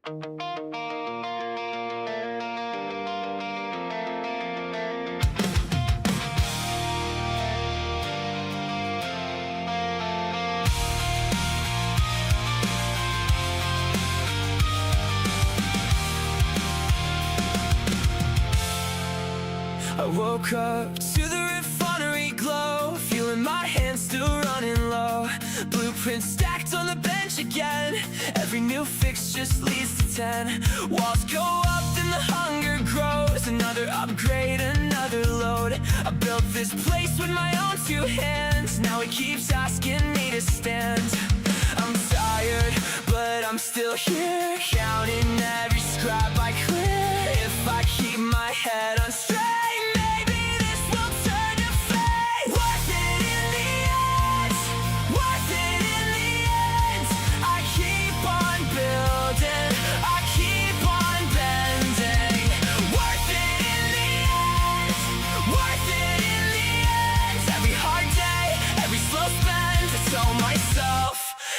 I woke up to the refinery glow, feeling my hands still running low. Blueprints stacked on the bench again. Every new fix just leads to 10. Walls go up, then the hunger grows. Another upgrade, another load. I built this place with my own 2 hands. Now it keeps asking me to stand. I'm tired, but I'm still here, counting every scrap I clear. If I keep my head on straight,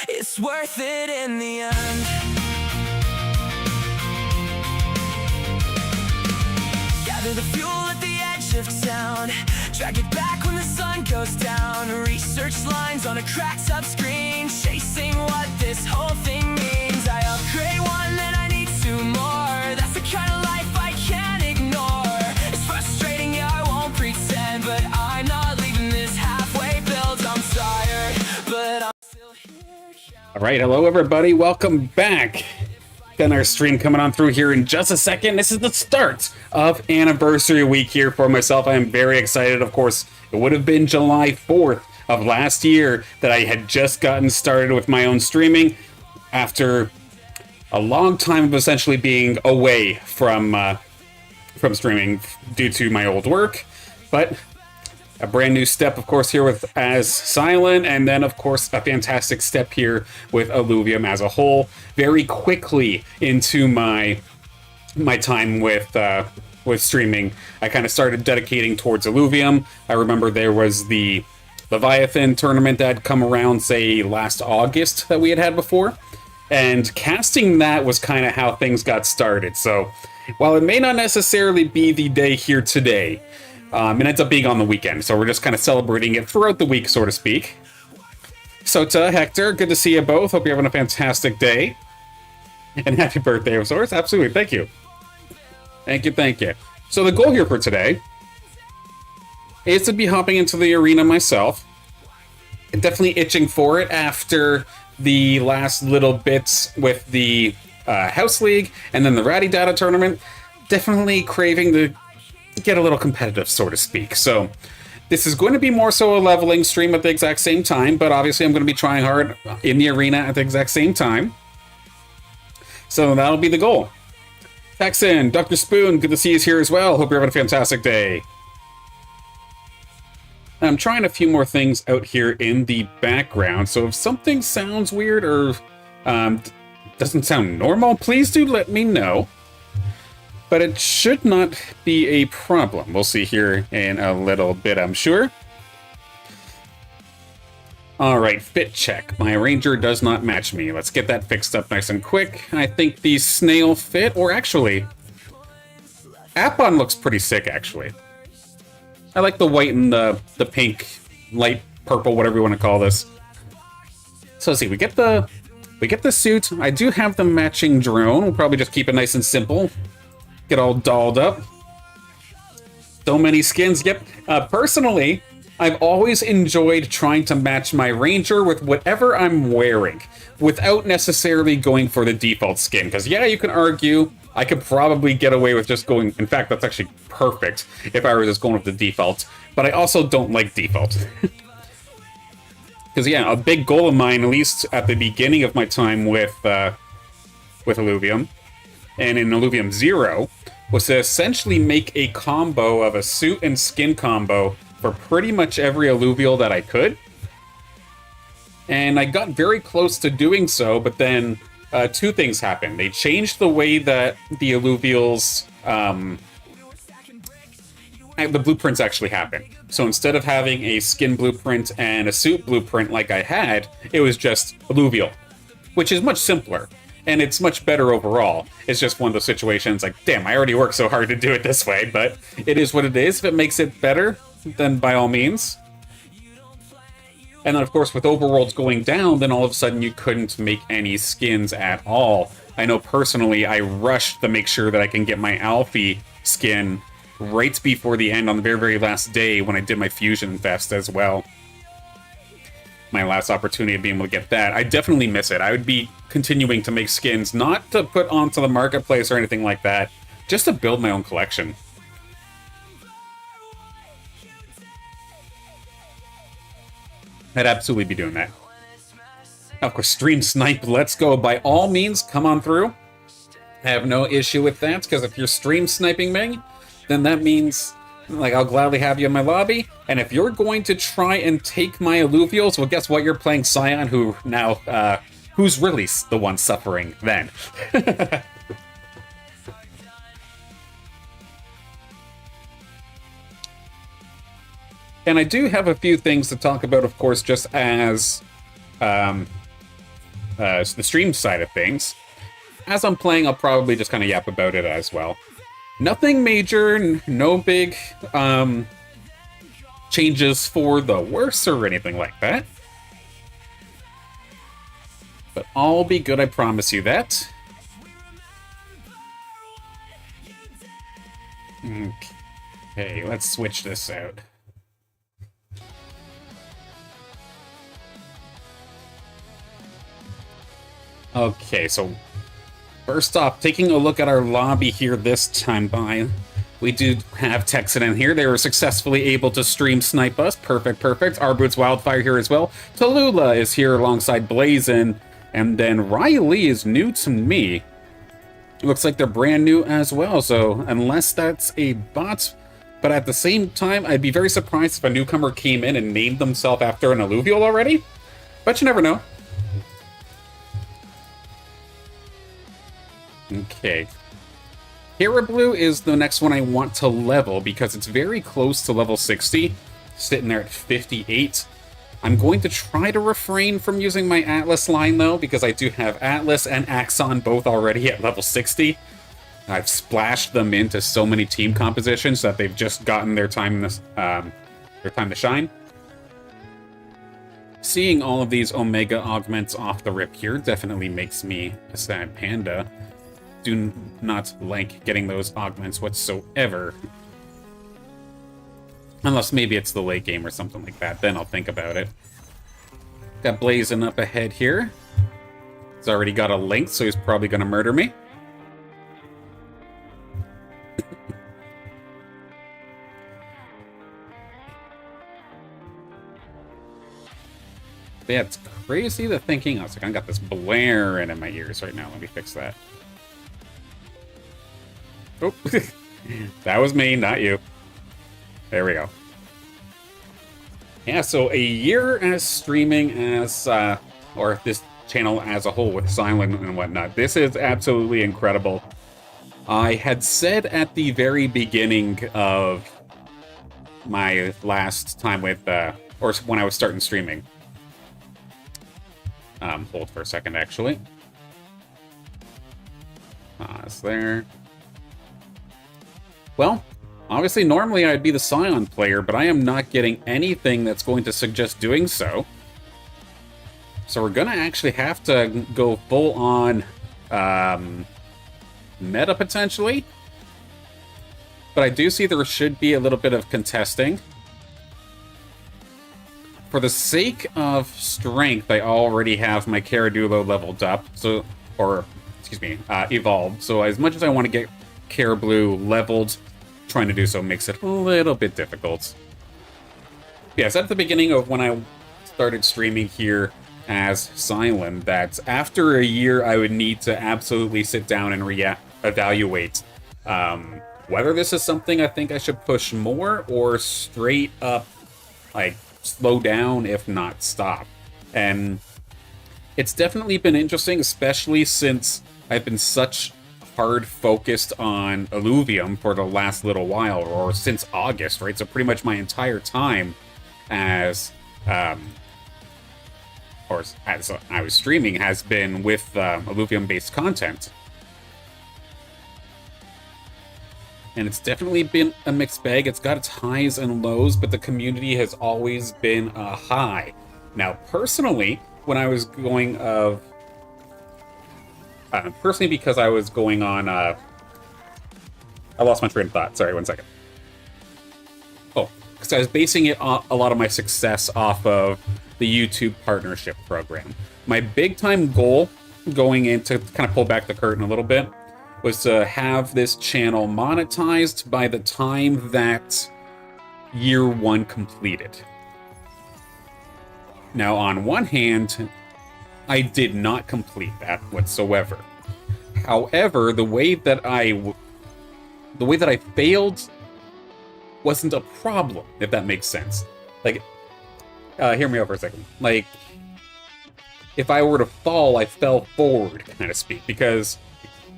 it's worth it in the end. Gather the fuel at the edge of town, drag it back when the sun goes down. Research lines on a cracked up screen, chasing what this whole thing means. I upgrade one, then I need 2 more. That's the kind of life I can't ignore. It's frustrating, yeah, I won't pretend, but I'm not leaving this halfway built. I'm tired, but I'm still here. All right, hello everybody, welcome back. Got our stream coming on through here in just a second. This is the start of anniversary week here for myself. I am very excited. Of course, it would have been July 4th of last year that I had just gotten started with my own streaming after a long time of essentially being away from streaming due to my old work. But a brand new step, of course, here with As Silent, and then, of course, a fantastic step here with Illuvium as a whole. Very quickly into my time with streaming, I kind of started dedicating towards Illuvium. I remember there was the Leviathan tournament that had come around, say, last August that we had before, and casting that was kind of how things got started. So, while it may not necessarily be the day here today, it ends up being on the weekend, so we're just kind of celebrating it throughout the week, so to speak. So to Hector, good to see you both. Hope you're having a fantastic day. And happy birthday, of course. Absolutely, thank you. Thank you, thank you. So the goal here for today is to be hopping into the arena myself. I'm definitely itching for it after the last little bits with the House League and then the Ratty Data tournament. Definitely craving to get a little competitive, so to speak. So this is going to be more so a leveling stream at the exact same time, but obviously I'm going to be trying hard in the arena at the exact same time. So that'll be the goal. Texan, Dr. Spoon, good to see you here as well. Hope you're having a fantastic day. I'm trying a few more things out here in the background, so if something sounds weird or doesn't sound normal, please do let me know. But it should not be a problem. We'll see here in a little bit, I'm sure. Alright, fit check. My ranger does not match me. Let's get that fixed up nice and quick. I think the snail fit, or actually, Appon looks pretty sick, actually. I like the white and the pink, light purple, whatever you want to call this. So let's see, we get the suit. I do have the matching drone. We'll probably just keep it nice and simple. Get all dolled up. So many skins. Yep. Personally, I've always enjoyed trying to match my ranger with whatever I'm wearing without necessarily going for the default skin. Because, yeah, you can argue I could probably get away with just going... In fact, that's actually perfect if I were just going with the default. But I also don't like default. Because, yeah, a big goal of mine, at least at the beginning of my time with Illuvium, and in Illuvium 0, was to essentially make a combo of a suit and skin combo for pretty much every Illuvial that I could. And I got very close to doing so, but then 2 things happened. They changed the way that the Illuvials, the blueprints actually happen. So instead of having a skin blueprint and a suit blueprint like I had, it was just Illuvial, which is much simpler. and it's much better overall. It's just one of those situations like, damn, I already worked so hard to do it this way, but it is what it is. If it makes it better, then by all means. And then, of course, with overworlds going down, then all of a sudden you couldn't make any skins at all. I know personally, I rushed to make sure that I can get my Alfie skin right before the end on the very, very last day when I did my Fusion Fest as well. My last opportunity of being able to get that. I definitely miss it. I would be continuing to make skins, not to put onto the marketplace or anything like that, just to build my own collection. I'd absolutely be doing that. Of course, stream snipe, let's go. By all means, come on through. I have no issue with that, because if you're stream sniping me, then that means, like, I'll gladly have you in my lobby. And if you're going to try and take my Illuvials, well, guess what? You're playing Scion, who now, who's really the one suffering then. And I do have a few things to talk about, of course, just as the stream side of things. As I'm playing, I'll probably just kind of yap about it as well. Nothing major, no big changes for the worse or anything like that. But all be good, I promise you that. Okay, let's switch this out. Okay, so first off, taking a look at our lobby here this time by, we do have Texan in here. They were successfully able to stream snipe us. Perfect, perfect. Our Boots Wildfire here as well. Tallulah is here alongside Blazin, and then Riley is new to me. Looks like they're brand new as well, so unless that's a bot, but at the same time, I'd be very surprised if a newcomer came in and named themselves after an Illuvial already. But you never know. Okay. Blue is the next one I want to level because it's very close to level 60, sitting there at 58. I'm going to try to refrain from using my Atlas line though, because I do have Atlas and Axon both already at level 60. I've splashed them into so many team compositions that they've just gotten their time to shine. Seeing all of these Omega augments off the rip here definitely makes me a sad panda. Do not like getting those augments whatsoever. Unless maybe it's the late game or something like that, then I'll think about it. Got Blazin up ahead here. He's already got a link, so he's probably going to murder me. Yeah, it's crazy the thinking. I was like, I got this blaring in my ears right now. Let me fix that. Oh, that was me, not you. There we go. Yeah, so a year as streaming as, or this channel as a whole with Silent and whatnot. This is absolutely incredible. I had said at the very beginning of my last time with, or when I was starting streaming. Hold for a second, actually. Pause there. Well, obviously, normally I'd be the Scion player, but I am not getting anything that's going to suggest doing so. So we're going to actually have to go full-on meta, potentially. But I do see there should be a little bit of contesting. For the sake of strength, I already have my Caradulo leveled up, so, or, excuse me, evolved. So as much as I want to get Carablue leveled, trying to do so makes it a little bit difficult. Yes, at the beginning of when I started streaming here as Silent, that after a year I would need to absolutely sit down and evaluate whether this is something I think I should push more or straight up, like, slow down, if not stop. And it's definitely been interesting, especially since I've been such hard focused on Illuvium for the last little while, or since August, right? So pretty much my entire time as or as I was streaming, has been with Illuvium-based content. And it's definitely been a mixed bag. It's got its highs and lows, but the community has always been a high. Now, personally, when I was going personally, because I was going on, I lost my train of thought. Sorry, 1 second. Oh, because I was basing it on a lot of my success off of the YouTube partnership program. My big time goal going into, kind of pull back the curtain a little bit, was to have this channel monetized by the time that year 1 completed. Now, on one hand, I did not complete that whatsoever. However, the way that I failed wasn't a problem, if that makes sense. Like, hear me out for a second. Like, if I were to fall, I fell forward, kind of speak, because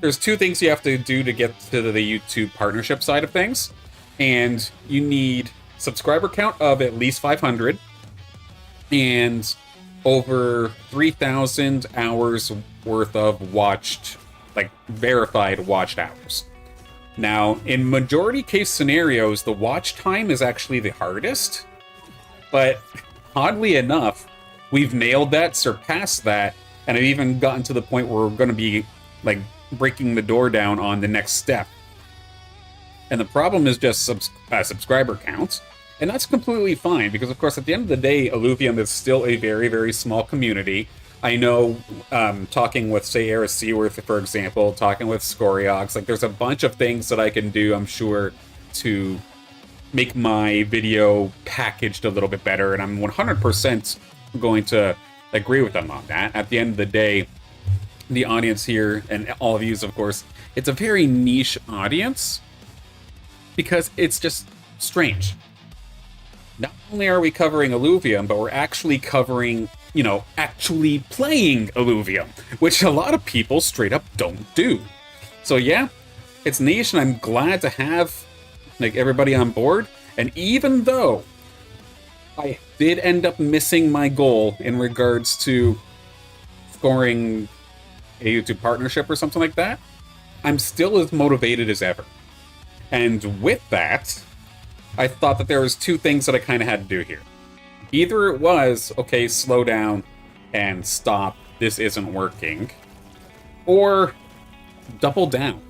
there's 2 things you have to do to get to the YouTube partnership side of things, and you need subscriber count of at least 500 and over 3,000 hours worth of watched, like verified watched hours. Now, in majority case scenarios, the watch time is actually the hardest, but oddly enough, we've nailed that, surpassed that, and I've even gotten to the point where we're going to be like breaking the door down on the next step. And the problem is just subscriber counts, and that's completely fine, because of course at the end of the day, Illuvium is still a very, very small community. I know, talking with, say, Eris Seaworth, for example, talking with Scoriox, like there's a bunch of things that I can do, I'm sure, to make my video packaged a little bit better, and I'm 100% going to agree with them on that. At the end of the day, the audience here, and all of you, of course, it's a very niche audience because it's just strange. Not only are we covering Illuvium, but we're actually covering, you know, actually playing Illuvium, which a lot of people straight up don't do. So yeah, it's niche, and I'm glad to have like everybody on board. And even though I did end up missing my goal in regards to scoring a YouTube partnership or something like that, I'm still as motivated as ever. And with that, I thought that there was 2 things that I kind of had to do here. Either it was, okay, slow down and stop, this isn't working, or double down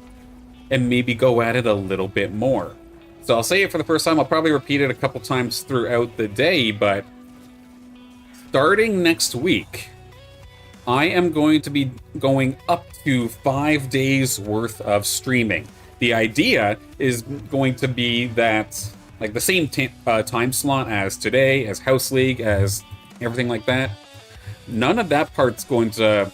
and maybe go at it a little bit more. So I'll say it for the first time, I'll probably repeat it a couple times throughout the day, but starting next week, I am going to be going up to 5 days worth of streaming. The idea is going to be that, like, the same time slot as today, as House League, as everything like that. None of that part's going to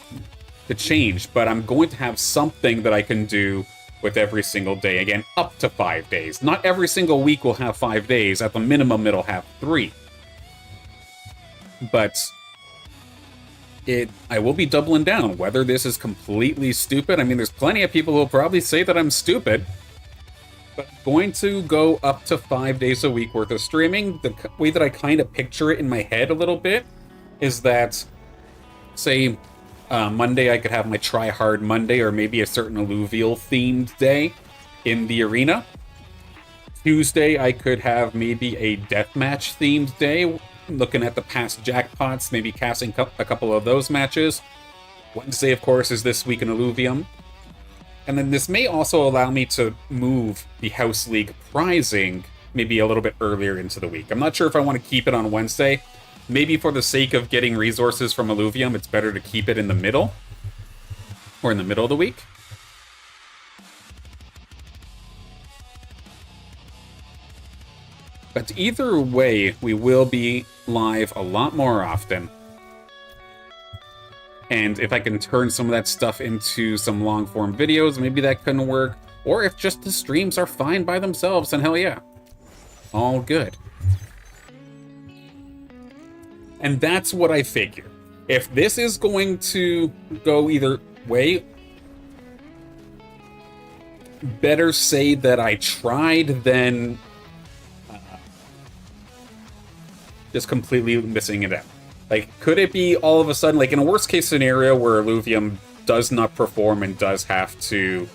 change, but I'm going to have something that I can do with every single day. Again, up to 5 days. Not every single week will have 5 days. At the minimum, it'll have 3. But I will be doubling down. Whether this is completely stupid, I mean, there's plenty of people who will probably say that I'm stupid, but I'm going to go up to 5 days a week worth of streaming. The way that I kind of picture it in my head a little bit is that, say, Monday I could have my Try Hard Monday, or maybe a certain Illuvial themed day in the arena. Tuesday I could have maybe a deathmatch themed day, looking at the past jackpots, maybe casting a couple of those matches. Wednesday, of course, is This Week in Illuvium. And then this may also allow me to move the House League prizing maybe a little bit earlier into the week. I'm not sure if I want to keep it on Wednesday. Maybe for the sake of getting resources from Illuvium, it's better to keep it in the middle, or in the middle of the week. But either way, we will be live a lot more often. And if I can turn some of that stuff into some long-form videos, maybe that can work. Or if just the streams are fine by themselves, then hell yeah. All good. And that's what I figure. If this is going to go either way, better say that I tried than just completely missing it out. Like, could it be all of a sudden, like in a worst case scenario where Illuvium does not perform and does have to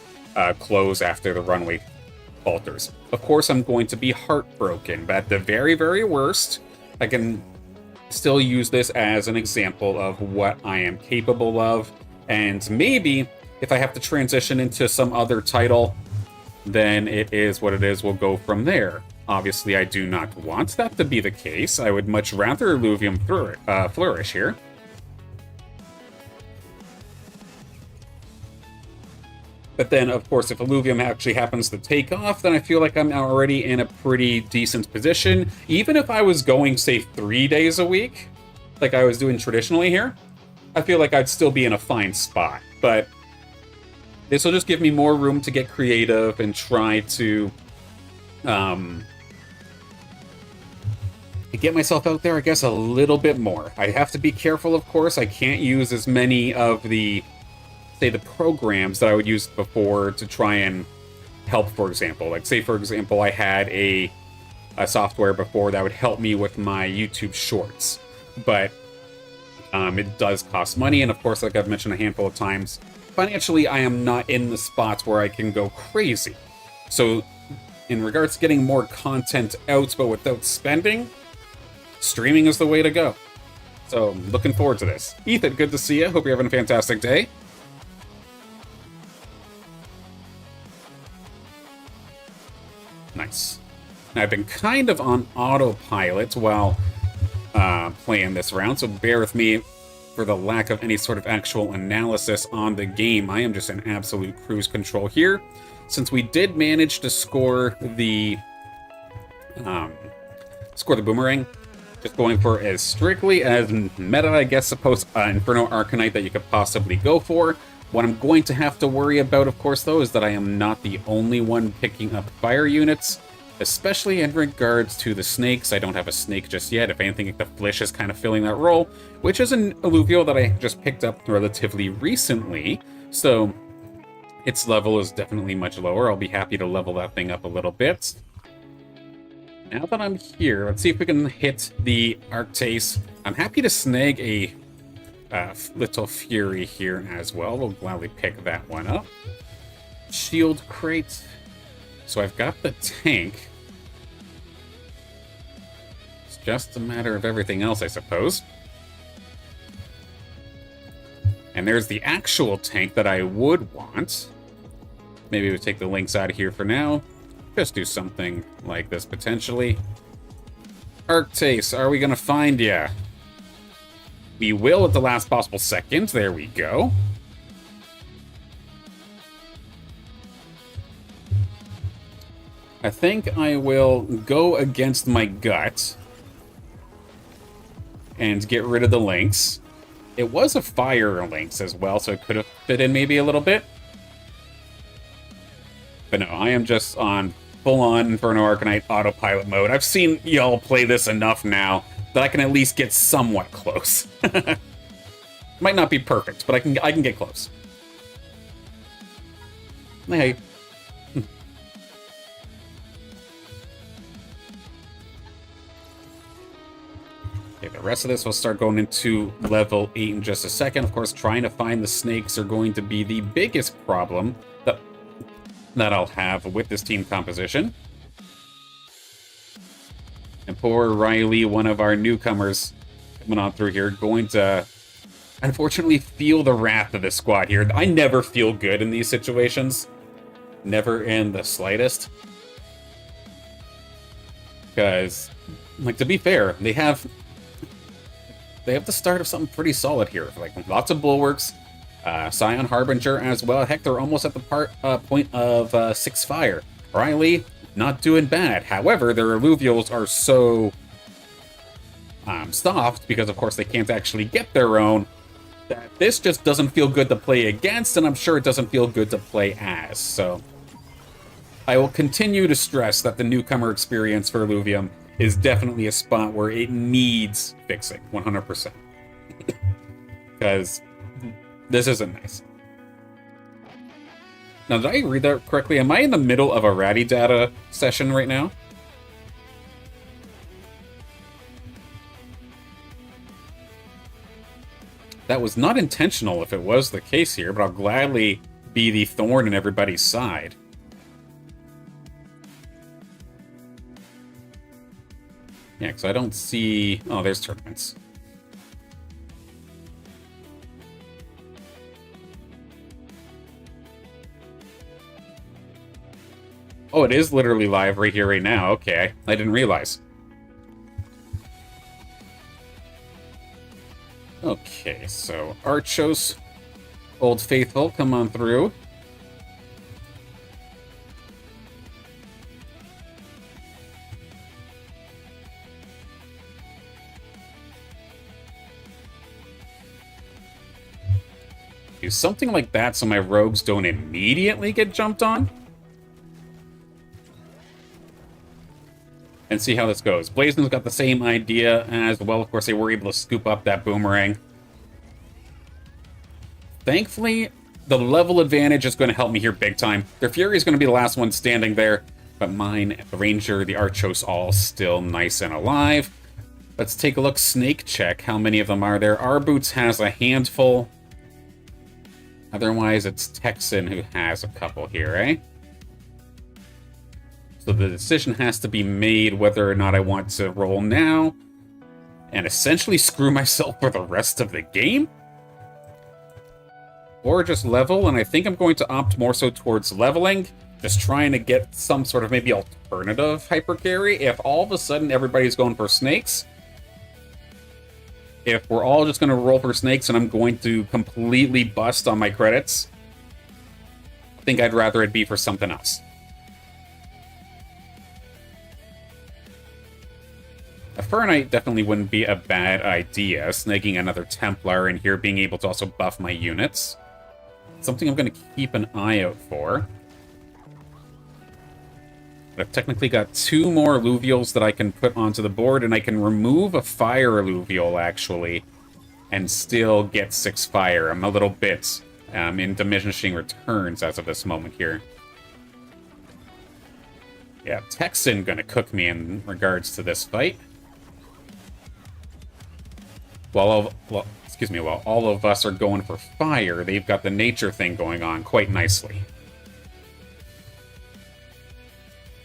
close after the runway falters? Of course, I'm going to be heartbroken, but at the very, very worst, I can still use this as an example of what I am capable of. And maybe if I have to transition into some other title, then it is what it is. We'll go from there. Obviously, I do not want that to be the case. I would much rather Illuvium flourish here. But then, of course, if Illuvium actually happens to take off, then I feel like I'm already in a pretty decent position. Even if I was going, say, 3 days a week, like I was doing traditionally here, I feel like I'd still be in a fine spot. But this will just give me more room to get creative and try to get myself out there, I guess, a little bit more. I have to be careful, of course. I can't use as many of the, say, the programs that I would use before to try and help, for example. Like, say, for example, I had a software before that would help me with my YouTube shorts. But it does cost money, and of course, like I've mentioned a handful of times, financially, I am not in the spots where I can go crazy. So, in regards to getting more content out, but without spending, streaming is the way to go. So, looking forward to this. Ethan, good to see you. Hope you're having a fantastic day. Nice. Now, I've been kind of on autopilot while playing this round, so bear with me for the lack of any sort of actual analysis on the game. I am just in absolute cruise control here. Since we did manage to score the boomerang, just going for as strictly as meta, I guess, supposed Inferno Arcanite that you could possibly go for. What I'm going to have to worry about, of course, though, is that I am not the only one picking up fire units, especially in regards to the snakes. I don't have a snake just yet. If anything, the Flish is kind of filling that role, which is an Illuvial that I just picked up relatively recently, so its level is definitely much lower. I'll be happy to level that thing up a little bit. Now that I'm here, let's see if we can hit the Arctase. I'm happy to snag a Little Fury here as well. We'll gladly pick that one up. Shield crate. So I've got the tank. It's just a matter of everything else, I suppose. And there's the actual tank that I would want. Maybe we'll take the links out of here for now. Just do something like this, potentially. Arctase, are we going to find ya? We will at the last possible second. There we go. I think I will go against my gut and get rid of the links. It was a fire links as well, so it could have fit in maybe a little bit. But no, I am just on full-on Inferno Arcanite autopilot mode. I've seen y'all play this enough now that I can at least get somewhat close. Might not be perfect, but I can get close. Hey. Okay, the rest of this will start going into level 8 in just a second. Of course, trying to find the snakes are going to be the biggest problem that I'll have with this team composition. And poor Riley, one of our newcomers coming on through here, going to unfortunately feel the wrath of this squad here. I never feel good in these situations. Never in the slightest. Because, like, to be fair, they have the start of something pretty solid here. Like, lots of bulwarks, Scion Harbinger as well. Heck, they're almost at the point of 6 fire. Riley, not doing bad. However, their Illuvials are so soft, because of course they can't actually get their own, that this just doesn't feel good to play against, and I'm sure it doesn't feel good to play as. So I will continue to stress that the newcomer experience for Illuvium is definitely a spot where it needs fixing, 100%. Because this isn't nice. Now, did I read that correctly? Am I in the middle of a Ratty Data session right now? That was not intentional if it was the case here, but I'll gladly be the thorn in everybody's side. Yeah, because I don't see... Oh, there's tournaments. Oh, it is literally live right here, right now. Okay, I didn't realize. Okay, so Archos, Old Faithful, come on through. Do something like that so my rogues don't immediately get jumped on. And see how this goes. Blazon's got the same idea as well. Of course, they were able to scoop up that boomerang. Thankfully, the level advantage is going to help me here big time. Their Fury is going to be the last one standing there, but mine, the Ranger, the Archos, all still nice and alive. Let's take a look. Snake check. How many of them are there? Our Boots has a handful. Otherwise, it's Texan who has a couple here, eh? So the decision has to be made whether or not I want to roll now and essentially screw myself for the rest of the game, or just level. And I think I'm going to opt more so towards leveling, just trying to get some sort of maybe alternative hyper carry. If all of a sudden everybody's going for snakes, if we're all just going to roll for snakes and I'm going to completely bust on my credits, I think I'd rather it be for something else. A Fernite definitely wouldn't be a bad idea. Snaking another Templar in here, being able to also buff my units. Something I'm going to keep an eye out for. But I've technically got 2 more Illuvials that I can put onto the board, and I can remove a Fire Illuvial, actually, and still get 6 fire. I'm a little bit in diminishing returns as of this moment here. Yeah, Texan going to cook me in regards to this fight. While all of us are going for fire, they've got the nature thing going on quite nicely.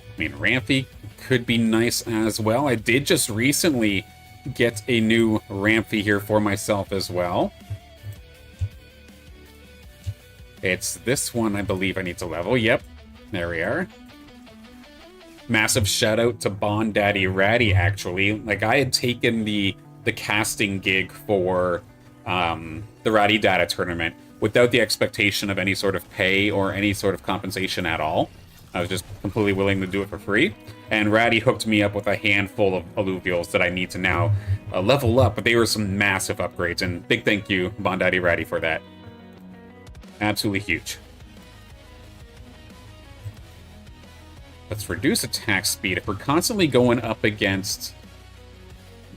I mean, Rampy could be nice as well. I did just recently get a new Rampy here for myself as well. It's this one, I believe I need to level. Yep, there we are. Massive shout out to Bond Daddy Ratty, actually. Like, I had taken the casting gig for the Ratty Data tournament without the expectation of any sort of pay or any sort of compensation at all. I was just completely willing to do it for free. And Ratty hooked me up with a handful of Illuvials that I need to now level up, but they were some massive upgrades, and big thank you, Bondaddy Ratty, for that. Absolutely huge. Let's reduce attack speed. If we're constantly going up against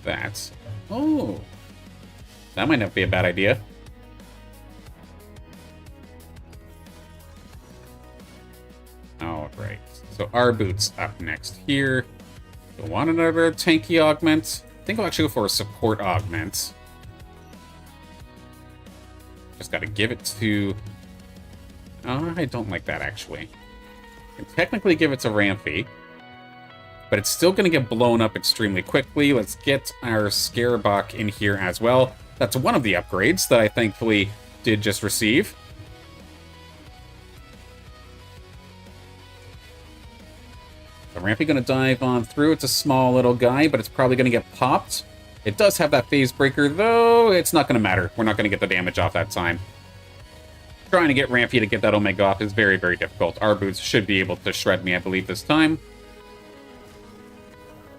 that... Oh, that might not be a bad idea. All right, so our Boots up next here. You'll want another tanky augment. I think I'll actually go for a support augment. Just got to give it to... Oh, I don't like that, actually. I can technically give it to Rampy, but it's still going to get blown up extremely quickly. Let's get our Scarebok in here as well. That's one of the upgrades that I thankfully did just receive. So Rampy going to dive on through. It's a small little guy, but it's probably going to get popped. It does have that phase breaker, though it's not going to matter. We're not going to get the damage off that time. Trying to get Rampy to get that Omega off is very, very difficult. Our Boots should be able to shred me, I believe, this time.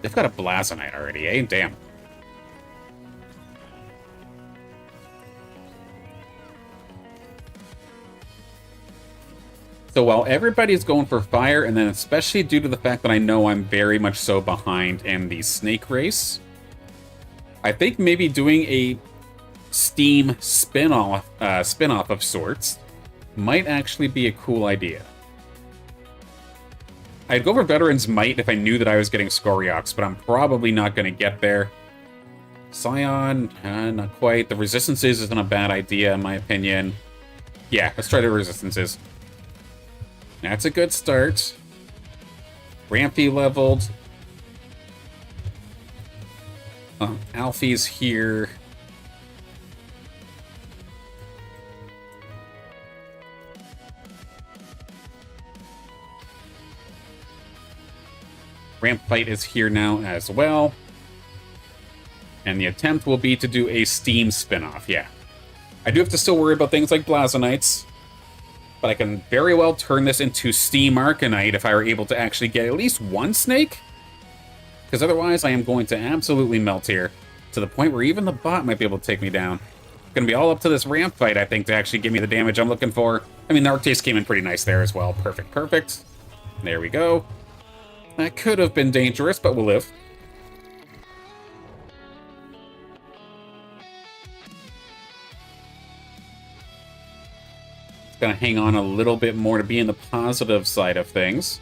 They've got a Blazonite already, eh? Damn. So while everybody's going for fire, and then especially due to the fact that I know I'm very much so behind in the snake race, I think maybe doing a Steam spin-off of sorts might actually be a cool idea. I'd go for Veteran's Might if I knew that I was getting Scoriox, but I'm probably not going to get there. Scion, not quite. The resistances isn't a bad idea, in my opinion. Yeah, let's try the resistances. That's a good start. Rampy leveled. Alfie's here. Ramp fight is here now as well. And the attempt will be to do a Steam spin-off, yeah. I do have to still worry about things like Blazonites, but I can very well turn this into Steam Arcanite if I were able to actually get at least one snake. Because otherwise I am going to absolutely melt here, to the point where even the bot might be able to take me down. It's going to be all up to this ramp fight, I think, to actually give me the damage I'm looking for. I mean, the Arctase came in pretty nice there as well. Perfect, perfect. There we go. That could have been dangerous, but we'll live. It's going to hang on a little bit more to be in the positive side of things.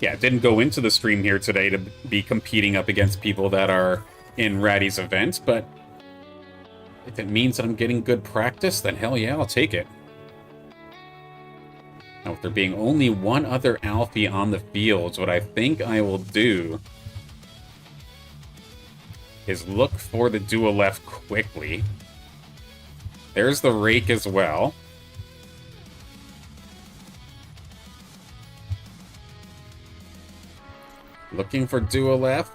Yeah, didn't go into the stream here today to be competing up against people that are in Ratty's event, but if it means that I'm getting good practice, then hell yeah, I'll take it. Now, with there being only one other Alfie on the fields, what I think I will do is look for the Duolef quickly. There's the Rake as well. Looking for Duolef.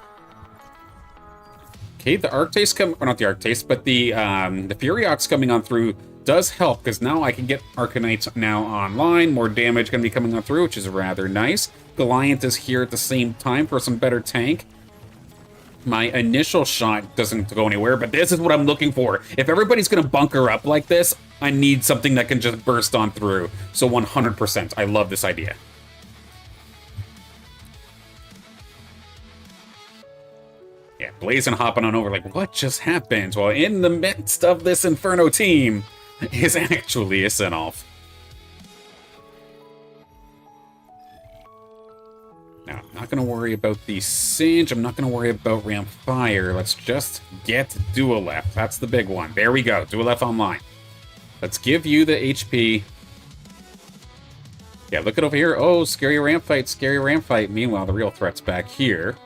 Okay, the Arctase or not the Arctase, but the Furiox coming on through does help, because now I can get Arcanites now online. More damage going to be coming on through, which is rather nice. Goliath is here at the same time for some better tank. My initial shot doesn't go anywhere, but this is what I'm looking for. If everybody's going to bunker up like this, I need something that can just burst on through. So 100%, I love this idea. Yeah, Blazing hopping on over like, what just happened? Well, in the midst of this Inferno team is actually a Sinolf. Now, I'm not going to worry about the Singe. I'm not going to worry about Ramp Fire. Let's just get Duolef. That's the big one. There we go. Duolef online. Let's give you the HP. Yeah, look at over here. Oh, scary ramp fight, scary ramp fight. Meanwhile, the real threat's back here.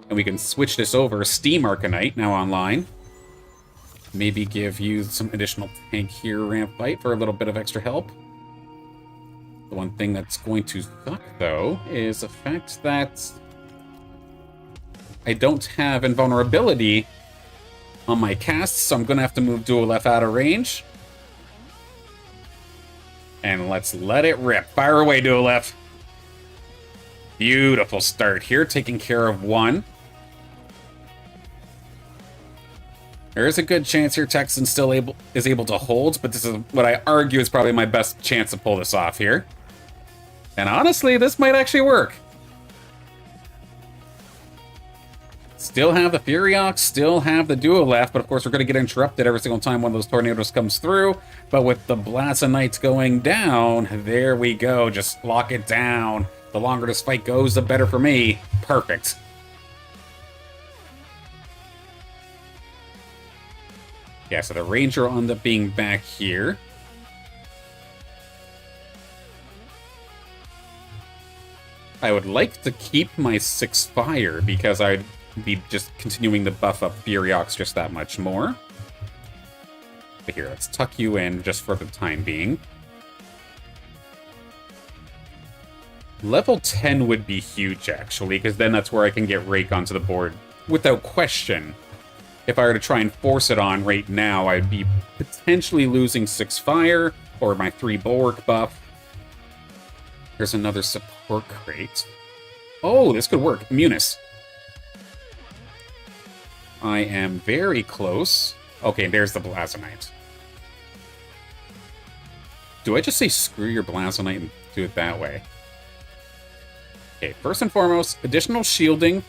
And we can switch this over. Steam Arcanite now online. Maybe give you some additional tank here, ramp fight, for a little bit of extra help. The one thing that's going to suck, though, is the fact that I don't have invulnerability on my casts, so I'm going to have to move Duolef out of range. And let's let it rip. Fire away, Duolef. Beautiful start here, taking care of one. There is a good chance here Texan still is able to hold, but this is what I argue is probably my best chance to pull this off here. And honestly, this might actually work. Still have the Furiox, still have the Duolef, but of course we're going to get interrupted every single time one of those tornadoes comes through. But with the Blazonites going down, there we go. Just lock it down. The longer this fight goes, the better for me. Perfect. Yeah, so the Ranger will end up being back here. I would like to keep my 6 fire because I'd be just continuing to buff up Furiox just that much more. But here, let's tuck you in just for the time being. Level 10 would be huge, actually, because then that's where I can get Rake onto the board without question. If I were to try and force it on right now, I'd be potentially losing 6 fire or my 3 bulwark buff. There's another support crate. Oh, this could work. Munis. I am very close. Okay, there's the Blazonite. Do I just say screw your Blazonite and do it that way? Okay, first and foremost, additional shielding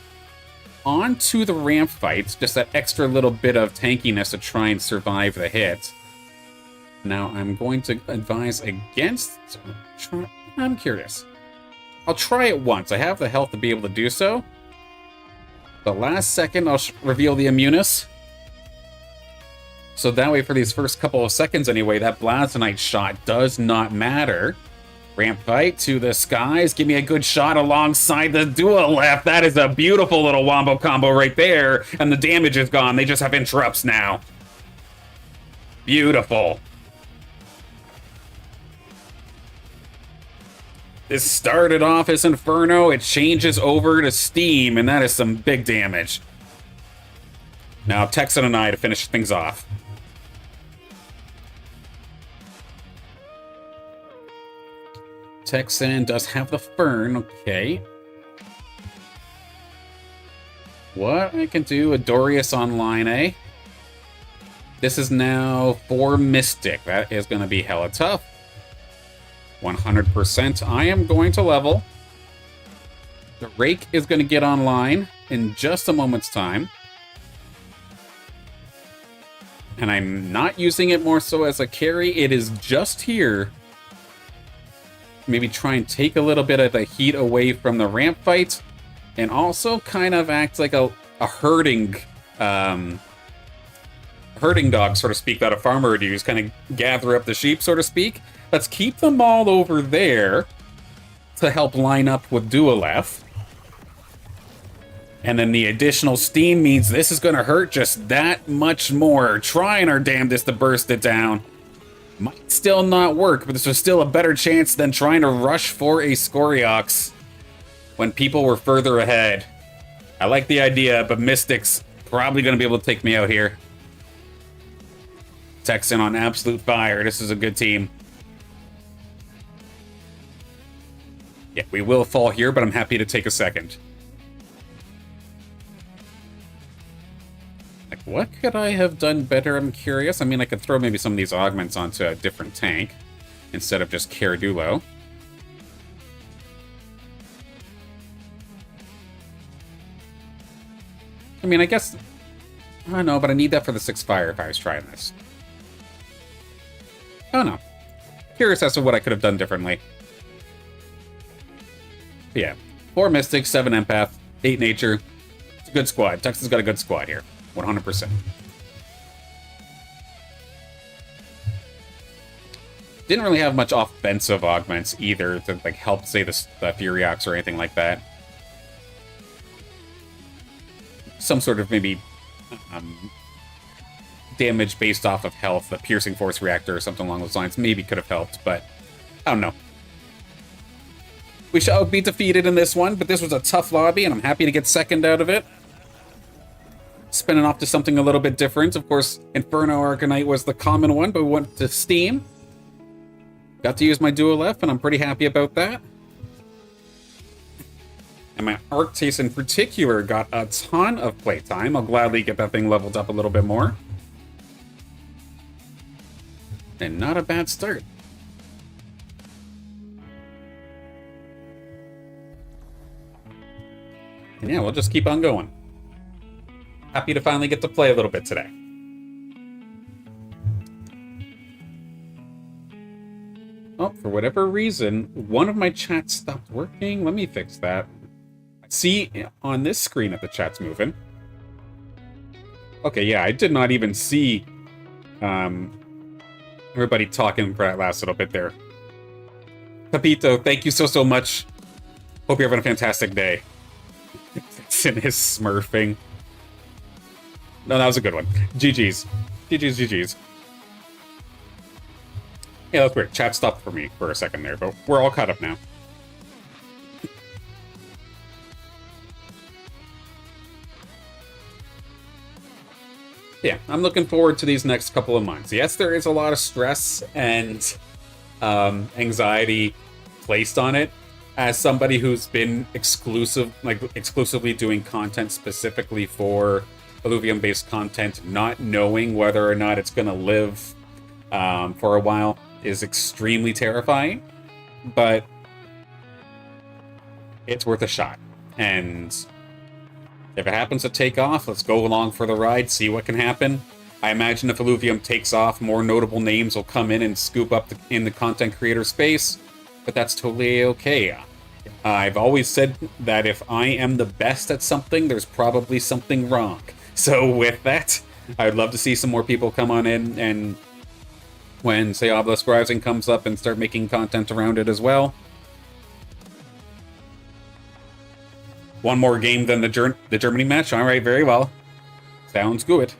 onto the ramp fights, just that extra little bit of tankiness to try and survive the hit. Now, I'm going to advise against... I'm curious. I'll try it once. I have the health to be able to do so. The last second, I'll reveal the Immunis. So that way, for these first couple of seconds anyway, that Blasonite shot does not matter. Ramp fight to the skies. Give me a good shot alongside the dual left. That is a beautiful little wombo combo right there. And the damage is gone. They just have interrupts now. Beautiful. This started off as Inferno. It changes over to Steam, and that is some big damage. Now, Texan and I to finish things off. Texan does have the Fern, okay. What I can do, a Dorius online, eh? This is now 4 Mystic. That is going to be hella tough. 100%. I am going to level. The Rake is going to get online in just a moment's time. And I'm not using it more so as a carry. It is just here. Maybe try and take a little bit of the heat away from the ramp fight. And also kind of act like a herding dog, so to speak, that a farmer would use. Kind of gather up the sheep, so to speak. Let's keep them all over there to help line up with Dualef. And then the additional steam means this is going to hurt just that much more. Trying our damnedest to burst it down. Might still not work, but this was still a better chance than trying to rush for a Scoriox when people were further ahead. I like the idea, but Mystic's probably going to be able to take me out here. Texan on absolute fire. This is a good team. Yeah, we will fall here, but I'm happy to take a second. Like, what could I have done better? I'm curious. I mean, I could throw maybe some of these augments onto a different tank instead of just Caradulo. I mean, I guess... I don't know, but I need that for the 6 fire if I was trying this. I don't know. Curious as to what I could have done differently. But yeah. 4 Mystic, 7 Empath, 8 Nature. It's a good squad. Texas got a good squad here. 100%. Didn't really have much offensive augments either to like help, say, the Furiox or anything like that. Some sort of maybe damage based off of health, the Piercing Force Reactor or something along those lines maybe could have helped, but I don't know. We shall be defeated in this one, but this was a tough lobby, and I'm happy to get second out of it. Spinning off to something a little bit different. Of course, Inferno Arcanite was the common one, but we went to Steam. Got to use my Dualef, and I'm pretty happy about that. And my Arctis in particular got a ton of playtime. I'll gladly get that thing leveled up a little bit more. And not a bad start. And yeah, we'll just keep on going. Happy to finally get to play a little bit today. Oh, for whatever reason, one of my chats stopped working. Let me fix that. See, on this screen that the chat's moving. Okay, yeah, I did not even see everybody talking for that last little bit there. Pepito, thank you so much. Hope you're having a fantastic day. It's in his smurfing. No, that was a good one. GG's. GG's, GG's. Yeah, that's weird. Chat stopped for me for a second there, but we're all caught up now. Yeah, I'm looking forward to these next couple of months. Yes, there is a lot of stress and anxiety placed on it. As somebody who's been exclusively doing content specifically for Illuvium-based content, not knowing whether or not it's going to live for a while is extremely terrifying. But it's worth a shot. And if it happens to take off, let's go along for the ride, see what can happen. I imagine if Illuvium takes off, more notable names will come in and scoop up in the content creator space, but that's totally okay. I've always said that if I am the best at something, there's probably something wrong. So with that, I'd love to see some more people come on in, and when, say, Obelisk Rising comes up, and start making content around it as well. One more game than the Germany match. All right, very well. Sounds good.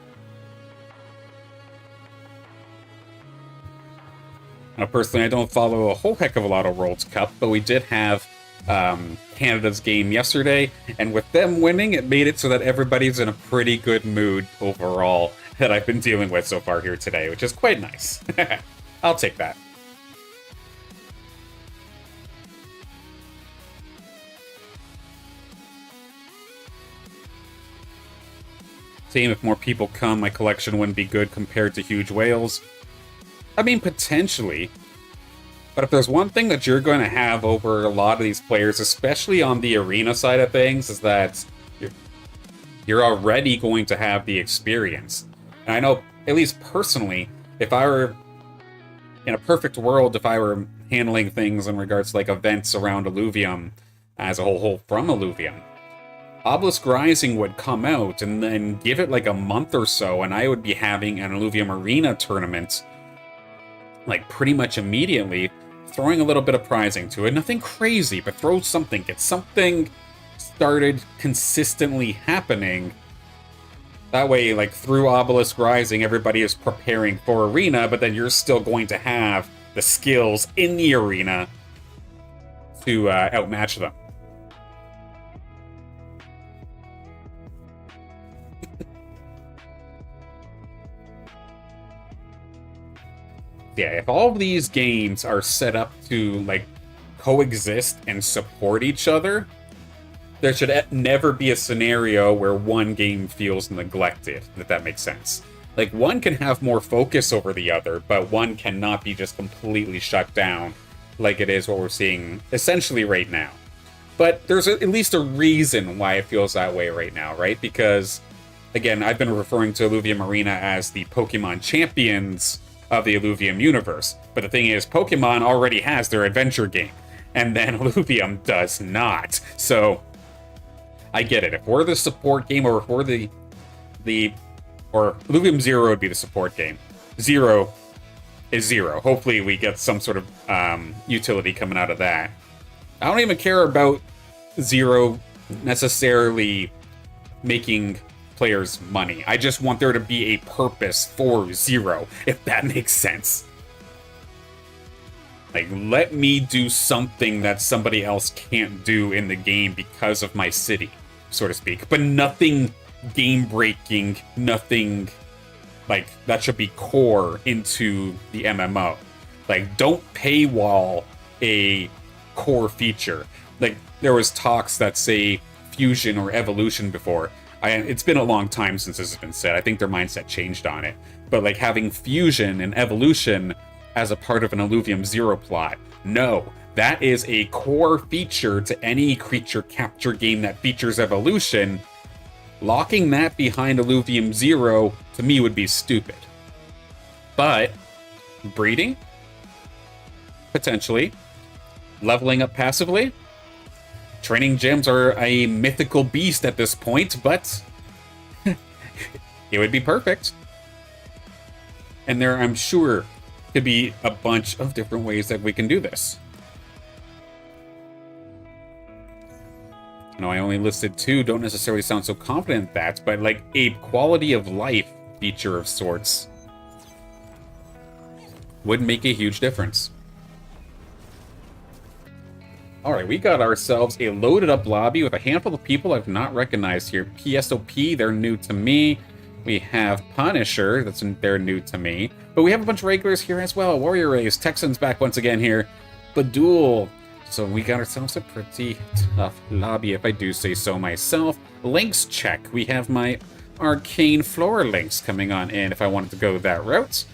Now, personally, I don't follow a whole heck of a lot of World Cup, but we did have Canada's game yesterday, and with them winning, it made it so that everybody's in a pretty good mood overall that I've been dealing with so far here today, which is quite nice. I'll take that. Same, if more people come, my collection wouldn't be good compared to huge whales. I mean, potentially. But if there's one thing that you're going to have over a lot of these players, especially on the arena side of things, is that you're already going to have the experience. And I know, at least personally, if I were in a perfect world, if I were handling things in regards to like events around Illuvium as a whole from Illuvium, Obelisk Rising would come out and then give it like a month or so, and I would be having an Illuvium Arena tournament like pretty much immediately, throwing a little bit of prizing to it. Nothing crazy, but throw something, get something started consistently happening. That way, like, through Obelisk Rising, everybody is preparing for Arena, but then you're still going to have the skills in the Arena to outmatch them. Yeah, if all of these games are set up to, like, coexist and support each other, there should never be a scenario where one game feels neglected, if that makes sense. Like, one can have more focus over the other, but one cannot be just completely shut down like it is what we're seeing essentially right now. But there's at least a reason why it feels that way right now, right? Because, again, I've been referring to Illuvium Arena as the Pokemon champions of the Illuvium universe. But the thing is, Pokemon already has their adventure game, and then Illuvium does not. So, I get it. If we're the support game, or if we're or Illuvium Zero would be the support game. Zero is Zero. Hopefully we get some sort of utility coming out of that. I don't even care about Zero necessarily making players money. I just want there to be a purpose for Zero, if that makes sense. Like, let me do something that somebody else can't do in the game because of my city, so to speak. But nothing game-breaking, nothing, like, that should be core into the MMO. Like, don't paywall a core feature. Like, there was talks that say Fusion or Evolution before. It's been a long time since this has been said. I think their mindset changed on it. But, like, having Fusion and Evolution as a part of an Illuvium Zero plot, no. That is a core feature to any creature capture game that features evolution. Locking that behind Illuvium Zero, to me, would be stupid. But breeding? Potentially. Leveling up passively? Training gyms are a mythical beast at this point, but it would be perfect. And there, I'm sure, could be a bunch of different ways that we can do this. I know I only listed 2, don't necessarily sound so confident in that, but like a quality of life feature of sorts would make a huge difference. Alright, we got ourselves a loaded up lobby with a handful of people I've not recognized here. PSOP, they're new to me. We have Punisher, they're new to me. But we have a bunch of regulars here as well. Warrior Race, Texans back once again here. Badul. So we got ourselves a pretty tough lobby, if I do say so myself. Links check. We have my Arcane Flora links coming on in if I wanted to go that route.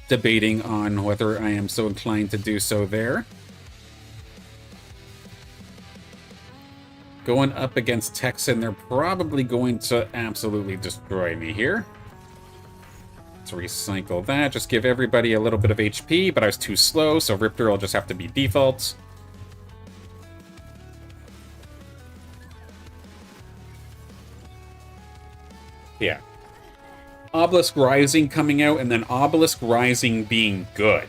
Debating on whether I am so inclined to do so there. Going up against Texan, they're probably going to absolutely destroy me here. Let's recycle that. Just give everybody a little bit of HP, but I was too slow, so Riptor will just have to be default. Yeah. Obelisk Rising coming out, and then Obelisk Rising being good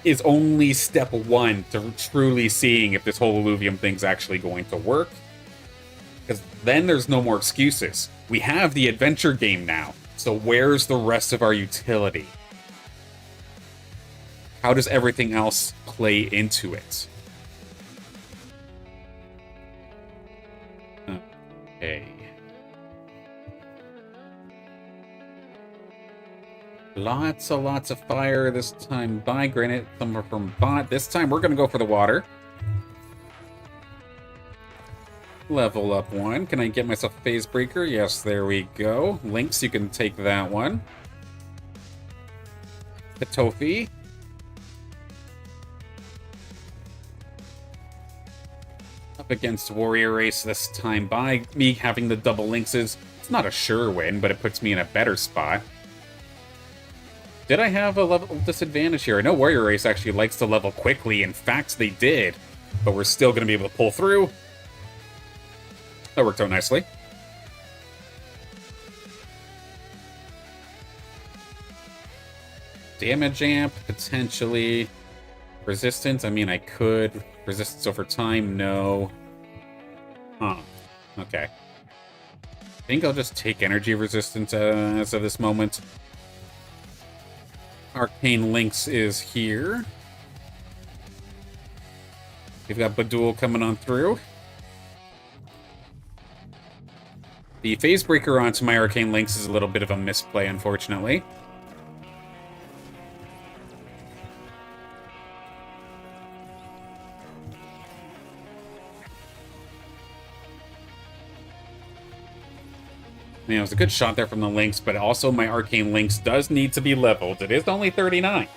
is only step one to truly seeing if this whole Illuvium thing's actually going to work. Because then there's no more excuses. We have the adventure game now, so where's the rest of our utility? How does everything else play into it? Okay. Lots of fire this time by granite. Some are from bot. This time we're going to go for the water. Level up one. Can I get myself a phase breaker? Yes, there we go. Lynx, you can take that one. Pitofi. Up against Warrior Race this time by. Me having the double Lynxes. It's not a sure win, but it puts me in a better spot. Did I have a level disadvantage here? I know Warrior Race actually likes to level quickly. In fact, they did. But we're still going to be able to pull through. That worked out nicely. Damage amp, potentially. Resistance, I mean, I could. Resistance over time, no. Huh. Okay. I think I'll just take energy resistance as of this moment. Arcane Lynx is here. We've got Badul coming on through. The phase breaker onto my Arcane Lynx is a little bit of a misplay, unfortunately. You know, it was a good shot there from the Lynx, but also my Arcane Lynx does need to be leveled. It is only 39.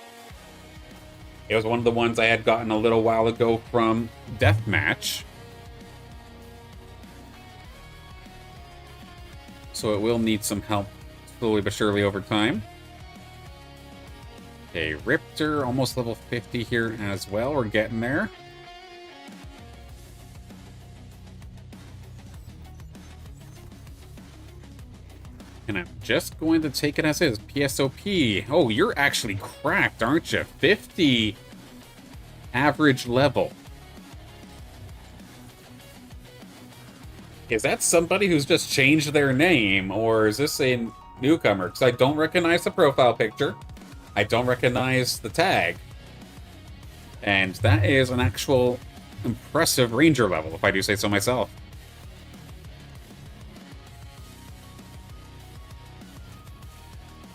It was one of the ones I had gotten a little while ago from Deathmatch. So it will need some help slowly but surely over time. Okay, Riptor, almost level 50 here as well. We're getting there. And I'm just going to take it as is. PSOP. Oh, you're actually cracked, aren't you? 50 average level. Is that somebody who's just changed their name, or is this a newcomer? Because I don't recognize the profile picture. I don't recognize the tag. And that is an actual impressive ranger level, if I do say so myself.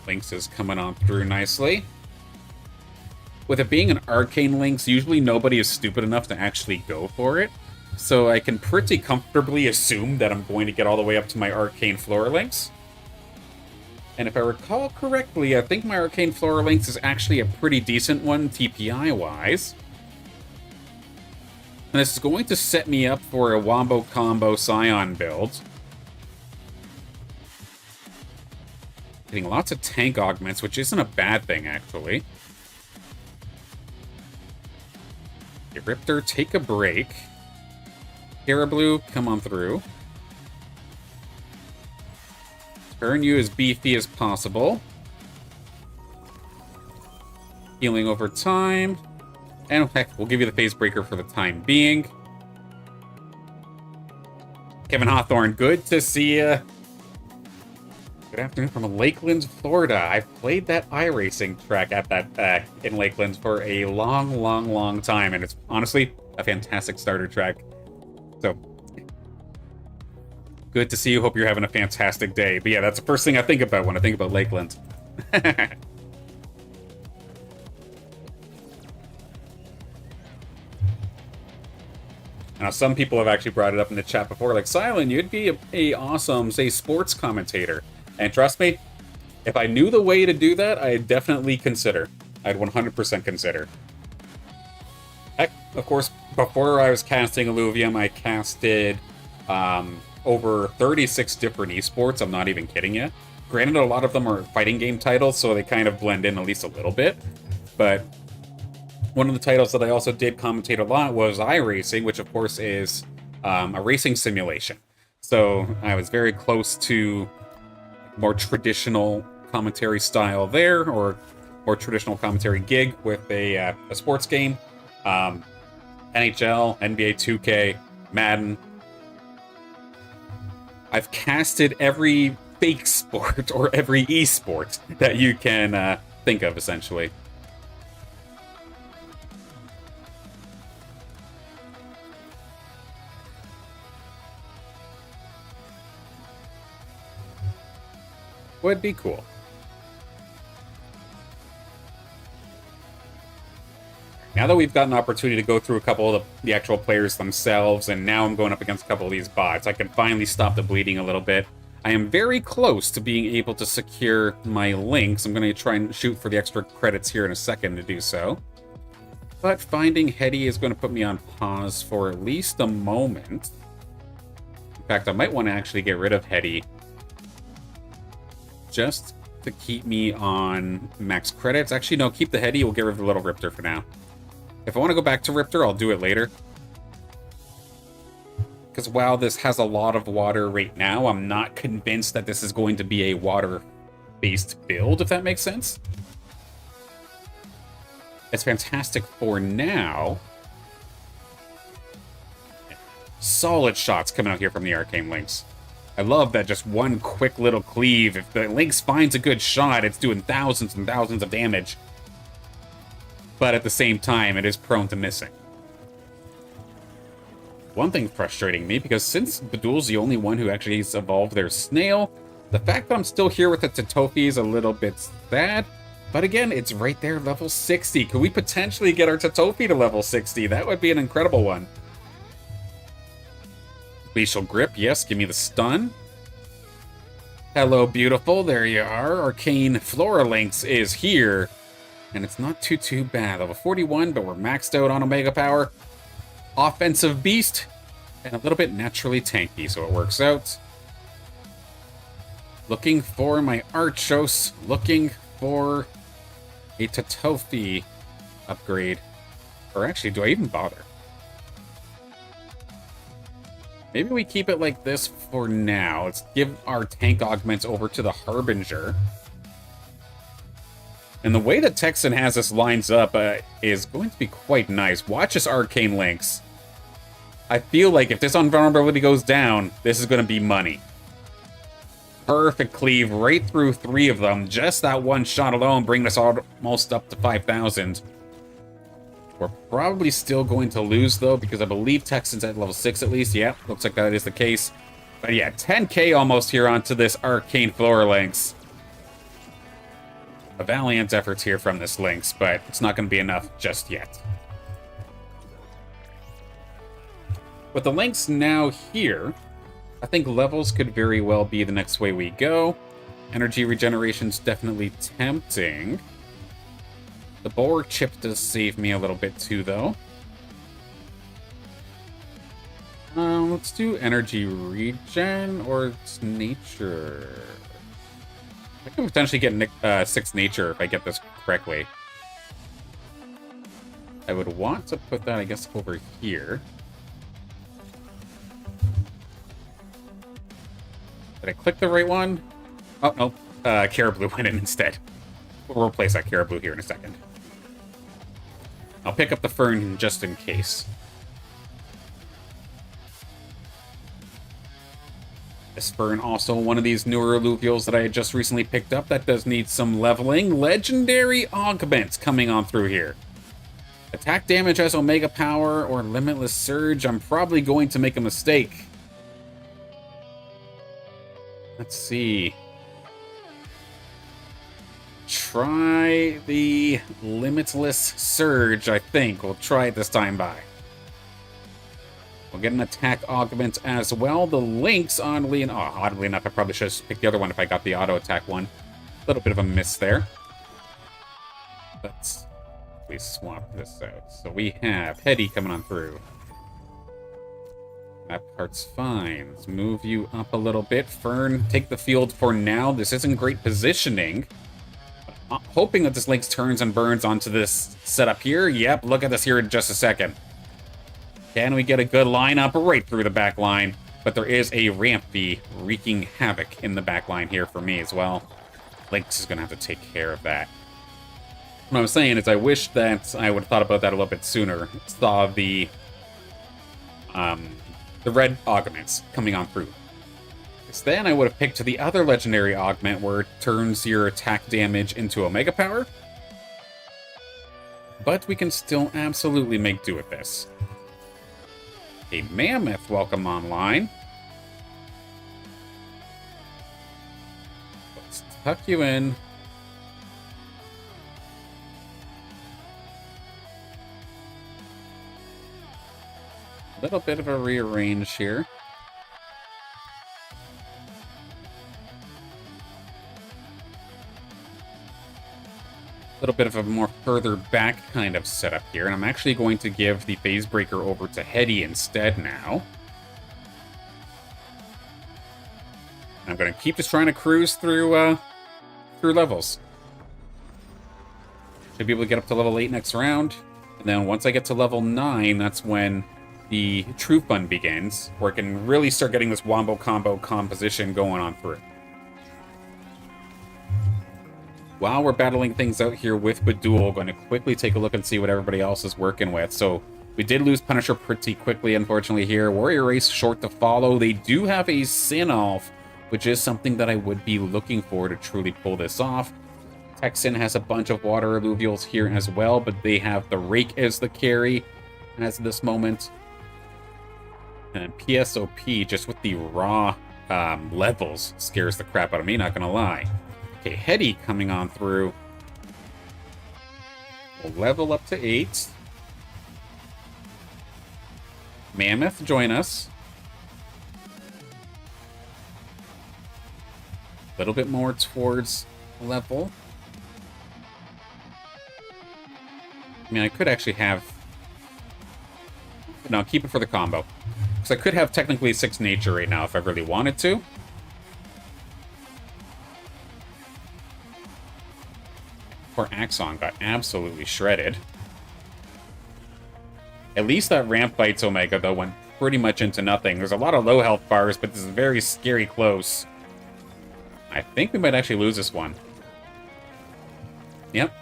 Lynx is coming on through nicely. With it being an Arcane Lynx, usually nobody is stupid enough to actually go for it. So I can pretty comfortably assume that I'm going to get all the way up to my Arcane Flora Lynx. And if I recall correctly, I think my Arcane Flora Lynx is actually a pretty decent one, TPI-wise. And this is going to set me up for a Wombo Combo Scion build. Getting lots of tank augments, which isn't a bad thing, actually. Okay, Riptor, take a break. Blue, come on through. Turn you as beefy as possible. Healing over time. And heck, we'll give you the phase breaker for the time being. Kevin Hawthorne, good to see you. Good afternoon from Lakeland, Florida. I've played that iRacing track at that in Lakeland for a long time, and it's honestly a fantastic starter track. So, good to see you. Hope you're having a fantastic day. But yeah, that's the first thing I think about when I think about Lakeland. Now, some people have actually brought it up in the chat before, like, Silent, you'd be a awesome, say, sports commentator. And trust me, if I knew the way to do that, I'd definitely consider. I'd 100% consider. Heck, of course, before I was casting Illuvium, I casted over 36 different esports. I'm not even kidding you. Granted, a lot of them are fighting game titles, so they kind of blend in at least a little bit. But one of the titles that I also did commentate a lot was iRacing, which of course is a racing simulation. So I was very close to more traditional commentary style there, or more traditional commentary gig with a sports game. NHL, NBA 2K, Madden. I've casted every fake sport or every esport that you can think of, essentially. Would be cool. Now that we've got an opportunity to go through a couple of the actual players themselves, and now I'm going up against a couple of these bots, I can finally stop the bleeding a little bit. I am very close to being able to secure my links. I'm going to try and shoot for the extra credits here in a second to do so. But finding Hetty is going to put me on pause for at least a moment. In fact, I might want to actually get rid of Hetty just to keep me on max credits. Actually, no, keep the Hetty. We'll get rid of the little Riptor for now. If I want to go back to Riptor, I'll do it later. Because while this has a lot of water right now, I'm not convinced that this is going to be a water-based build, if that makes sense. It's fantastic for now. Solid shots coming out here from the Arcane Lynx. I love that just one quick little cleave. If the Lynx finds a good shot, it's doing thousands and thousands of damage. But at the same time, it is prone to missing. One thing frustrating me, because since Badul's the only one who actually has evolved their snail, the fact that I'm still here with the Tatofi is a little bit sad. But again, it's right there, level 60. Could we potentially get our Tatofi to level 60? That would be an incredible one. Glacial Grip, yes, give me the stun. Hello, beautiful, there you are. Arcane Flora Lynx is here. And it's not too bad. Level 41, but we're maxed out on Omega Power. Offensive Beast, and a little bit naturally tanky, so it works out. Looking for my Archos, looking for a Tatofi upgrade. Or actually, do I even bother? Maybe we keep it like this for now. Let's give our tank augments over to the Harbinger. And the way that Texan has this lines up is going to be quite nice. Watch this Arcane Lynx. I feel like if this invulnerability goes down, this is going to be money. Perfect cleave right through 3 of them. Just that one shot alone bringing us almost up to 5,000. We're probably still going to lose, though, because I believe Texan's at level 6 at least. Yeah, looks like that is the case. But yeah, 10k almost here onto this Arcane Flora Lynx. A valiant effort here from this Lynx, but it's not going to be enough just yet. With the Lynx now here, I think levels could very well be the next way we go. Energy regeneration's definitely tempting. The Boar Chip does save me a little bit too, though. Let's do energy regen or it's nature. I could potentially get 6 nature if I get this correctly. I would want to put that, I guess, over here. Did I click the right one? Oh, no. Caribou went in instead. We'll replace that Caribou here in a second. I'll pick up the Fern just in case. This Fern also one of these newer Illuvials that I had just recently picked up that does need some leveling. Legendary Augments coming on through here. Attack damage has Omega Power or Limitless Surge. I'm probably going to make a mistake. Let's see. Try the Limitless Surge, I think. We'll try it this time by. We'll get an attack augment as well. The Lynx on Leon. Oh, oddly enough, I probably should have picked the other one if I got the auto attack one. A little bit of a miss there. Let's swap this out. So we have Hetty coming on through. That part's fine. Let's move you up a little bit. Fern, take the field for now. This isn't great positioning. Hoping that this Lynx turns and burns onto this setup here. Yep, look at this here in just a second. Can we get a good lineup right through the back line? But there is a Rampy wreaking havoc in the back line here for me as well. Lynx is going to have to take care of that. What I'm saying is I wish that I would have thought about that a little bit sooner. Saw the red augments coming on through. Because then I would have picked the other legendary augment where it turns your attack damage into Omega Power. But we can still absolutely make do with this. A Mammoth, welcome online. Let's tuck you in. A little bit of a rearrange here. Little bit of a more further back kind of setup here, and I'm actually going to give the Phase Breaker over to Hetty instead now. I'm going to keep just trying to cruise through levels. Should be able to get up to level 8 next round, and then once I get to level 9, that's when the true fun begins, where I can really start getting this wombo combo composition going on through. While we're battling things out here with Badul, going to quickly take a look and see what everybody else is working with. So we did lose Punisher pretty quickly, unfortunately, here. Warrior Race short to follow. They do have a Sinolf, which is something that I would be looking for to truly pull this off. Texan has a bunch of water alluvials here as well, but they have the Rake as the carry as this moment. And PSOP, just with the raw levels, scares the crap out of me, not gonna lie. Okay, Hetty coming on through. We'll level up to 8. Mammoth, join us. A little bit more towards level. I mean, I could actually have... No, keep it for the combo. Because I could have technically 6 nature right now if I really wanted to. Poor Axon got absolutely shredded. At least that Ramp Bites Omega, though, went pretty much into nothing. There's a lot of low health bars, but this is very scary close. I think we might actually lose this one. Yep.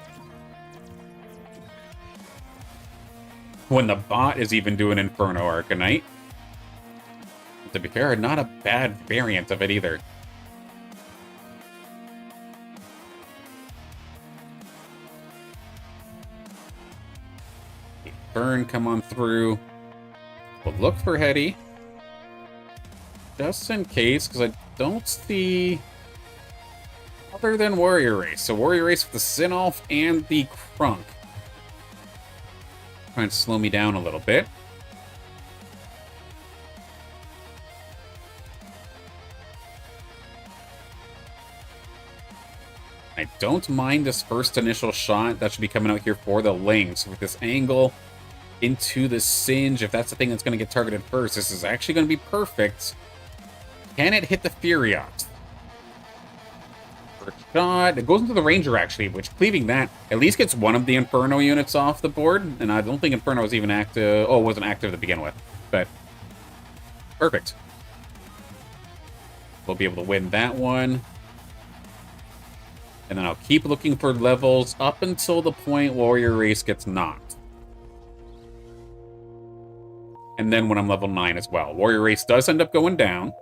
When the bot is even doing Inferno Arcanite. To be fair, not a bad variant of it either. Burn, come on through. We'll look for Hetty. Just in case, because I don't see other than Warrior Race. So Warrior Race with the Sinolf and the Crunk. Trying to slow me down a little bit. I don't mind this first initial shot that should be coming out here for the Lynx with this angle into the Singe. If that's the thing that's going to get targeted first, this is actually going to be perfect. Can it hit the Furiox? First shot. It goes into the Ranger, actually, which cleaving that at least gets one of the Inferno units off the board. And I don't think Inferno was even active. Oh, it wasn't active to begin with. But perfect. We'll be able to win that one. And then I'll keep looking for levels up until the point Warrior Race gets knocked. And then when I'm level 9 as well. Warrior Race does end up going down.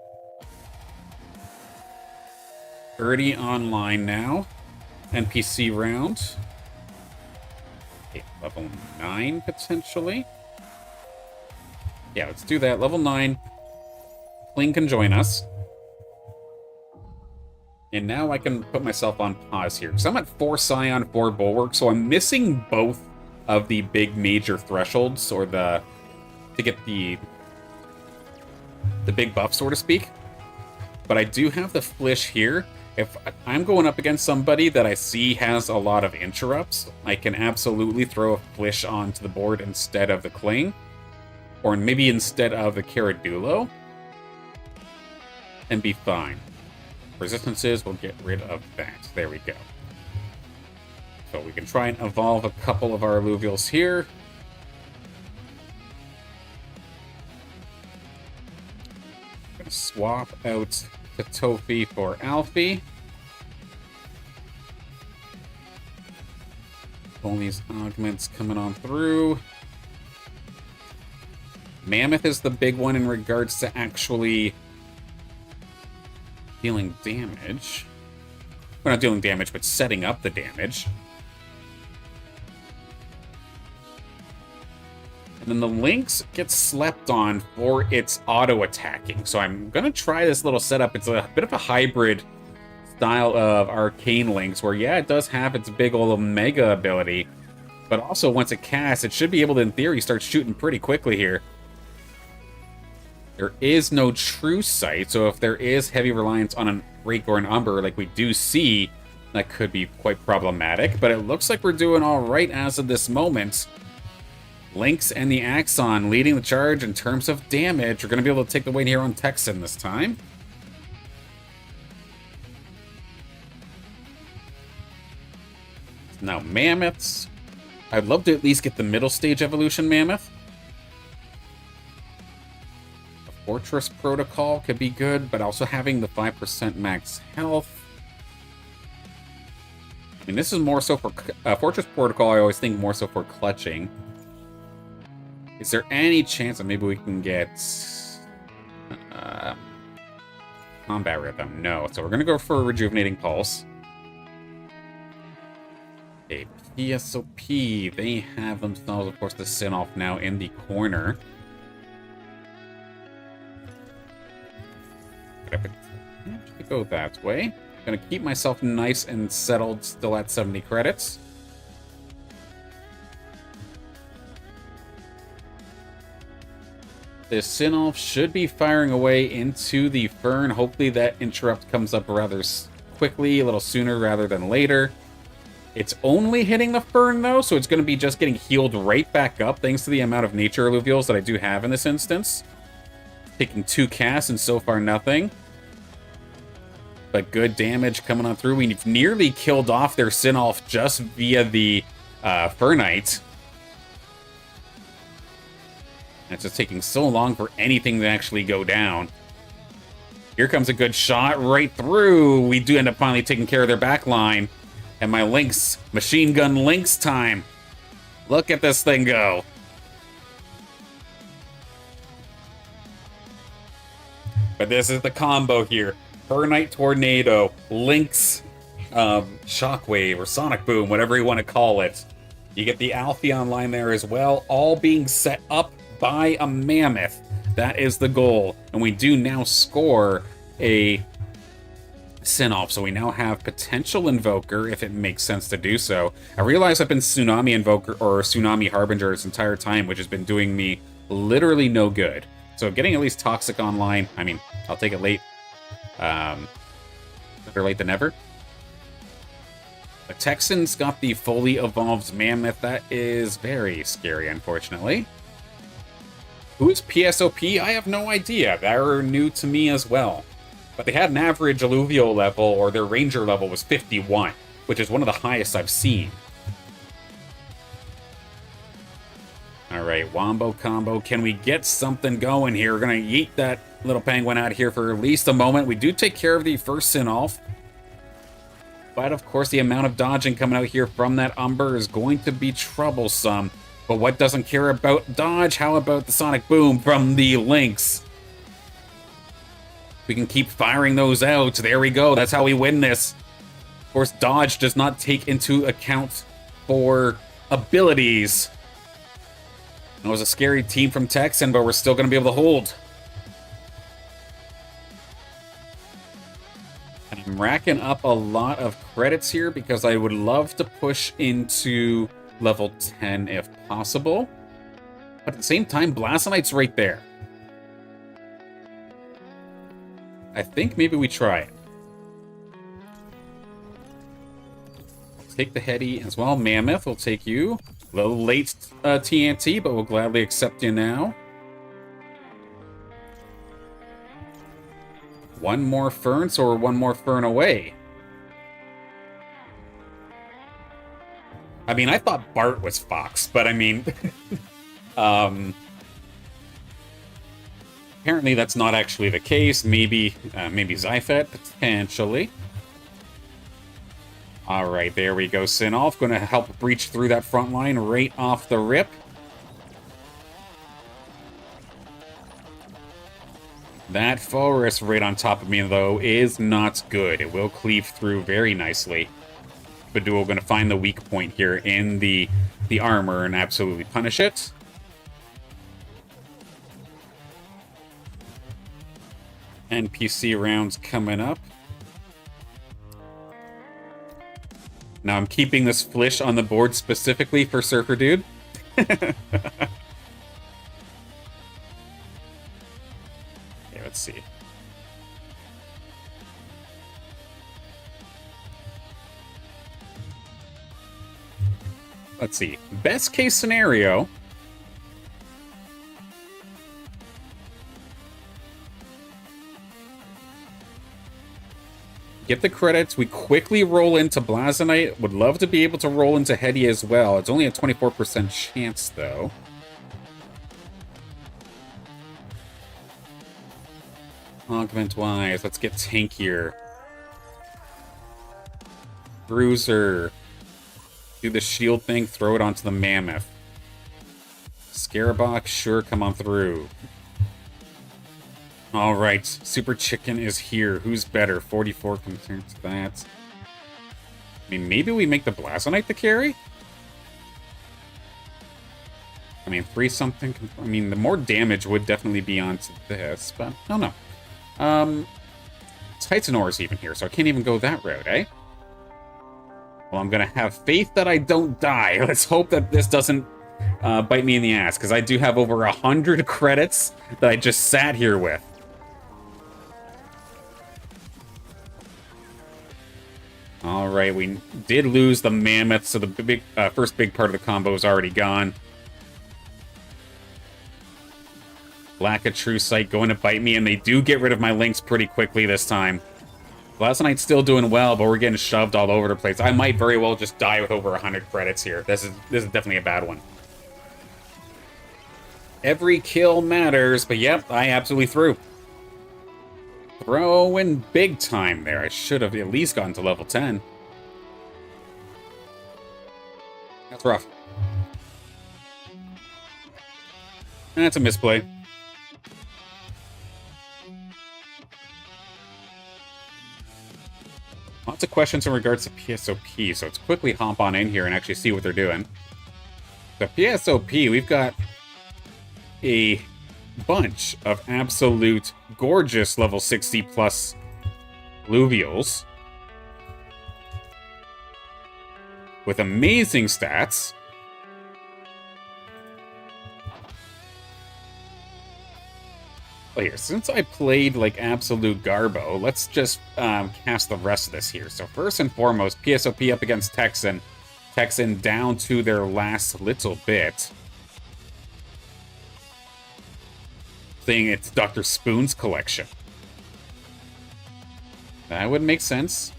30 online now. NPC round. Okay, level 9 potentially. Yeah, let's do that. Level 9. Kling can join us. And now I can put myself on pause here. Because I'm at 4 Scion, 4 Bulwark, so I'm missing both of the big major thresholds, or to get the big buff, so to speak. But I do have the Flish here. If I'm going up against somebody that I see has a lot of interrupts, I can absolutely throw a Flish onto the board instead of the Kling. Or maybe instead of the Caradulo. And be fine. Resistances, we'll get rid of that. There we go. So we can try and evolve a couple of our Illuvials here. Swap out to Tofi for Alfie. All these augments coming on through. Mammoth is the big one in regards to actually dealing damage. Well, not dealing damage, but setting up the damage. And then the Lynx gets slept on for its auto-attacking. So I'm going to try this little setup. It's a bit of a hybrid style of Arcane Lynx, where, yeah, it does have its big ol' Omega ability, but also once it casts, it should be able to, in theory, start shooting pretty quickly here. There is no true sight, so if there is heavy reliance on a Rake or an Umber, like we do see, that could be quite problematic, but it looks like we're doing all right as of this moment. Lynx and the Axon leading the charge in terms of damage. We're going to be able to take the win here on Texan this time. Now, Mammoths. I'd love to at least get the middle stage evolution Mammoth. The Fortress Protocol could be good, but also having the 5% max health. I mean, this is more so for... Fortress Protocol, I always think more so for clutching. Is there any chance that maybe we can get... Combat Rhythm? No. So we're going to go for a Rejuvenating Pulse. A PSOP. They have themselves, of course, the Sin-Off now in the corner. Could I go that way? I'm going to keep myself nice and settled, still at 70 credits. This Sin-Off should be firing away into the Fern. Hopefully that interrupt comes up rather quickly, a little sooner rather than later. It's only hitting the Fern, though, so it's going to be just getting healed right back up, thanks to the amount of Nature Illuvials that I do have in this instance. Taking 2 casts and so far nothing. But good damage coming on through. We've nearly killed off their Sin-Off just via the Fernite. It's just taking so long for anything to actually go down. Here comes a good shot right through. We do end up finally taking care of their back line. And my Lynx, machine gun Lynx time. Look at this thing go. But this is the combo here. Fernite Tornado, Lynx Shockwave, or Sonic Boom, whatever you want to call it. You get the Alfie online there as well, all being set up by a Mammoth. That is the goal. And we do now score a Sin-Off, so we now have potential Invoker if it makes sense to do so. I realize I've been Tsunami Invoker or Tsunami Harbinger this entire time, which has been doing me literally no good. So getting at least Toxic online, I mean, I'll take it late. Better late than never. The Texans got the fully evolved Mammoth. That is very scary, unfortunately. Who's PSOP? I have no idea. They're new to me as well. But they had an average Alluvial level, or their Ranger level was 51, which is one of the highest I've seen. Alright, Wombo combo. Can we get something going here? We're going to yeet that little penguin out here for at least a moment. We do take care of the first Sin-Off. But, of course, the amount of dodging coming out here from that Umber is going to be troublesome. But what doesn't care about dodge? How about the Sonic Boom from the Lynx? We can keep firing those out. There we go. That's how we win this. Of course, dodge does not take into account for abilities. It was a scary team from Texan, but we're still going to be able to hold. And I'm racking up a lot of credits here because I would love to push into level 10 if possible. But at the same time, Blasonite's right there. I think maybe we try it. Let's take the Heady as well. Mammoth will take you. A little late TNT, but we'll gladly accept you now. One more Fern, so we're one more Fern away. I mean, I thought Bart was Fox, but I mean... Apparently that's not actually the case. Maybe Zyphet, potentially. Alright, there we go. Sinolf going to help breach through that front line right off the rip. That forest right on top of me, though, is not good. It will cleave through very nicely. Beduel going to find the weak point here in the armor and absolutely punish it. NPC rounds coming up. Now I'm keeping this Flish on the board specifically for Surfer Dude. Okay, let's see. Let's see. Best case scenario. Get the credits. We quickly roll into Blazonite. Would love to be able to roll into Hedy as well. It's only a 24% chance, though. Augment-wise, let's get tankier. Bruiser. Do the shield thing, throw it onto the Mammoth. Scarabok, sure, come on through. Alright, Super Chicken is here. Who's better? 44 compared to that. I mean, maybe we make the Blazonite the carry? I mean, 3-something. I mean, the more damage would definitely be onto this, but I don't know. Titanor's even here, so I can't even go that route, eh? Well, I'm gonna have faith that I don't die. Let's hope that this doesn't bite me in the ass, because I do have over 100 credits that I just sat here with. Alright, we did lose the Mammoth, so the first big part of the combo is already gone. Lack of True Sight going to bite me, and they do get rid of my links pretty quickly this time. Blazonite's still doing well, but we're getting shoved all over the place. I might very well just die with over 100 credits here. This is definitely a bad one. Every kill matters, but yep, I absolutely threw. Throwing big time there. I should have at least gotten to level 10. That's rough. That's a misplay. Lots of questions in regards to PSOP, so let's quickly hop on in here and actually see what they're doing. The PSOP, we've got a bunch of absolute gorgeous level 60 plus Illuvials with amazing stats. Well, here, since I played like absolute Garbo, let's just cast the rest of this here. So first and foremost, PSOP up against Texan. Texan down to their last little bit. Saying it's Dr. Spoon's collection. That would make sense.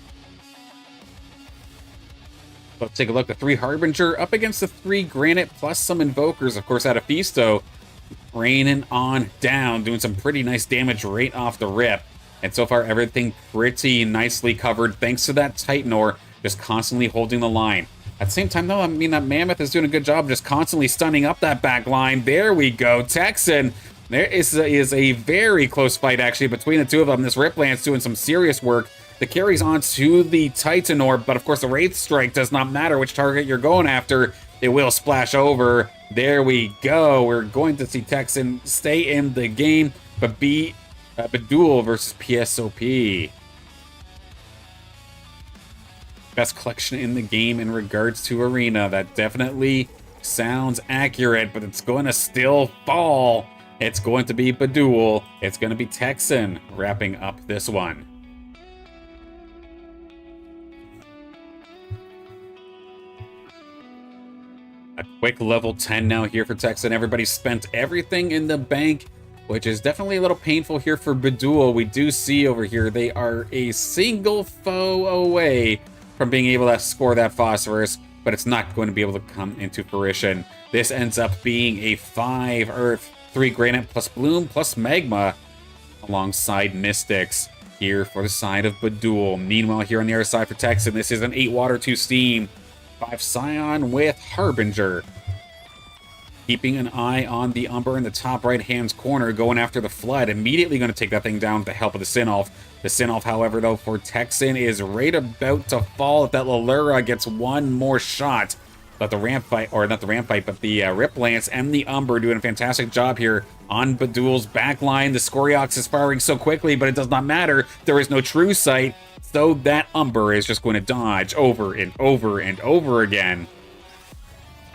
Let's take a look. The 3 Harbinger up against the 3 Granite plus some Invokers. Of course, out of Fisto, raining on down, doing some pretty nice damage right off the rip. And so far, everything pretty nicely covered thanks to that Titanor just constantly holding the line. At the same time, though, I mean, that Mammoth is doing a good job just constantly stunning up that back line. There we go. Texan. There is a very close fight, actually, between the two of them. This Riplance doing some serious work. The carries on to the Titanor, but of course the Wraith Strike does not matter which target you're going after. It will splash over. There we go. We're going to see Texan stay in the game, but be Beduel versus PSOP. Best collection in the game in regards to Arena. That definitely sounds accurate, but it's going to still fall. It's going to be Beduel. It's going to be Texan wrapping up this one. A quick level 10 now here for Texan. Everybody spent everything in the bank, which is definitely a little painful here for Beduel. We do see over here they are a single foe away from being able to score that Phosphorus, but it's not going to be able to come into fruition. This ends up being a 5 Earth 3 Granite plus Bloom plus Magma alongside Mystics here for the side of Badul. Meanwhile, here on the other side for Texan, this is an 8 Water, 2 Steam, 5 Scion with Harbinger. Keeping an eye on the Umber in the top right-hand corner, going after the Flood. Immediately going to take that thing down with the help of the Sinolf. The Sinolf, however, though, for Texan is right about to fall if that Lallura gets one more shot. But the Ramp Fight, or not the Ramp Fight, but the Rip Lance and the Umber doing a fantastic job here on Badul's backline. The Scoriox is firing so quickly, but it does not matter. There is no true sight, so that Umber is just going to dodge over and over and over again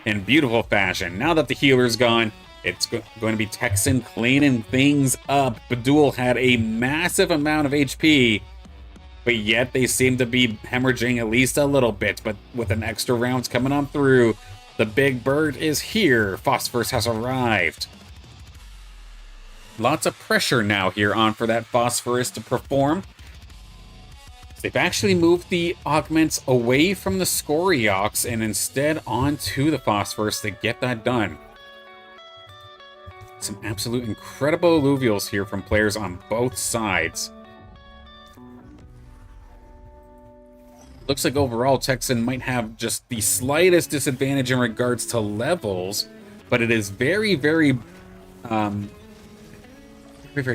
in beautiful fashion. Now that the healer's gone, it's going to be Texan cleaning things up. Badul had a massive amount of HP, but yet they seem to be hemorrhaging at least a little bit. But with an extra rounds coming on through, the big bird is here. Phosphorus has arrived. Lots of pressure now here on for that Phosphorus to perform. They've actually moved the augments away from the Scoriox and instead onto the Phosphorus to get that done. Some absolute incredible Illuvials here from players on both sides. Looks like overall Texan might have just the slightest disadvantage in regards to levels, but it is very, very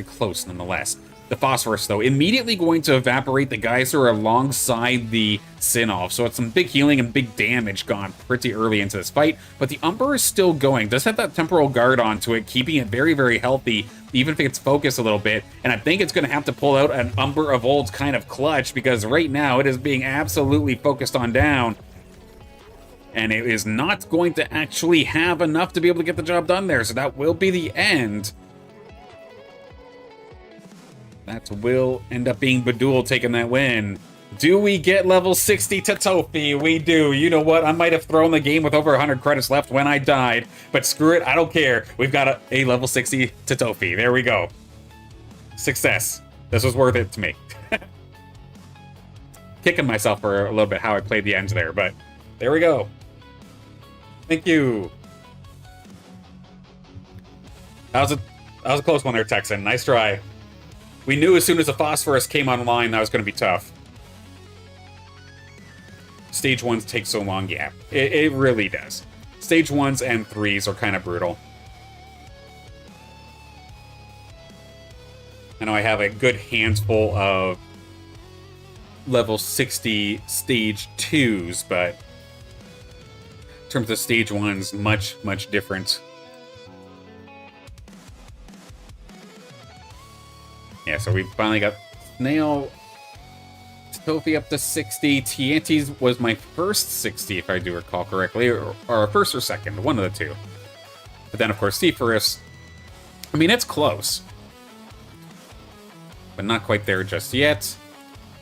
close nonetheless. The Phosphorus, though, immediately going to evaporate the Geyser alongside the Sinolf. So it's some big healing and big damage gone pretty early into this fight. But the Umber is still going. Does have that Temporal Guard onto it, keeping it very, very healthy, even if it's focused a little bit. And I think it's going to have to pull out an Umber of Old's kind of clutch, because right now it is being absolutely focused on down. And it is not going to actually have enough to be able to get the job done there. So that will be the end. That will end up being Badul taking that win. Do we get level 60 to Tofi? We do. You know what? I might have thrown the game with over 100 credits left when I died, but screw it. I don't care. We've got a level 60 to Tofi. There we go. Success. This was worth it to me. Kicking myself for a little bit how I played the ends there, but there we go. Thank you. That was a close one there, Texan. Nice try. We knew as soon as the Phosphorus came online that was going to be tough. Stage 1s take so long, yeah. It really does. Stage 1s and 3s are kind of brutal. I know I have a good handful of level 60 Stage 2s, but in terms of Stage 1s, much different. Yeah, so we finally got Snail, Tofi up to 60. Tianti's was my first 60, if I do recall correctly, or first or second, one of the two. But then, of course, Seaforus, I mean, it's close, but not quite there just yet.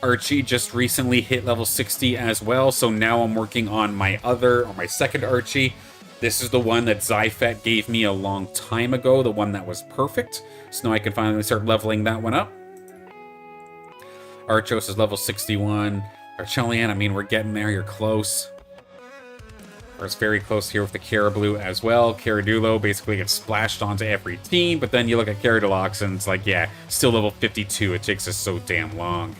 Archie just recently hit level 60 as well, so now I'm working on my second Archie. This is the one that Zyfet gave me a long time ago, the one that was perfect. So now I can finally start leveling that one up. Archos is level 61. Archelian, I mean, we're getting there. You're close. It's very close here with the Carablue as well. Caradulo basically gets splashed onto every team, but then you look at Caradelox and it's like, yeah, still level 52. It takes us so damn long.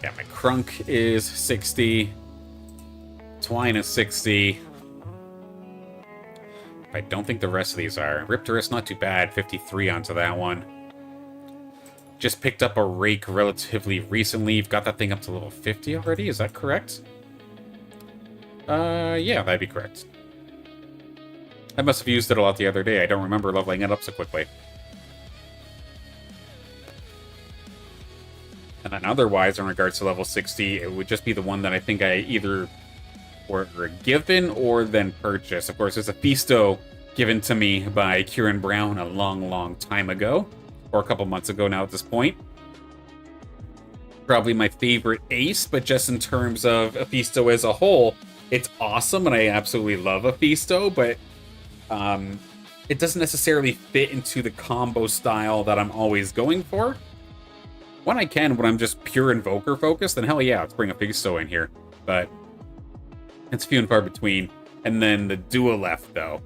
Yeah, my Crunk is 60. Twine is 60. I don't think the rest of these are. Riptorus, not too bad. 53 onto that one. Just picked up a Rake relatively recently. You've got that thing up to level 50 already. Is that correct? Yeah, that'd be correct. I must have used it a lot the other day. I don't remember leveling it up so quickly. And then otherwise, in regards to level 60, it would just be the one that I think I either were given or then purchased. Of course, there's a Fisto given to me by Kieran Brown a long time ago, or a couple months ago now at this point. Probably my favorite ace, but just in terms of a Fisto as a whole, it's awesome, and I absolutely love a Fisto, but it doesn't necessarily fit into the combo style that I'm always going for. When I can, when I'm just pure Invoker focused, then hell yeah, let's bring a Fisto in here. But it's few and far between. And then the Dualef, though,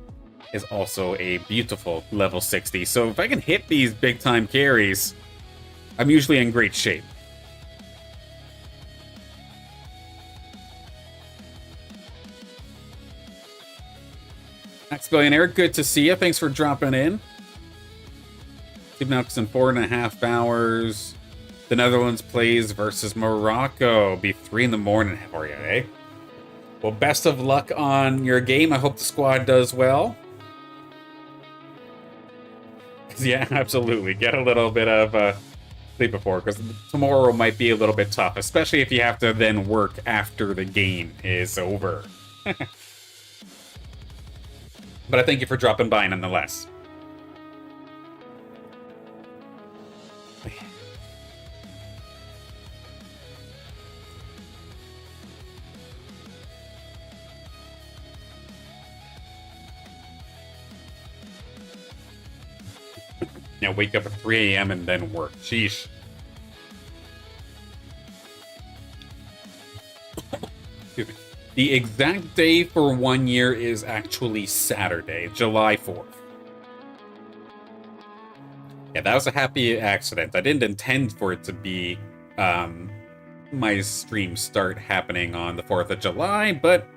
is also a beautiful level 60. So if I can hit these big-time carries, I'm usually in great shape. Max Billionaire, good to see you. Thanks for dropping in. Keeping up in 4.5 hours. The Netherlands plays versus Morocco. Be 3 in the morning for you, eh? Well, best of luck on your game. I hope the squad does well. Yeah, absolutely. Get a little bit of sleep before, because tomorrow might be a little bit tough, especially if you have to then work after the game is over. But I thank you for dropping by nonetheless. Now wake up at 3 a.m. and then work. Sheesh. Excuse me. The exact day for 1 year is actually Saturday, July 4th. Yeah, that was a happy accident. I didn't intend for it to be my stream start happening on the 4th of July, but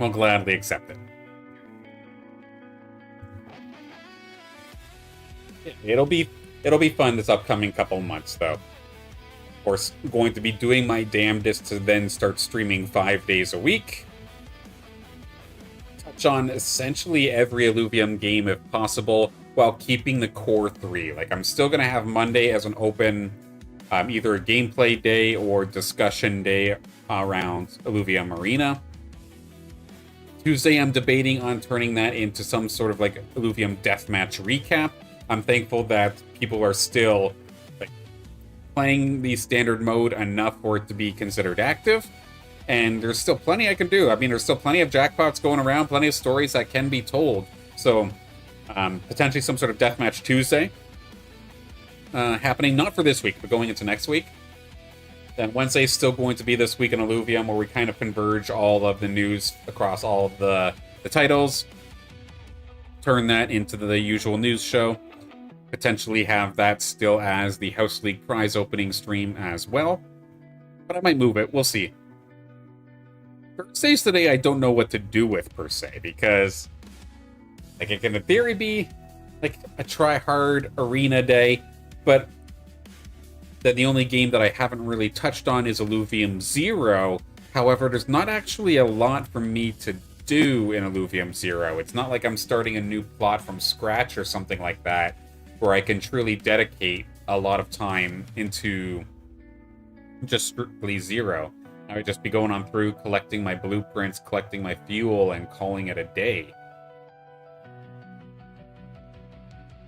we'll gladly accept it. It'll be fun this upcoming couple months, though. Of course, going to be doing my damnedest to then start streaming 5 days a week. Touch on essentially every Illuvium game if possible, while keeping the core 3. Like, I'm still going to have Monday as an open, either a gameplay day or discussion day around Illuvium Arena. Tuesday, I'm debating on turning that into some sort of like Illuvium deathmatch recap. I'm thankful that people are still playing the standard mode enough for it to be considered active, and there's still plenty I can do. I mean, there's still plenty of jackpots going around, plenty of stories that can be told. So, potentially some sort of Deathmatch Tuesday happening, not for this week, but going into next week. Then Wednesday's still going to be this week in Illuvium, where we kind of converge all of the news across all of the titles, turn that into the usual news show. Potentially have that still as the House League prize opening stream as well. But I might move it. We'll see. Thursdays today, I don't know what to do with, per se, because like it can in theory be like a try-hard arena day, but then the only game that I haven't really touched on is Illuvium 0. However, there's not actually a lot for me to do in Illuvium 0. It's not like I'm starting a new plot from scratch or something like that, where I can truly dedicate a lot of time into just strictly 0. I would just be going on through, collecting my blueprints, collecting my fuel, and calling it a day.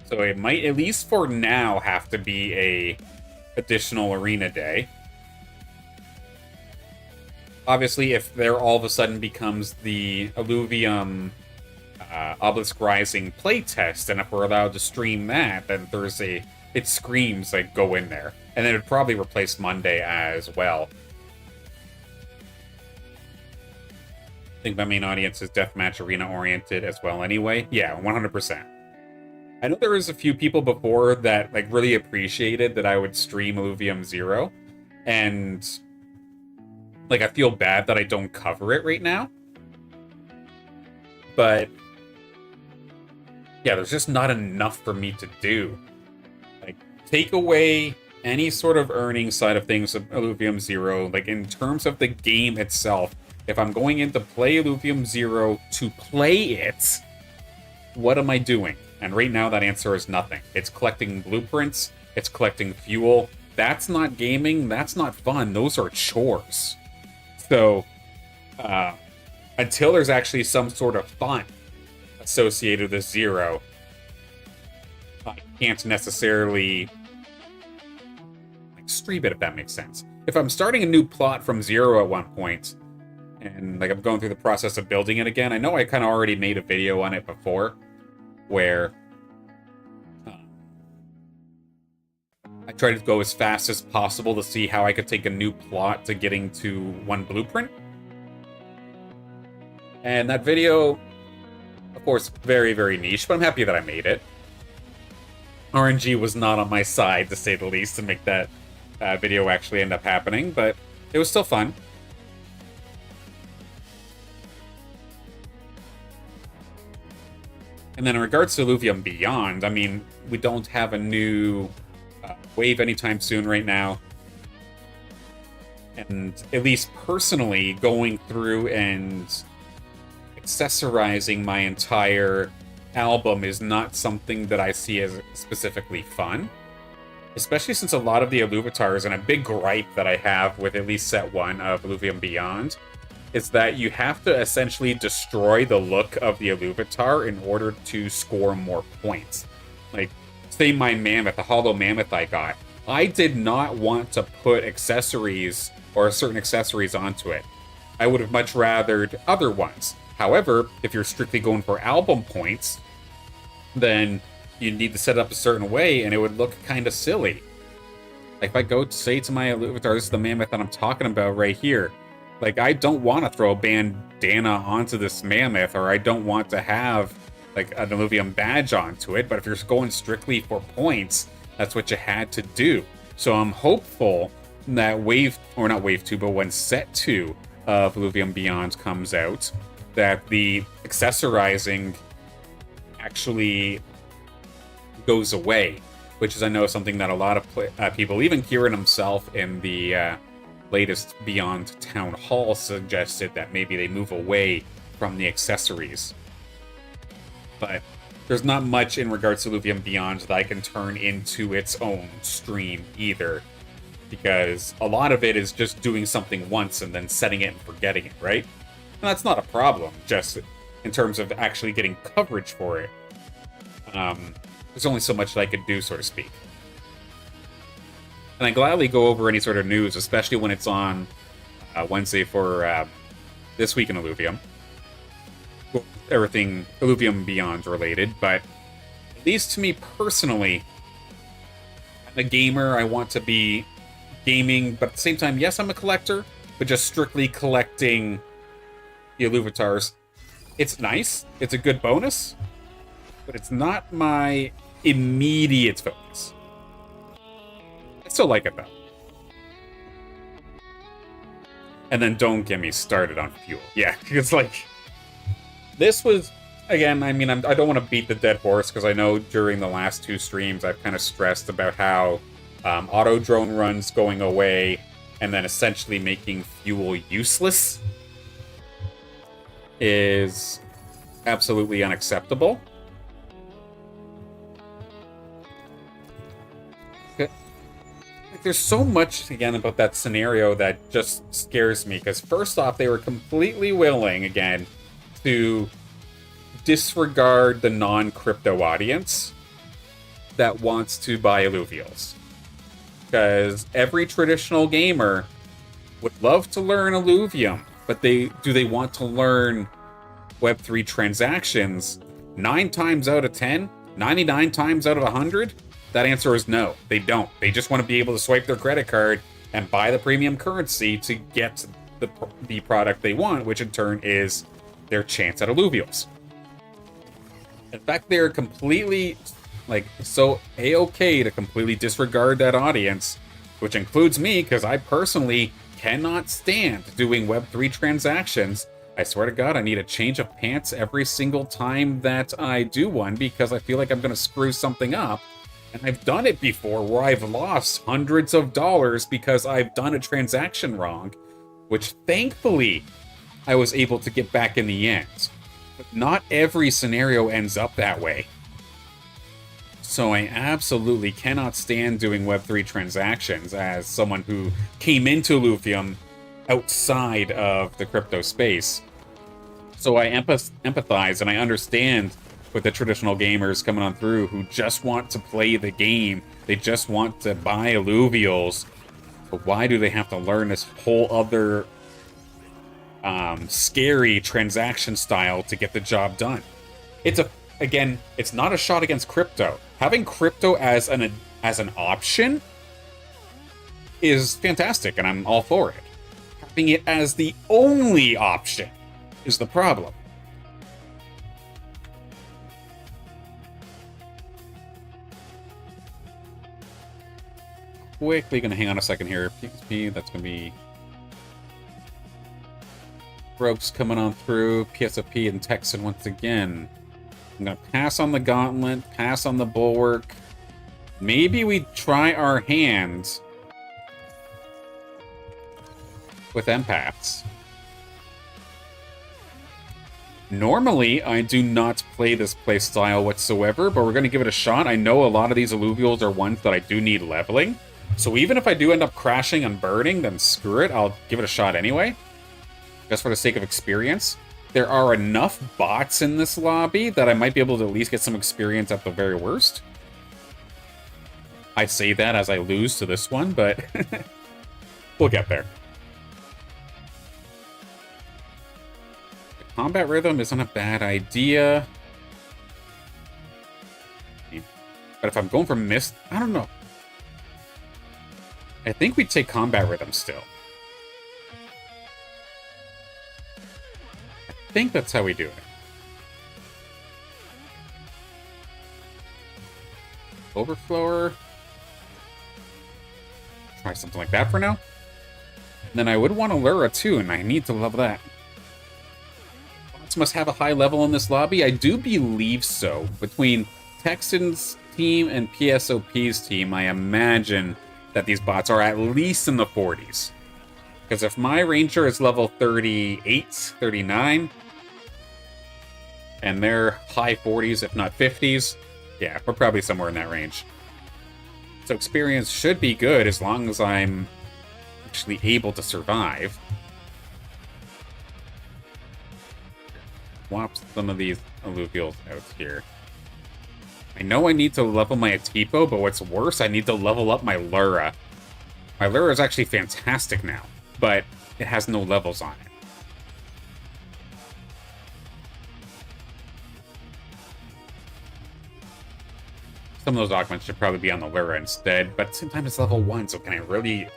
So it might, at least for now, have to be a additional arena day. Obviously, if there all of a sudden becomes the Illuvium Obelisk Rising playtest, and if we're allowed to stream that, then Thursday, it screams like go in there. And then it would probably replace Monday as well. I think my main audience is Deathmatch Arena oriented as well anyway. Yeah, 100%. I know there was a few people before that like really appreciated that I would stream Illuvium 0. And like, I feel bad that I don't cover it right now. But yeah, there's just not enough for me to do. Like, take away any sort of earning side of things of Illuvium 0. Like, in terms of the game itself, if I'm going in to play Illuvium 0 to play it, what am I doing? And right now, that answer is nothing. It's collecting blueprints. It's collecting fuel. That's not gaming. That's not fun. Those are chores. So, until there's actually some sort of fun associated with 0, I can't necessarily like stream it, if that makes sense. If I'm starting a new plot from 0 at one point, and like I'm going through the process of building it again, I know I kind of already made a video on it before, where I tried to go as fast as possible to see how I could take a new plot to getting to one blueprint. And that video, of course, very, very niche, but I'm happy that I made it. RNG was not on my side, to say the least, to make that video actually end up happening, but it was still fun. And then in regards to Illuvium Beyond, I mean, we don't have a new wave anytime soon right now. And at least personally, going through and accessorizing my entire album is not something that I see as specifically fun. Especially since a lot of the Illuvatars, and a big gripe that I have with at least set 1 of Illuvium Beyond, is that you have to essentially destroy the look of the Illuvatar in order to score more points. Like, say my mammoth, the hollow mammoth I got, I did not want to put accessories or certain accessories onto it. I would have much rathered other ones. However, if you're strictly going for album points, then you need to set it up a certain way, and it would look kind of silly. Like, if I go say to my Illuvatar, this is the mammoth that I'm talking about right here. Like, I don't want to throw a bandana onto this mammoth, or I don't want to have, like, an Illuvium badge onto it, but if you're going strictly for points, that's what you had to do. So I'm hopeful that not wave 2, but when set 2 of Illuvium Beyond comes out, that the accessorizing actually goes away, which is, I know, something that a lot of people, even Kieran himself in the latest Beyond Town Hall, suggested that maybe they move away from the accessories. But there's not much in regards to Illuvium Beyond that I can turn into its own stream either, because a lot of it is just doing something once and then setting it and forgetting it, right? And that's not a problem, just in terms of actually getting coverage for it. There's only so much that I could do, so to speak. And I gladly go over any sort of news, especially when it's on Wednesday for This Week in Illuvium. Everything Illuvium Beyond related, but at least to me personally, I'm a gamer. I want to be gaming, but at the same time, yes, I'm a collector, but just strictly collecting the Illuvatars. It's nice. It's a good bonus, but it's not my immediate focus. I still like it, though. And then don't get me started on fuel. Yeah, because, like, this was, again, I mean, I don't want to beat the dead horse, because I know during the last 2 streams I've kind of stressed about how auto drone runs going away and then essentially making fuel useless is absolutely unacceptable. There's so much, again, about that scenario that just scares me, because first off, they were completely willing, again, to disregard the non-crypto audience that wants to buy Illuvials. Because every traditional gamer would love to learn Illuvium, but do they want to learn Web3 transactions 9 times out of 10? 99 times out of 100? That answer is no, they don't. They just want to be able to swipe their credit card and buy the premium currency to get the product they want, which in turn is their chance at Illuvials. In fact, they're completely, like, so A-okay to completely disregard that audience, which includes me, because I personally cannot stand doing Web3 transactions. I swear to God, I need a change of pants every single time that I do one, because I feel like I'm going to screw something up. And I've done it before, where I've lost hundreds of dollars because I've done a transaction wrong, which thankfully I was able to get back in the end. But not every scenario ends up that way. So I absolutely cannot stand doing Web3 transactions as someone who came into Illuvium outside of the crypto space. So I empathize and I understand with the traditional gamers coming on through who just want to play the game. They just want to buy Illuvials. But why do they have to learn this whole other scary transaction style to get the job done? Again, it's not a shot against crypto. Having crypto as an option is fantastic, and I'm all for it. Having it as the only option is the problem. Quickly gonna hang on a second here. PXP, that's gonna be ropes coming on through. PSOP and Texan once again. I'm gonna pass on the gauntlet, pass on the bulwark. Maybe we try our hand with empaths. Normally, I do not play this playstyle whatsoever, but we're going to give it a shot. I know a lot of these Illuvials are ones that I do need leveling. So even if I do end up crashing and burning, then screw it. I'll give it a shot anyway. Just for the sake of experience. There are enough bots in this lobby that I might be able to at least get some experience at the very worst. I say that as I lose to this one, but we'll get there. Combat rhythm isn't a bad idea. But if I'm going for mist, I don't know. I think we'd take combat rhythm still. I think that's how we do it. Overflower. Try something like that for now. And then I would want Allura too, and I need to level that. Must have a high level in this lobby. I do believe so. Between Texan's team and PSOP's team, I imagine that these bots are at least in the 40s. Because if my ranger is level 38, 39, and they're high 40s, if not 50s, yeah, we're probably somewhere in that range. So experience should be good as long as I'm actually able to survive. Swap some of these Illuvials out here. I know I need to level my Atipo, but what's worse, I need to level up my Lura. My Lura is actually fantastic now, but it has no levels on it. Some of those augments should probably be on the Lura instead, but sometimes it's level 1, so can I really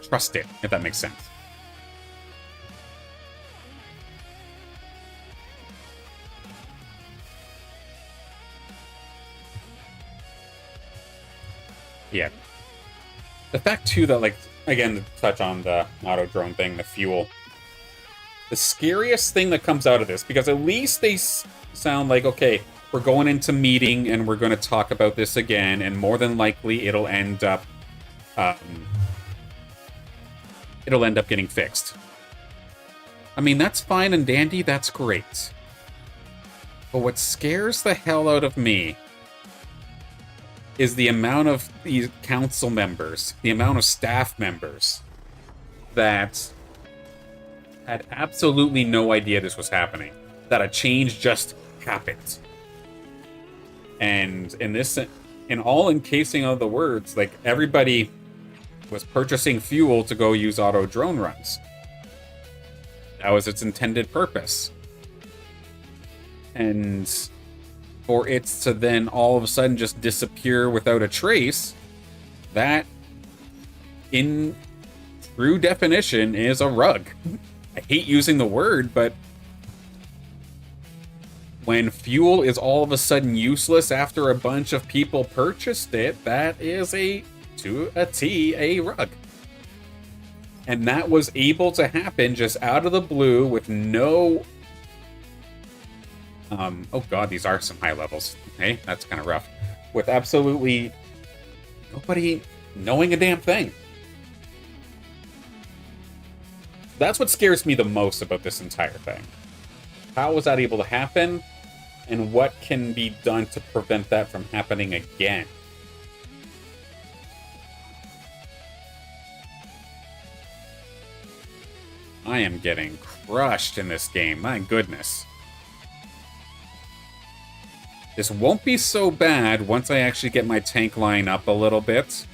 trust it, if that makes sense? Yeah. The fact, too, that, like, again, to touch on the auto drone thing, the fuel. The scariest thing that comes out of this, because at least they sound like, okay, we're going into meeting and we're going to talk about this again, and more than likely it'll end up getting fixed. I mean, that's fine and dandy, that's great. But what scares the hell out of me is the amount of these council members, the amount of staff members that had absolutely no idea this was happening, that a change just happened. And in all encasing of the words, like, everybody was purchasing fuel to go use auto drone runs. That was its intended purpose. And for it to then all of a sudden just disappear without a trace, that, in true definition, is a rug. I hate using the word, but when fuel is all of a sudden useless after a bunch of people purchased it, that is to a T, a rug. And that was able to happen just out of the blue with no... oh god, these are some high levels. Hey, that's kind of rough. With absolutely nobody knowing a damn thing. That's what scares me the most about this entire thing. How was that able to happen? And what can be done to prevent that from happening again? I am getting crushed in this game, my goodness. This won't be so bad once I actually get my tank line up a little bit.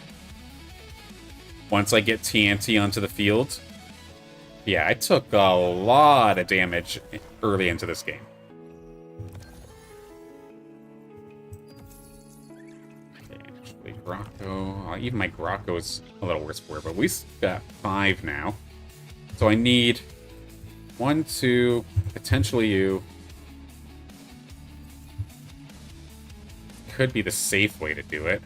Once I get TNT onto the field. Yeah, I took a lot of damage early into this game. Okay, actually, Grocco... even my Grocco is a little worse for it, but we got 5 now. So I need 1, 2, potentially you. Could be the safe way to do it.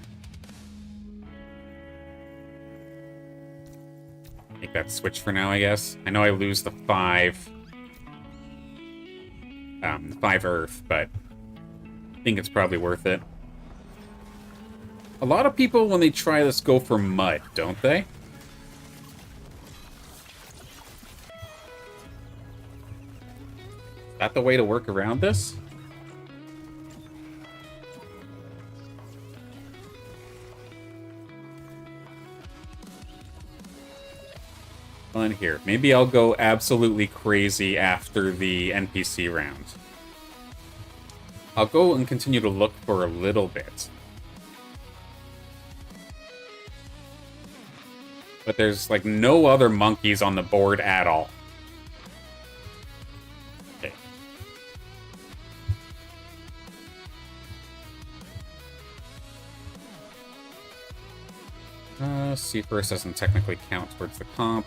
Make that switch for now, I guess. I know I lose the 5 Earth, but I think it's probably worth it. A lot of people, when they try this, go for mud, don't they? Is that the way to work around this? On here. Maybe I'll go absolutely crazy after the NPC round. I'll go and continue to look for a little bit. But there's like no other monkeys on the board at all. Okay. C1st doesn't technically count towards the comp.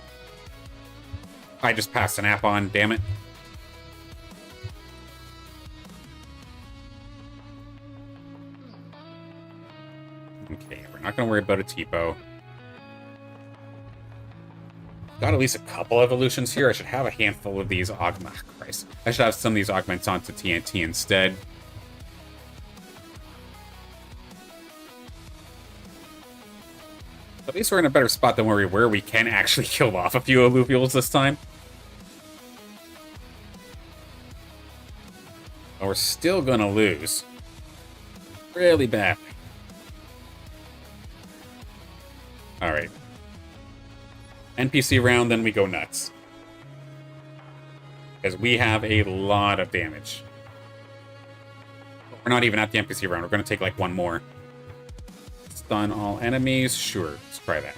I just passed an app on, damn it. Okay, we're not going to worry about a Tipo. Got at least a couple evolutions here. I should have a handful of these Christ. I should have some of these augments onto TNT instead. At least we're in a better spot than where we were. We can actually kill off a few Illuvials this time. But we're still gonna lose. Really bad. Alright. NPC round, then we go nuts. Because we have a lot of damage. We're not even at the NPC round. We're gonna take like one more. Stun all enemies. Sure, let's try that.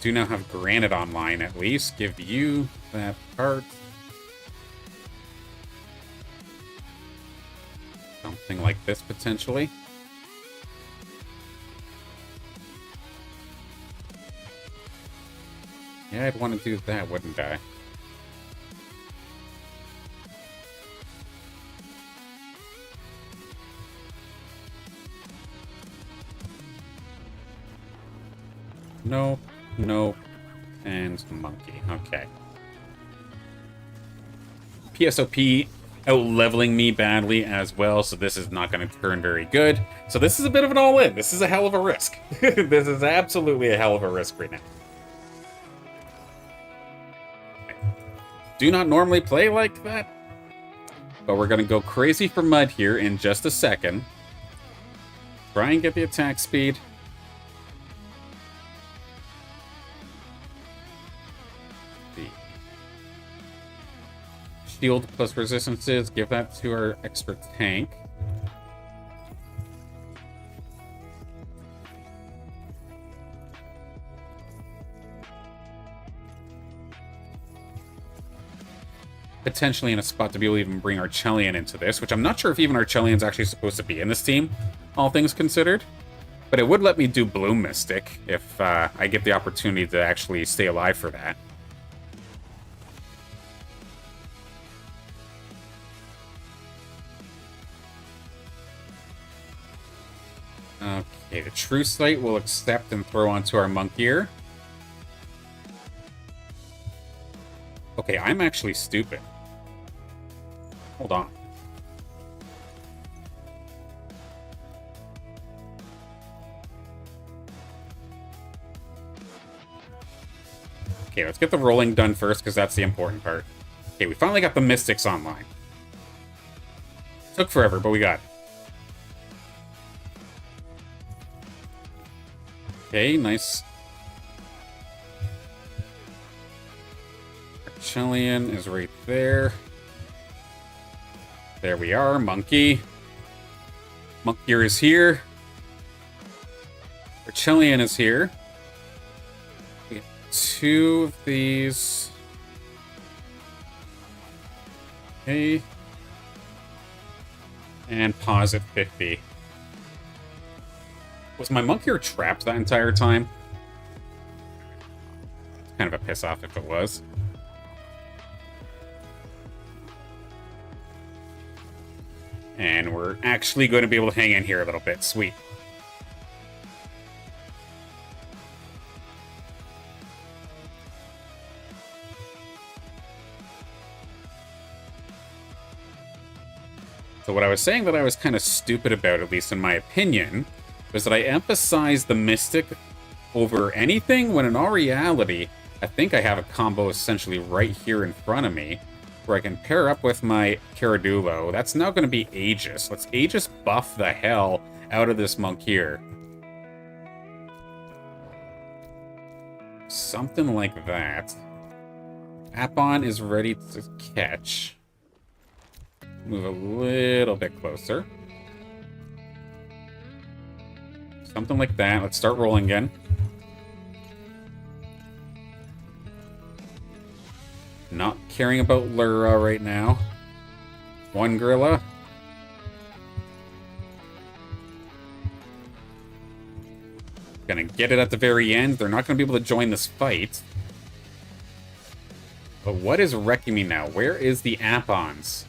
Do now have Granite online, at least. Give you that part. Something like this, potentially. Yeah, I'd want to do that, wouldn't I? Nope, nope, and monkey. Okay. PSOP out-leveling me badly as well, so this is not going to turn very good. So this is a bit of an all-in. This is a hell of a risk. This is absolutely a hell of a risk right now. Do not normally play like that, but we're going to go crazy for mud here in just a second. Try and get the attack speed. Shield plus resistances, give that to our extra tank. Potentially in a spot to be able to even bring Archelion into this, which I'm not sure if even Archelion's actually supposed to be in this team, all things considered. But it would let me do Bloom Mystic if I get the opportunity to actually stay alive for that. Okay, the True Sight will accept and throw onto our Monkier. Okay, I'm actually stupid. Hold on. Okay, let's get the rolling done first, because that's the important part. Okay, we finally got the Mystics online. Took forever, but we got it. Okay, nice. Archelion is right there. There we are, Monkey. Monkier is here. Archelion is here. We have 2 of these. Okay. And pause at 50. Was my monk here trapped that entire time? It's kind of a piss off if it was. And we're actually going to be able to hang in here a little bit. Sweet. So what I was saying that I was kind of stupid about, at least in my opinion, was that I emphasized the Mystic over anything, when in all reality, I think I have a combo essentially right here in front of me, where I can pair up with my Caradulo. That's now going to be Aegis. Let's Aegis buff the hell out of this monk here. Something like that. Apon is ready to catch. Move a little bit closer. Something like that. Let's start rolling again. Not caring about Lura right now. One Gorilla. Gonna get it at the very end. They're not gonna be able to join this fight. But what is wrecking me now? Where is the Apons?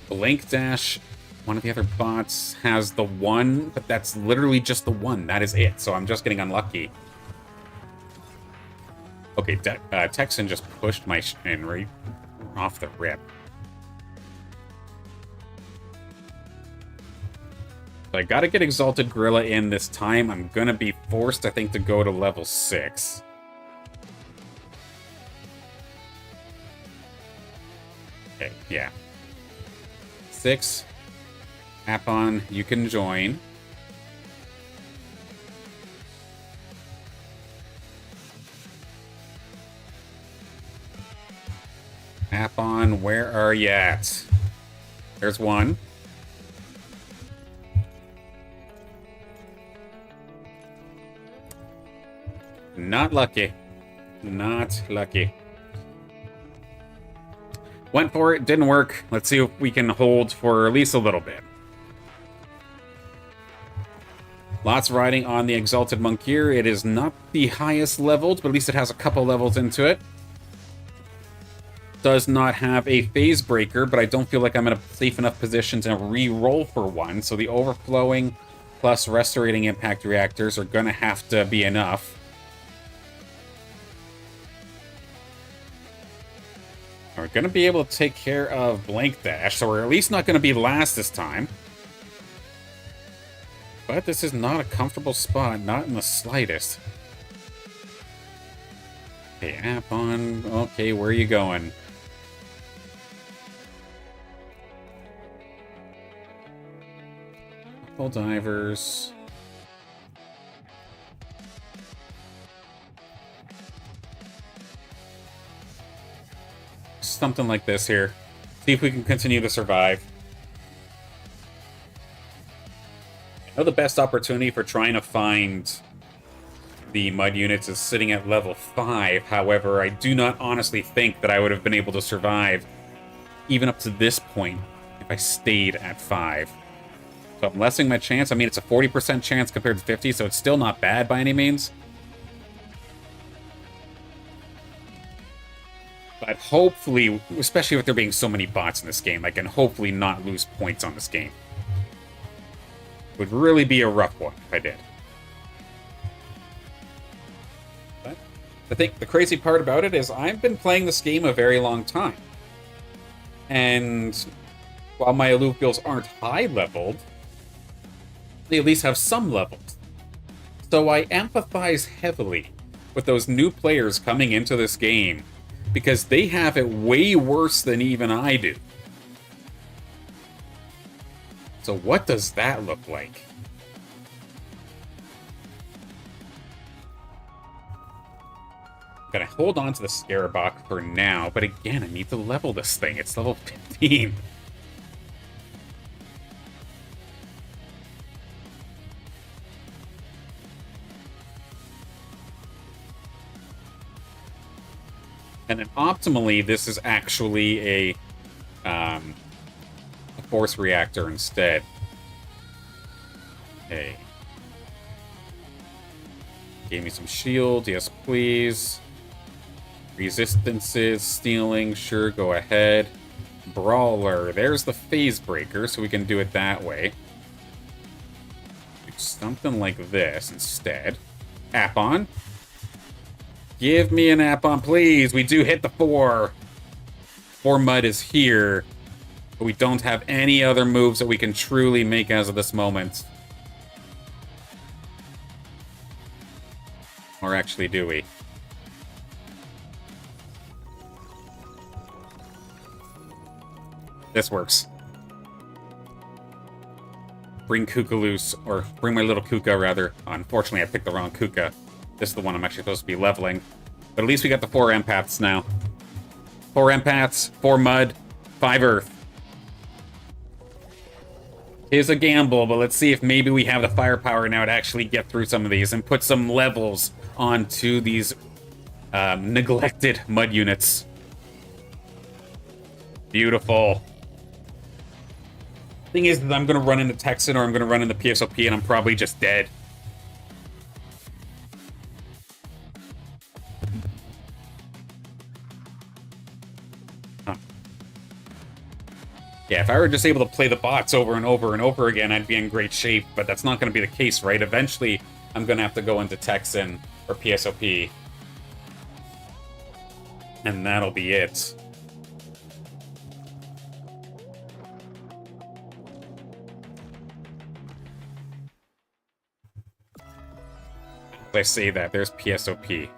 Blink Dash, one of the other bots, has the one, but that's literally just the one. That is it, so I'm just getting unlucky. Okay, Texan just pushed my Shin right off the rip. So I gotta get Exalted Gorilla in this time. I'm gonna be forced, I think, to go to level 6. Okay, yeah. 6. Apon, you can join. Apon, where are you at? There's one. Not lucky. Not lucky. Went for it, didn't work. Let's see if we can hold for at least a little bit. Lots riding on the Exalted Monk here. It is not the highest leveled, but at least it has a couple levels into it. Does not have a phase breaker, but I don't feel like I'm in a safe enough position to re-roll for one, so the overflowing plus restorating impact reactors are going to have to be enough. We're going to be able to take care of Blank Dash, so we're at least not going to be last this time. But this is not a comfortable spot, not in the slightest. Okay, Apon. Okay, where are you going? Couple divers. Something like this here. See if we can continue to survive. I know the best opportunity for trying to find the mud units is sitting at level 5. However, I do not honestly think that I would have been able to survive even up to this point if I stayed at 5. So I'm lessening my chance. I mean, it's a 40% chance compared to 50, so it's still not bad by any means. But hopefully, especially with there being so many bots in this game, I can hopefully not lose points on this game. It would really be a rough one if I did. But I think the crazy part about it is I've been playing this game a very long time. And while my Illuvials aren't high-leveled, they at least have some levels. So I empathize heavily with those new players coming into this game, because they have it way worse than even I do. So what does that look like? I'm gonna hold on to the Scarabok for now, but again, I need to level this thing. It's level 15. And then optimally, this is actually a force reactor instead. Okay. Gave me some shield. Yes, please. Resistances, stealing. Sure, go ahead. Brawler. There's the phase breaker, so we can do it that way. Do something like this instead. App on. Give me an app on, please. We do hit the 4. 4 mud is here. But we don't have any other moves that we can truly make as of this moment. Or actually, do we? This works. Bring Kuka loose, or bring my little Kuka, rather. Unfortunately, I picked the wrong Kuka. This is the one I'm actually supposed to be leveling. But at least we got the 4 empaths now. 4 empaths, 4 mud, 5 earth. It's a gamble, but let's see if maybe we have the firepower now to actually get through some of these and put some levels onto these neglected mud units. Beautiful. Thing is that I'm going to run into Texan or I'm going to run into PSOP and I'm probably just dead. Yeah, if I were just able to play the bots over and over and over again, I'd be in great shape, but that's not going to be the case, right? Eventually, I'm going to have to go into Texan or PSOP. And that'll be it. As I say that, there's PSOP.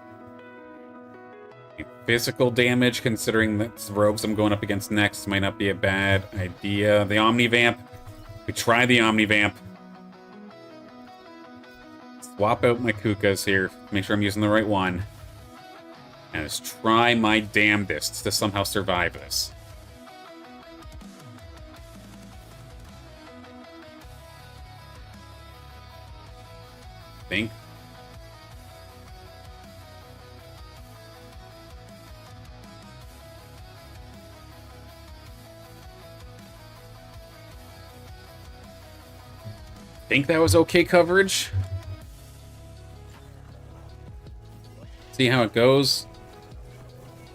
Physical damage, considering that robes I'm going up against next, might not be a bad idea. The Omnivamp. We try the Omnivamp. Swap out my Kukas here. Make sure I'm using the right one. And just try my damnedest to somehow survive this. Think. Think that was okay coverage. See how it goes.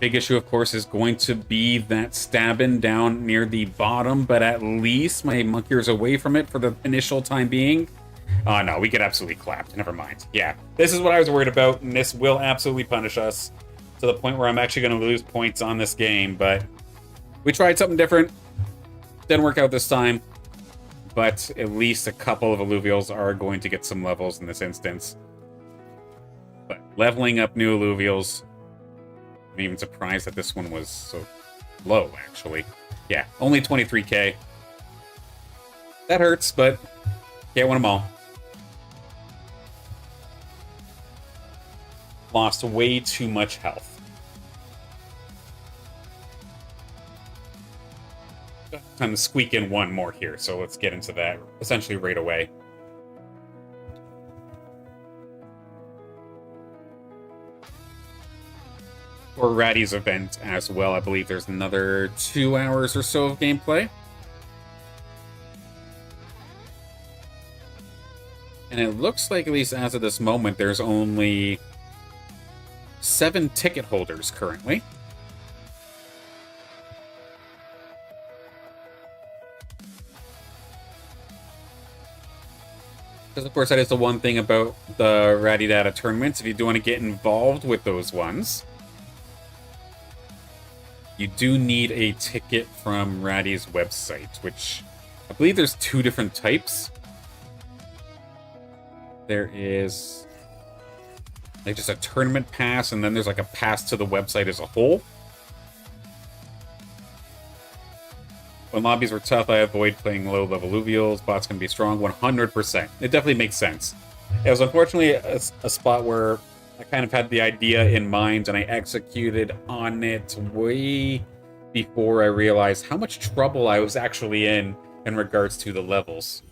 Big issue, of course, is going to be that stabbing down near the bottom, but at least my monkey is away from it for the initial time being. Oh no, we get absolutely clapped. Never mind. Yeah, this is what I was worried about, and this will absolutely punish us to the point where I'm actually going to lose points on this game, but we tried something different. Didn't work out this time. But at least a couple of Illuvials are going to get some levels in this instance. But leveling up new Illuvials. I'm even surprised that this one was so low, actually. Yeah, only 23k. That hurts, but can't win them all. Lost way too much health. Time to squeak in one more here, so let's get into that essentially right away. For Ratty's event as well, I believe there's another 2 hours or so of gameplay. And it looks like, at least as of this moment, there's only 7 ticket holders currently. Because, of course, that is the one thing about the Ratty Data tournaments. If you do want to get involved with those ones, you do need a ticket from Ratty's website, which I believe there's 2 different types. There is like just a tournament pass, and then there's like a pass to the website as a whole. When lobbies were tough, I avoid playing low-level Illuvials. Bots can be strong, 100%. It definitely makes sense. It was unfortunately a spot where I kind of had the idea in mind, and I executed on it way before I realized how much trouble I was actually in regards to the levels.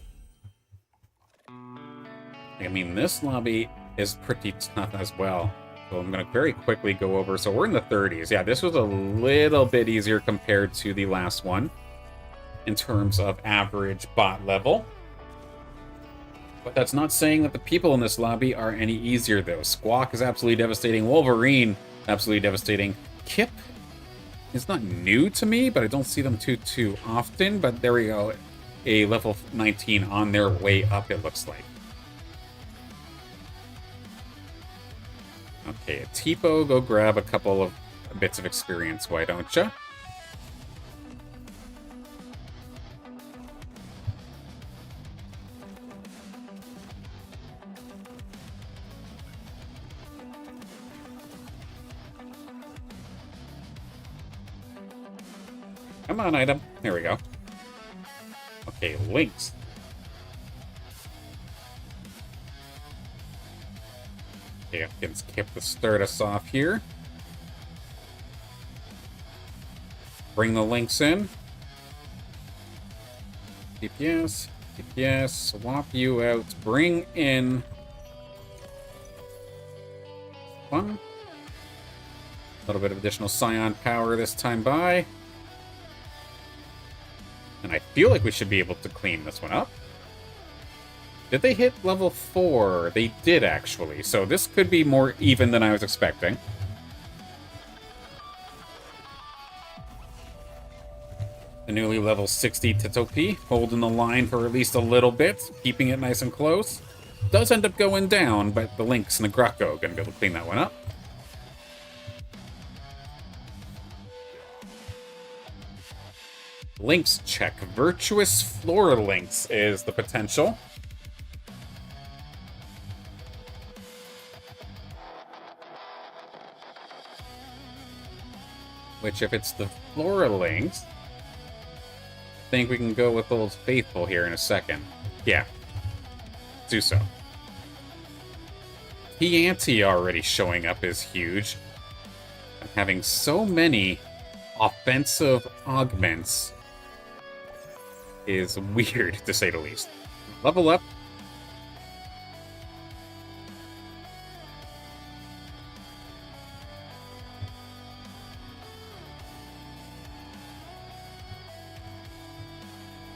I mean, this lobby is pretty tough as well. So I'm going to very quickly go over. So we're in the 30s. Yeah, this was a little bit easier compared to the last one in terms of average bot level. But that's not saying that the people in this lobby are any easier, though. Squawk is absolutely devastating. Wolverine, absolutely devastating. Kip is not new to me, but I don't see them too often. But there we go. A level 19 on their way up, it looks like. Okay, a Tipo, go grab a couple of bits of experience, why don't ya? Come on, item. There we go. Okay, links. Okay, let's Kip to start us off here. Bring the links in. DPS, DPS, swap you out. Bring in one. A little bit of additional Scion power this time by. And I feel like we should be able to clean this one up. Did they hit level 4? They did, actually. So this could be more even than I was expecting. The newly level 60 Titopi, holding the line for at least a little bit, keeping it nice and close. Does end up going down, but the Lynx and the Greco are going to be able to clean that one up. Lynx check. Virtuous Floor Lynx is the potential. Which, if it's the Flora Lynx, I think we can go with Old Faithful here in a second. Yeah. Do so. Tianti already showing up is huge. And having so many offensive augments is weird, to say the least. Level up.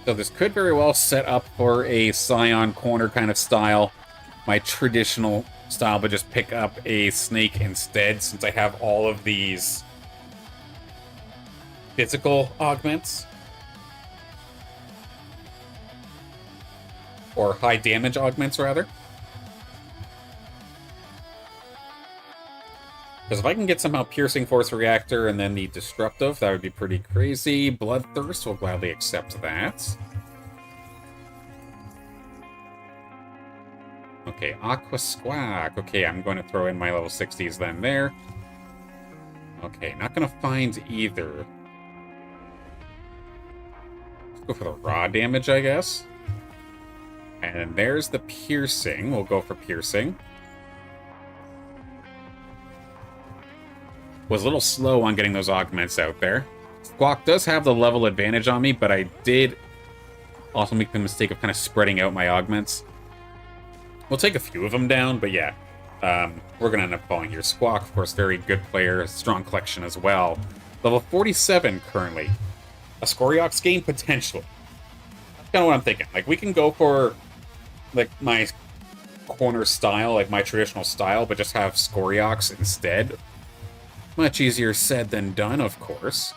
So this could very well set up for a Scion corner kind of style. My traditional style, but just pick up a snake instead, since I have all of these physical augments. Or high damage augments, rather. Because if I can get somehow Piercing Force Reactor and then the Disruptive, that would be pretty crazy. Bloodthirst will gladly accept that. Okay, Aqua Squawk. Okay, I'm going to throw in my level 60s then there. Okay, not going to find either. Let's go for the raw damage, I guess. And there's the Piercing. We'll go for Piercing. Was a little slow on getting those augments out there. Squawk does have the level advantage on me, but I did also make the mistake of kind of spreading out my augments. We'll take a few of them down, but yeah. We're going to end up falling here. Squawk, of course, very good player. Strong collection as well. Level 47 currently. A Scoriox game? Potentially. That's kind of what I'm thinking. Like, we can go for like my corner style, like my traditional style, but just have Scoriox instead. Much easier said than done, of course.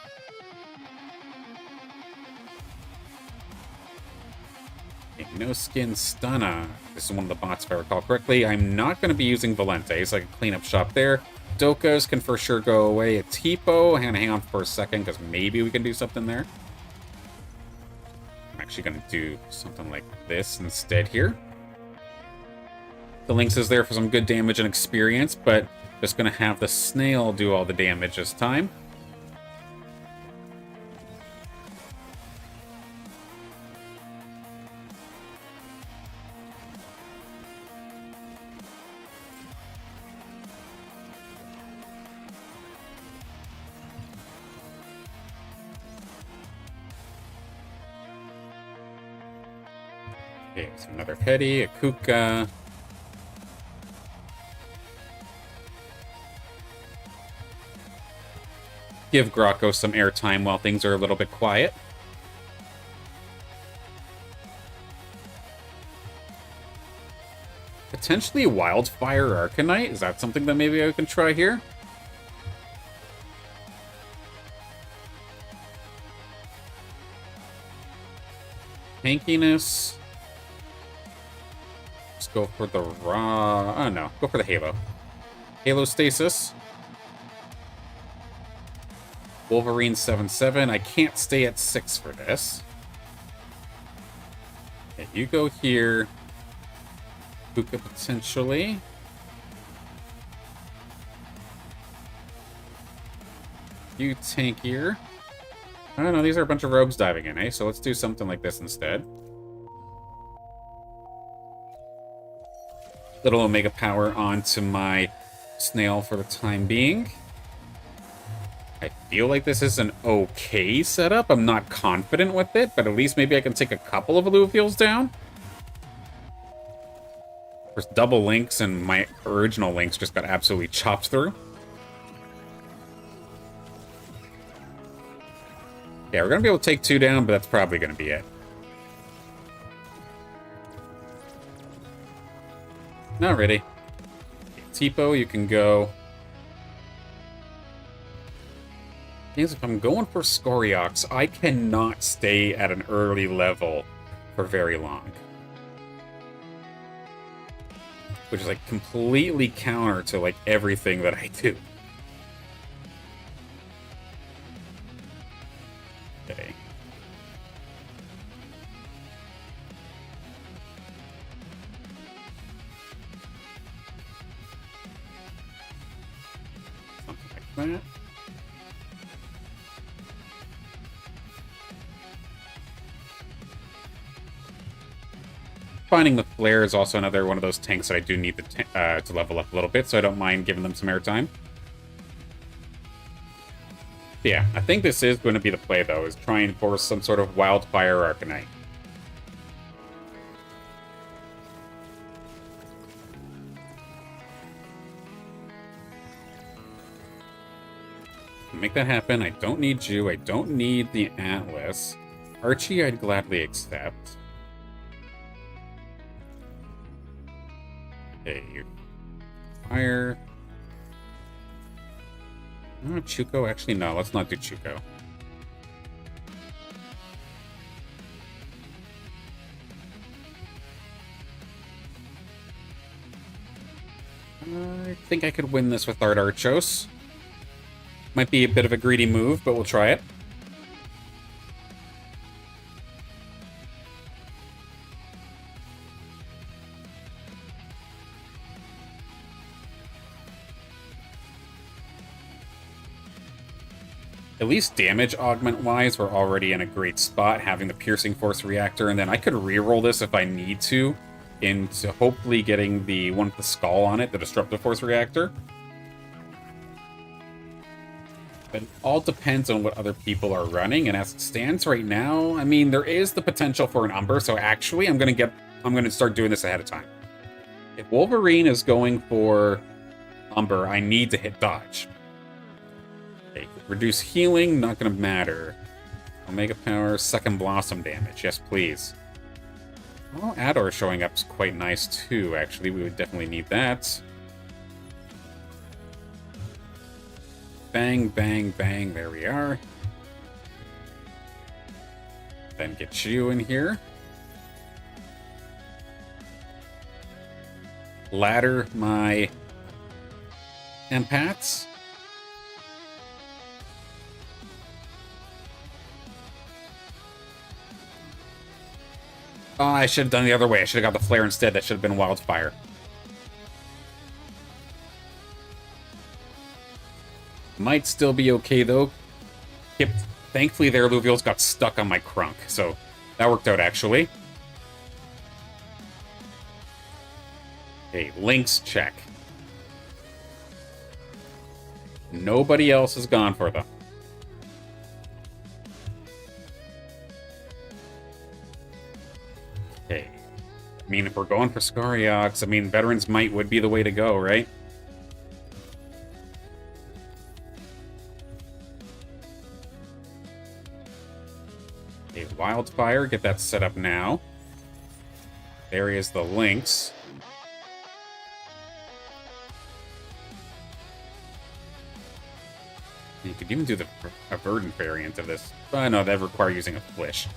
Okay, no skin Stunna. This is one of the bots, if I recall correctly. I'm not going to be using Valente, so I can clean up shop there. Dokas can for sure go away. A Tipo, I'm going to hang on for a second, because maybe we can do something there. I'm actually going to do something like this instead here. The Lynx is there for some good damage and experience, but just going to have the Snail do all the damage this time. Okay, so another Petty, a Kuka. Give Graco some airtime while things are a little bit quiet. Potentially Wildfire Arcanite. Is that something that maybe I can try here? Tankiness. Let's go for the raw... Oh, no. Go for the Halo. Halo Stasis. Wolverine 7/7. I can't stay at 6 for this. Okay, you go here. Puka potentially. You tankier. I don't know, these are a bunch of rogues diving in, eh? So let's do something like this instead. Little Omega Power onto my snail for the time being. I feel like this is an okay setup. I'm not confident with it, but at least maybe I can take a couple of Illuvials down. There's double links, and my original links just got absolutely chopped through. Yeah, we're going to be able to take 2 down, but that's probably going to be it. Not ready. Tipo, you can go. Because if I'm going for Scoriox, I cannot stay at an early level for very long. Which is like completely counter to like everything that I do. Okay. Something like that. Finding the Flare is also another one of those tanks that I do need to level up a little bit, so I don't mind giving them some airtime. Yeah, I think this is going to be the play, though, is trying for some sort of Wildfire Arcanite. Make that happen. I don't need you. I don't need the Atlas. Archie, I'd gladly accept. Okay, fire. Oh, Chuko? Actually, no. Let's not do Chuko. I think I could win this with Art Archos. Might be a bit of a greedy move, but we'll try it. At least damage augment-wise, we're already in a great spot, having the Piercing Force Reactor, and then I could reroll this if I need to, into hopefully getting the one with the skull on it, the Disruptive Force Reactor. But it all depends on what other people are running, and as it stands right now, I mean, there is the potential for an Umber, so actually I'm gonna start doing this ahead of time. If Wolverine is going for Umber, I need to hit dodge. Okay, reduce healing, not gonna matter. Omega Power, second Blossom damage, yes please. Oh, Ador showing up is quite nice too, actually, we would definitely need that. Bang, bang, bang, there we are. Then get you in here. Ladder my empaths. Oh, I should have done the other way. I should have got the flare instead. That should have been Wildfire. Might still be okay, though. Yep. Thankfully, their Illuvials got stuck on my Crunk, so that worked out, actually. Okay, Lynx check. Nobody else has gone for them. Okay. I mean, if we're going for Scoriox, I mean, Veteran's Might would be the way to go, right? Okay, Wildfire, get that set up now. There is the Lynx. You could even do a verdant variant of this. But no, that would require using a Flish.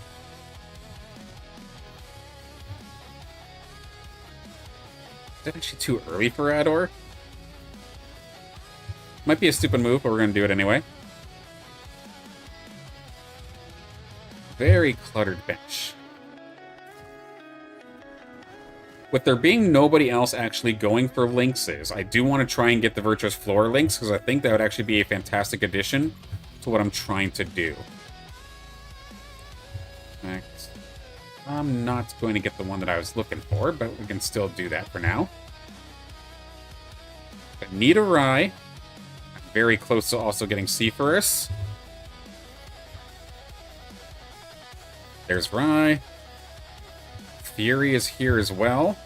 Is that actually too early for Ador? Might be a stupid move, but we're going to do it anyway. Very cluttered bench. With there being nobody else actually going for Lynxes, I do want to try and get the Virtuous Floor Lynx, because I think that would actually be a fantastic addition to what I'm trying to do. Next. I'm not going to get the one that I was looking for, but we can still do that for now. I need a Rye. I'm very close to also getting Seaforus. There's Rye. Fury is here as well.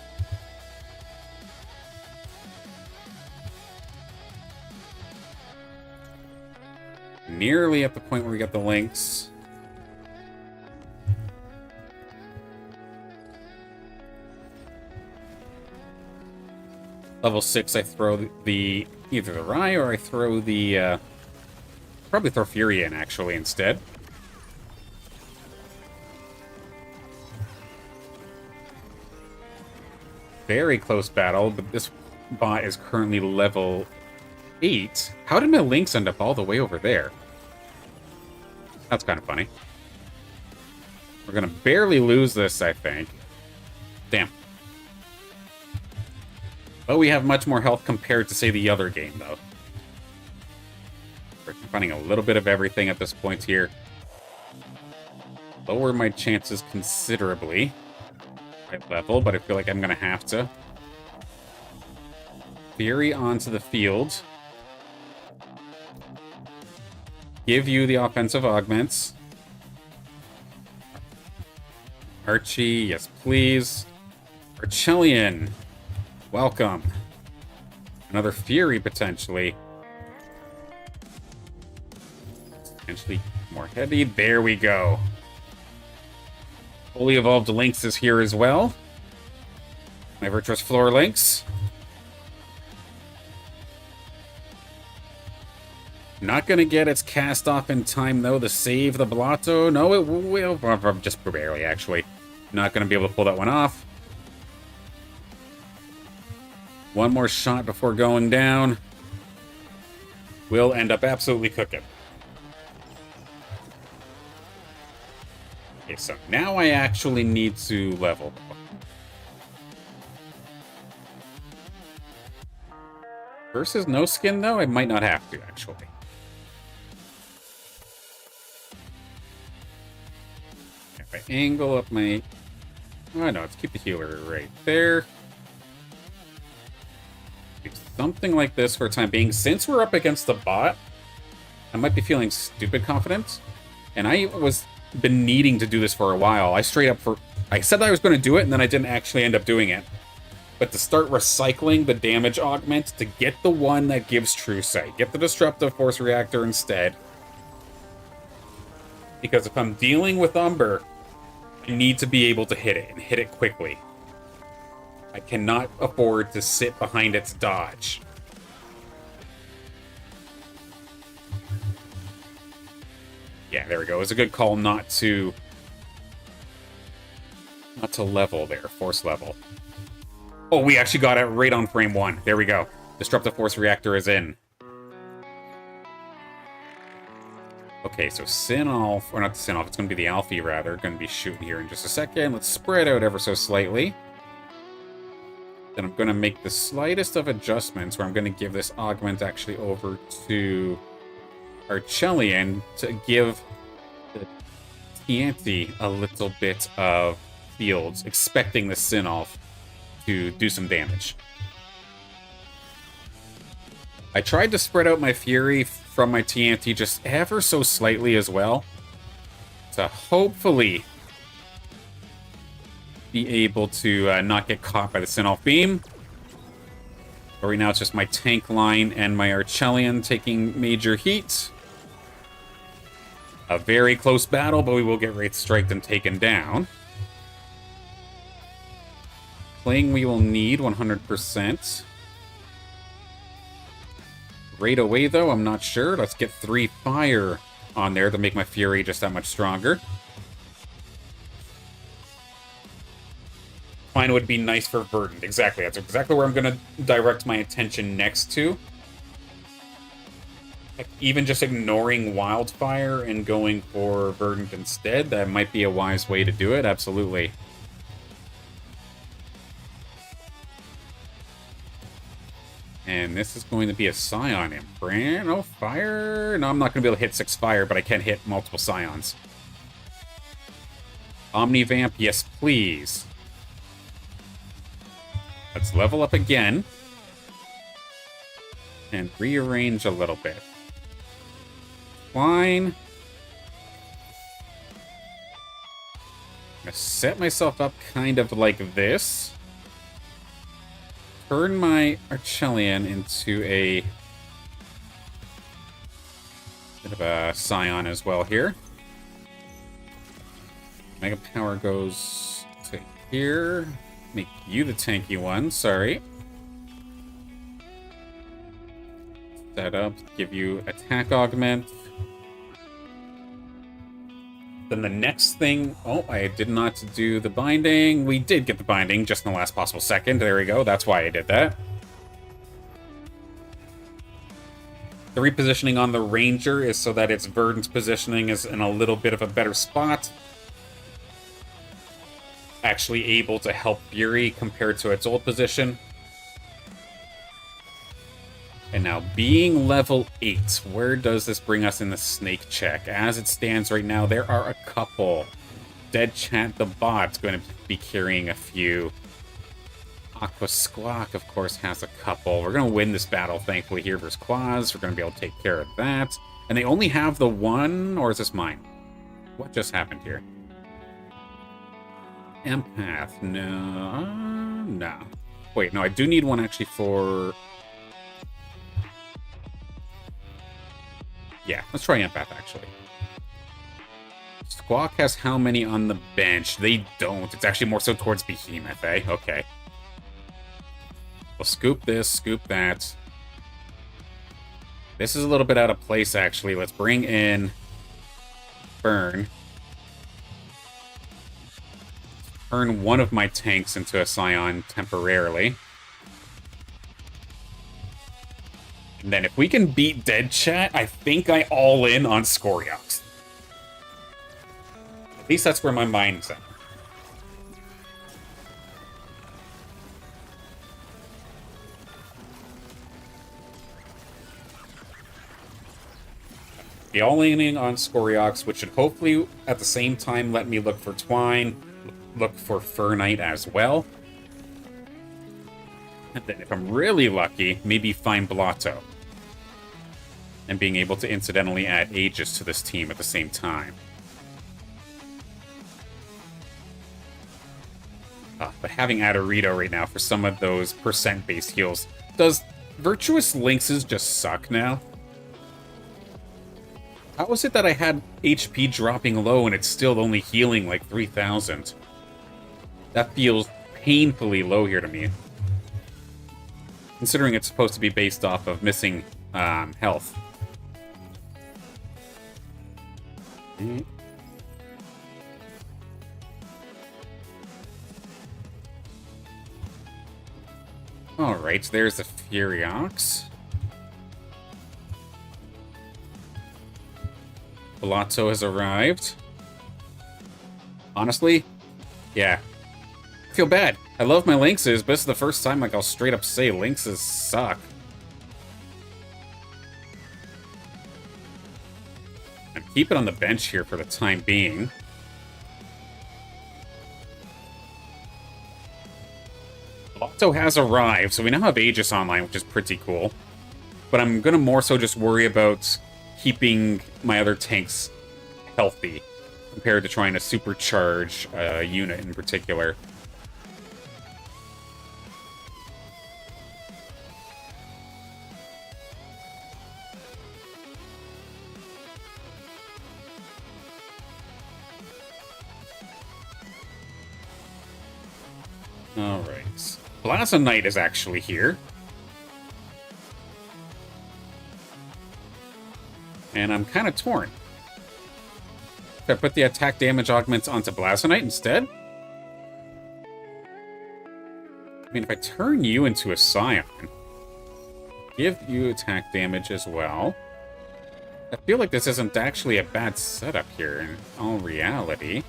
Nearly at the point where we get the Lynx. Level 6, I throw either the Rye or I throw the... probably throw Fury in, actually, instead. Very close battle, but this bot is currently level 8. How did my Lynx end up all the way over there? That's kind of funny. We're going to barely lose this, I think. Damn. But we have much more health compared to, say, the other game, though. We're finding a little bit of everything at this point here. Lower my chances considerably. Right level, but I feel like I'm going to have to. Fury onto the field. Give you the offensive augments. Archie, yes please. Archelion, welcome. Another Fury, potentially. Potentially more heavy. There we go. Fully evolved Lynx is here as well. My Virtuous Floor Lynx. Not going to get its cast off in time, though, to save the Blotto. No, it will. Just barely, actually. Not going to be able to pull that one off. One more shot before going down. We'll end up absolutely cooking. Okay, so now I actually need to level. Versus no skin, though? I might not have to, actually. If I angle up my... Oh, no, let's keep the healer right there. Do something like this for a time being. Since we're up against the bot, I might be feeling stupid confident. And I was... been needing to do this for a while. I said I was going to do it, and then I didn't actually end up doing it. But to start recycling the damage augment to get the one that gives True Sight. Get the Disruptive Force Reactor instead. Because if I'm dealing with Umber, I need to be able to hit it, and hit it quickly. I cannot afford to sit behind its dodge. Yeah, there we go. It was a good call not to level there, force level. Oh, we actually got it right on frame 1. There we go. Disruptive Force Reactor is in. Okay, so Sinolf, or not the Sinolf, it's going to be the Alfie, rather. Going to be shooting here in just a second. Let's spread out ever so slightly. Then I'm going to make the slightest of adjustments where I'm going to give this augment actually over to Archelion to give the Tianti a little bit of fields, expecting the Sinolf to do some damage. I tried to spread out my Fury from my TNT just ever so slightly as well, to hopefully be able to not get caught by the Sinolf Beam. But right now it's just my tank line and my Archelion taking major heat. A very close battle, but we will get Wraith Striked and taken down. Playing we will need 100%. Right away, though, I'm not sure. Let's get 3 fire on there to make my Fury just that much stronger. Mine would be nice for Verdant. Exactly. That's exactly where I'm going to direct my attention next to. Like, even just ignoring Wildfire and going for Verdant instead, that might be a wise way to do it. Absolutely. And this is going to be a Scion Imprint. Oh, fire. No, I'm not going to be able to hit 6 fire, but I can hit multiple Scions. Omnivamp, yes, please. Let's level up again. And rearrange a little bit. Fine. I'm going to set myself up kind of like this. Turn my Archelion into a bit of a Scion as well here. Mega Power goes to here. Make you the tanky one, sorry. Set up, give you attack augment. Then the next thing... Oh, I did not do the binding. We did get the binding just in the last possible second. There we go. That's why I did that. The repositioning on the Ranger is so that its Verdant's positioning is in a little bit of a better spot. Actually able to help Fury compared to its old position. And now, being level 8, where does this bring us in the snake check? As it stands right now, there are a couple. Dead Chat the bot's going to be carrying a few. Aqua Squawk, of course, has a couple. We're going to win this battle, thankfully, here versus Claws. We're going to be able to take care of that. And they only have the one, or is this mine? What just happened here? Empath, no. No. Wait, no, I do need one actually for... Yeah, let's try Empath, actually. Squawk has how many on the bench? They don't. It's actually more so towards Behemoth, eh? Okay. We'll scoop this, scoop that. This is a little bit out of place, actually. Let's bring in Burn. Turn one of my tanks into a Scion temporarily. And then if we can beat Dead Chat, I think I all in on Scoriox. At least that's where my mind's at. Be all in on Scoriox, which should hopefully at the same time let me look for Twine, look for Fernite as well. And then if I'm really lucky, maybe find Blotto. And being able to incidentally add Aegis to this team at the same time. But having Adorito right now for some of those percent-based heals. Does Virtuous Lynxes just suck now? How is it that I had HP dropping low and it's still only healing like 3,000? That feels painfully low here to me. Considering it's supposed to be based off of missing health. Alright, so there's the Furiox. Blotto has arrived. Honestly, yeah. I feel bad. I love my Lynxes, but this is the first time like I'll straight up say Lynxes suck. And keep it on the bench here for the time being. Blotto has arrived, so we now have Aegis online, which is pretty cool. But I'm gonna more so just worry about keeping my other tanks healthy compared to trying to supercharge a unit in particular. Alright. Plasma Knight is actually here. and I'm kind of torn. Should I put the attack damage augments onto Blasonite instead? I mean, if I turn you into a Scion, give you attack damage as well. I feel like this isn't actually a bad setup here in all reality.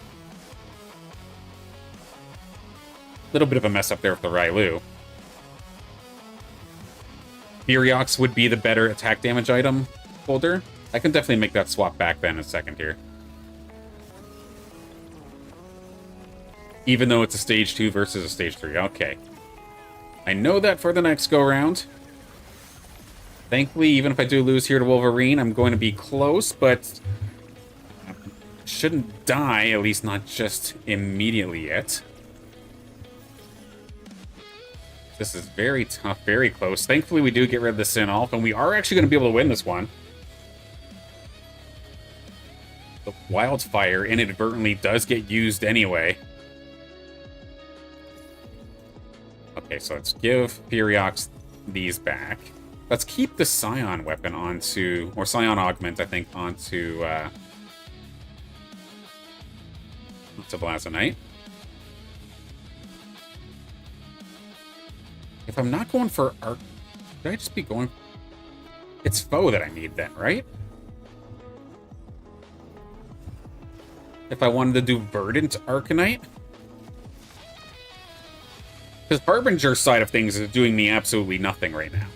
A little bit of a mess up there with the Railu. Furiox would be the better attack damage item holder. I can definitely make that swap back then in a second here. Even though it's a stage 2 versus a stage 3. Okay. I know that for the next go-round. Thankfully, even if I do lose here to Wolverine, I'm going to be close, but shouldn't die, at least not just immediately yet. This is very tough, very close. Thankfully, we do get rid of the Sin-Alph, and we are actually going to be able to win this one. The Wildfire inadvertently does get used anyway. Okay, so let's give Furiox these back. Let's keep the Scion weapon onto, or Scion augment, I think, onto Blasonite. If I'm not going for Arc, should I just be going? It's Foe that I need then, right? If I wanted to do Verdant Arcanite? Because Harbinger's side of things is doing me absolutely nothing right now.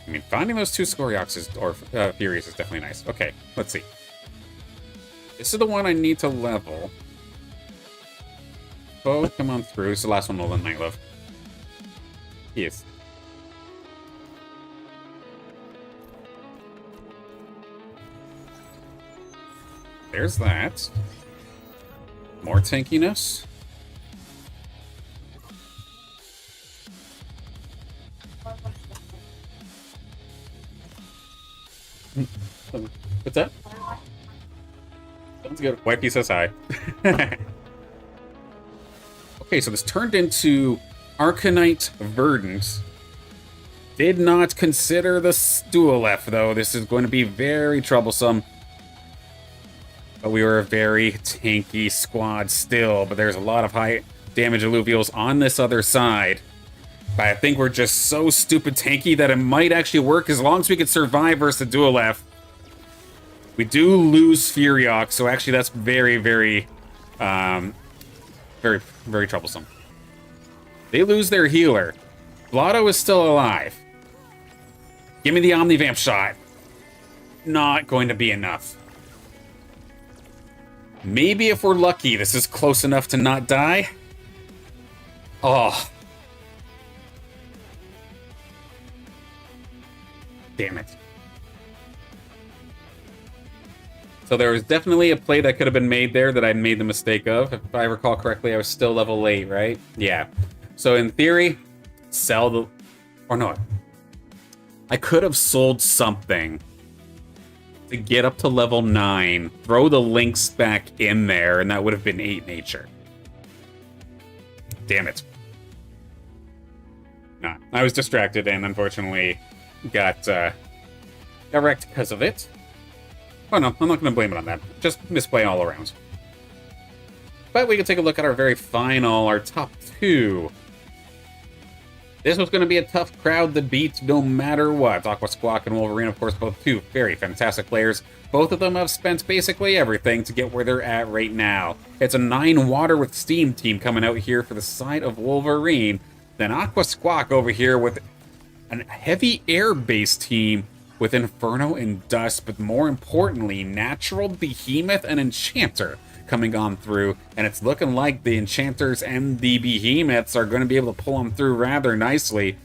I mean, finding those 2 Scorioxes or Furies is definitely nice. Okay, let's see. This is the one I need to level. Oh, come on through. It's the last one, Nolan Nightlove. Yes. There's that. More tankiness. What's that? Sounds good. Wifey says hi. Okay, so this turned into Arcanite Verdant. Did not consider the Dual F, though. This is going to be very troublesome. But we were a very tanky squad still, but there's a lot of high damage Illuvials on this other side. But I think we're just so stupid tanky that it might actually work as long as we can survive versus the Dual F. We do lose Furiox, so actually that's very, very, very troublesome. They lose their healer. Blotto is still alive. Give me the Omnivamp shot. Not going to be enough. Maybe if we're lucky, this is close enough to not die. Oh. Damn it. So there was definitely a play that could have been made there that I made the mistake of. If I recall correctly, I was still level 8, right? Yeah. So in theory, sell the... Or no. I could have sold something to get up to level 9, throw the links back in there, and that would have been 8 nature. Damn it. Nah, I was distracted and unfortunately got wrecked because of it. Oh no, I'm not going to blame it on that. Just misplay all around. But we can take a look at our very final, our top 2. This was going to be a tough crowd to beat no matter what. Aqua Squawk and Wolverine, of course, both 2 very fantastic players. Both of them have spent basically everything to get where they're at right now. It's a 9 Water with Steam team coming out here for the side of Wolverine. Then Aqua Squawk over here with a heavy air-based team with Inferno and Dust, but more importantly, Natural, Behemoth, and Enchanter coming on through, and it's looking like the Enchanters and the Behemoths are going to be able to pull them through rather nicely.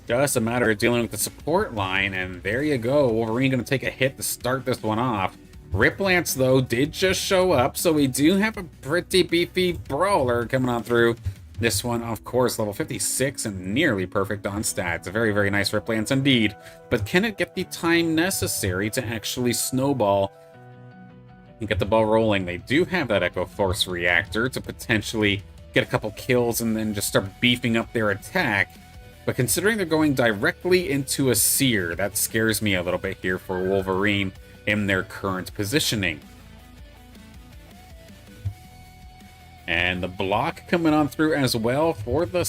Just a matter of dealing with the support line, and there you go. Wolverine going to take a hit to start this one off. Riplance, though, did just show up, so we do have a pretty beefy brawler coming on through. This one, of course, level 56 and nearly perfect on stats. A very, very nice Riplance indeed. But can it get the time necessary to actually snowball and get the ball rolling? They do have that Echo Force reactor to potentially get a couple kills and then just start beefing up their attack. But considering they're going directly into a Seer, that scares me a little bit here for Wolverine in their current positioning. And the block coming on through as well for the...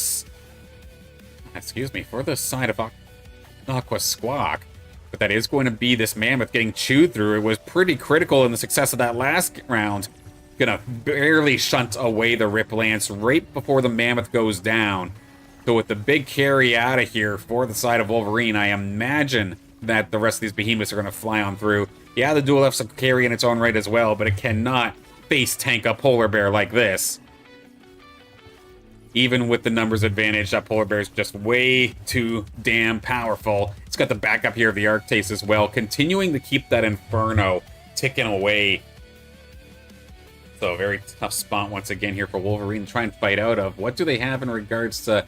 for the side of Aqua Squawk. But that is going to be this Mammoth getting chewed through. It was pretty critical in the success of that last round. Gonna barely shunt away the Rip Lance right before the Mammoth goes down. So with the big carry out of here for the side of Wolverine, I imagine that the rest of these behemoths are going to fly on through. Yeah, the Dual F's a carry in its own right as well, but it cannot face tank a Polar Bear like this. Even with the numbers advantage, that Polar Bear is just way too damn powerful. It's got the backup here of the Arctase as well, continuing to keep that Inferno ticking away. So a very tough spot once again here for Wolverine to try and fight out of. What do they have in regards to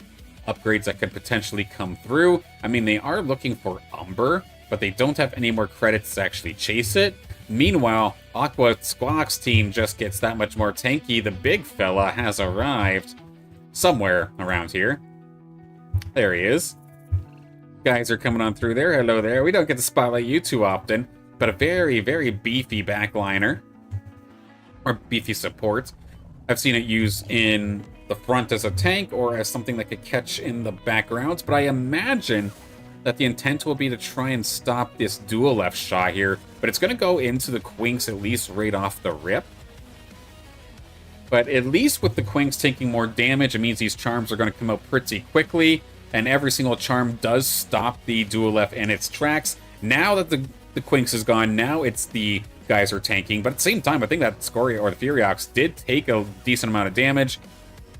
upgrades that could potentially come through? I mean, they are looking for Umber, but they don't have any more credits to actually chase it. Meanwhile, Aqua Squawk's team just gets that much more tanky. The big fella has arrived somewhere around here. There he is. Guys are coming on through there. Hello there. We don't get to spotlight you too often, but a very, very beefy backliner. Or beefy support. I've seen it used in the front as a tank or as something that could catch in the backgrounds, but I imagine that the intent will be to try and stop this dual left shot here, but it's going to go into the Quinks at least right off the rip. But at least with the Quinks taking more damage, it means these charms are going to come out pretty quickly, and every single charm does stop the dual left in its tracks. Now that the Quinks is gone, now it's the guys are tanking, but at the same time, I think that Scoria or the Furiox did take a decent amount of damage,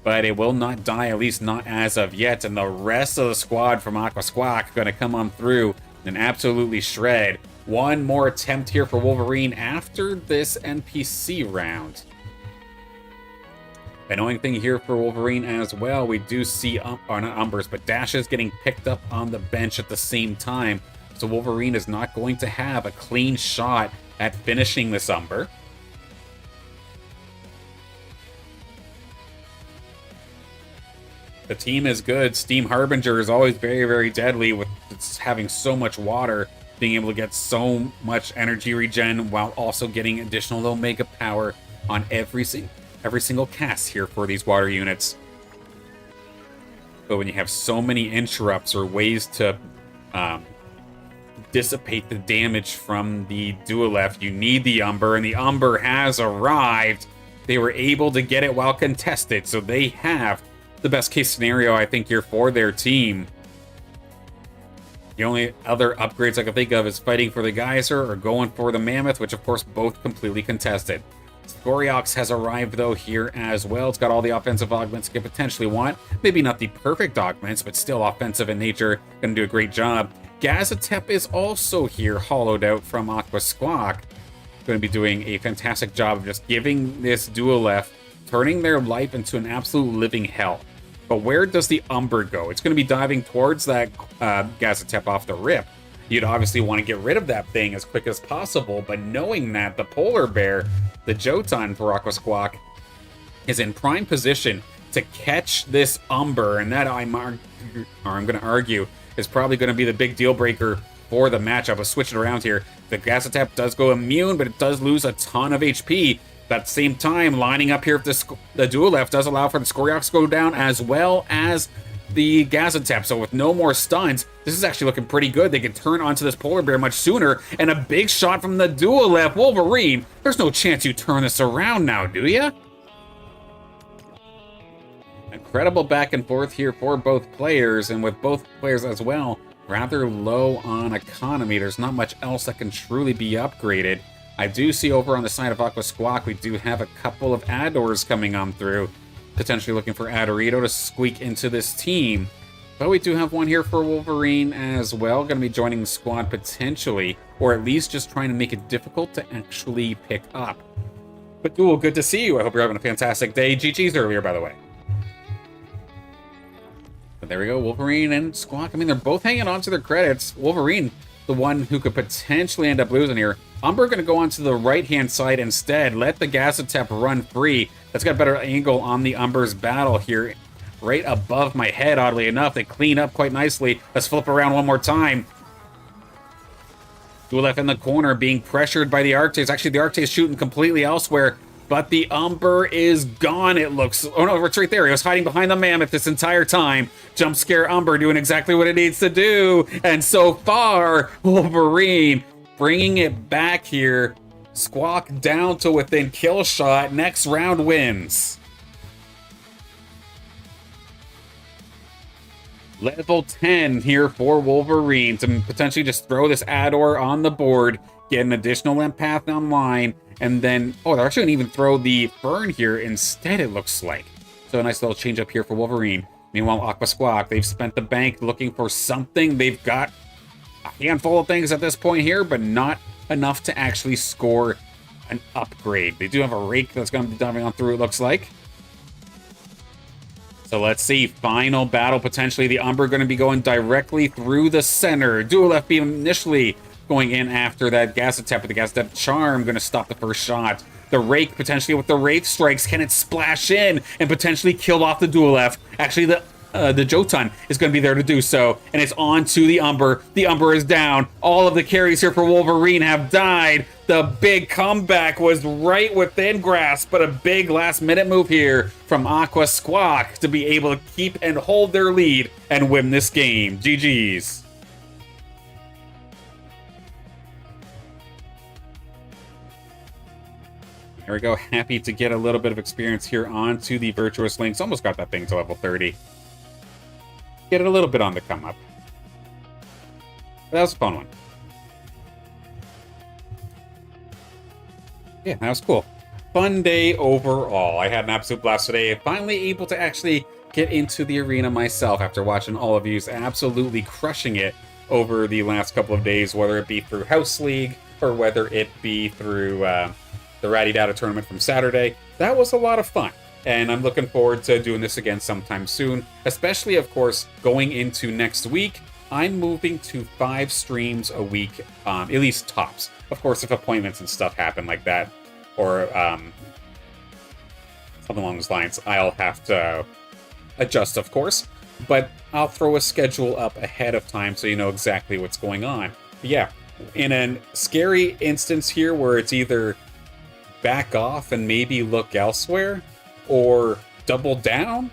but it will not die, at least not as of yet, and the rest of the squad from Aqua Squawk going to come on through and absolutely shred. One more attempt here for Wolverine after this NPC round. Annoying thing here for Wolverine as well, we do see, not Umbers, but Dashes getting picked up on the bench at the same time, so Wolverine is not going to have a clean shot at finishing this Umber. The team is good. Steam Harbinger is always very, very deadly with having so much water, being able to get so much energy regen while also getting additional Omega power on every single cast here for these water units. But when you have so many interrupts or ways to dissipate the damage from the Dualef, you need the Umber, and the Umber has arrived. They were able to get it while contested, so they have the best case scenario, I think, here for their team. The only other upgrades I can think of is fighting for the Geyser or going for the Mammoth, which of course both completely contested. Scoriox has arrived though here as well. It's got all the offensive augments it could potentially want. Maybe not the perfect augments, but still offensive in nature. Gonna do a great job. Gazatep is also here, hollowed out from Aqua Squawk. Going to be doing a fantastic job of just giving this Dualef, turning their life into an absolute living hell. But where does the Umber go? It's going to be diving towards that Gazatep off the rip. You'd obviously want to get rid of that thing as quick as possible, but knowing that the Polar Bear, the Jotun for Aqua Squawk, is in prime position to catch this Umber, and that I'm going to argue is probably going to be the big deal breaker for the matchup. Let's switch it around here. The Gazatep does go immune, but it does lose a ton of HP. At the same time, lining up here with the Dualef does allow for the Scoriox to go down as well as the Gazatep. So with no more stuns, this is actually looking pretty good. They can turn onto this Polar Bear much sooner, and a big shot from the Dualef. Wolverine, there's no chance you turn this around now, do ya? Incredible back and forth here for both players, and with both players as well rather low on economy. There's not much else that can truly be upgraded. I do see over on the side of Aqua Squawk, we do have a couple of Adors coming on through, potentially looking for Adorito to squeak into this team. But we do have one here for Wolverine as well, going to be joining the squad potentially, or at least just trying to make it difficult to actually pick up. But Duel, good to see you. I hope you're having a fantastic day. GG's earlier, by the way. But there we go, Wolverine and Squawk. I mean, they're both hanging on to their credits. Wolverine the one who could potentially end up losing here. Umber going to go onto the right-hand side instead. Let the Gazatep run free. That's got a better angle on the Umber's battle here. Right above my head, oddly enough. They clean up quite nicely. Let's flip around one more time. Duelef in the corner being pressured by the Arctes. Actually, the Arctes shooting completely elsewhere. But the Umber is gone, it looks. Oh no, it's right there. He was hiding behind the Mammoth this entire time. Jump scare Umber doing exactly what it needs to do. And so far, Wolverine bringing it back here. Squawk down to within kill shot. Next round wins. Level 10 here for Wolverine to potentially just throw this Ador on the board. Get an additional empath online. And then, oh, they're actually going to even throw the Fern here instead, it looks like. So a nice little change up here for Wolverine. Meanwhile, Aqua Squawk, they've spent the bank looking for something. They've got a handful of things at this point here, but not enough to actually score an upgrade. They do have a Rake that's going to be diving on through, it looks like. So let's see, final battle, potentially. The Umber going to be going directly through the center. Dual FB initially going in after that Gazatep, but the Gazatep Charm going to stop the first shot. The Rake potentially with the Wraith Strikes. Can it splash in and potentially kill off the Dual F? Actually, the Jotun is going to be there to do so, and it's on to the Umber. The Umber is down. All of the carries here for Wolverine have died. The big comeback was right within grasp, but a big last-minute move here from Aqua Squawk to be able to keep and hold their lead and win this game. GG's. There we go. Happy to get a little bit of experience here onto the Virtuous Links. Almost got that thing to level 30. Get it a little bit on the come up. That was a fun one. Yeah, that was cool. Fun day overall. I had an absolute blast today. Finally able to actually get into the arena myself after watching all of you absolutely crushing it over the last couple of days, whether it be through House League or whether it be through the Ratty Data tournament from Saturday. That was a lot of fun. And I'm looking forward to doing this again sometime soon, especially, of course, going into next week. I'm moving to 5 streams a week, at least tops. Of course, if appointments and stuff happen like that, or something along those lines, I'll have to adjust, of course. But I'll throw a schedule up ahead of time so you know exactly what's going on. But yeah, in a scary instance here where it's either back off and maybe look elsewhere, or double down,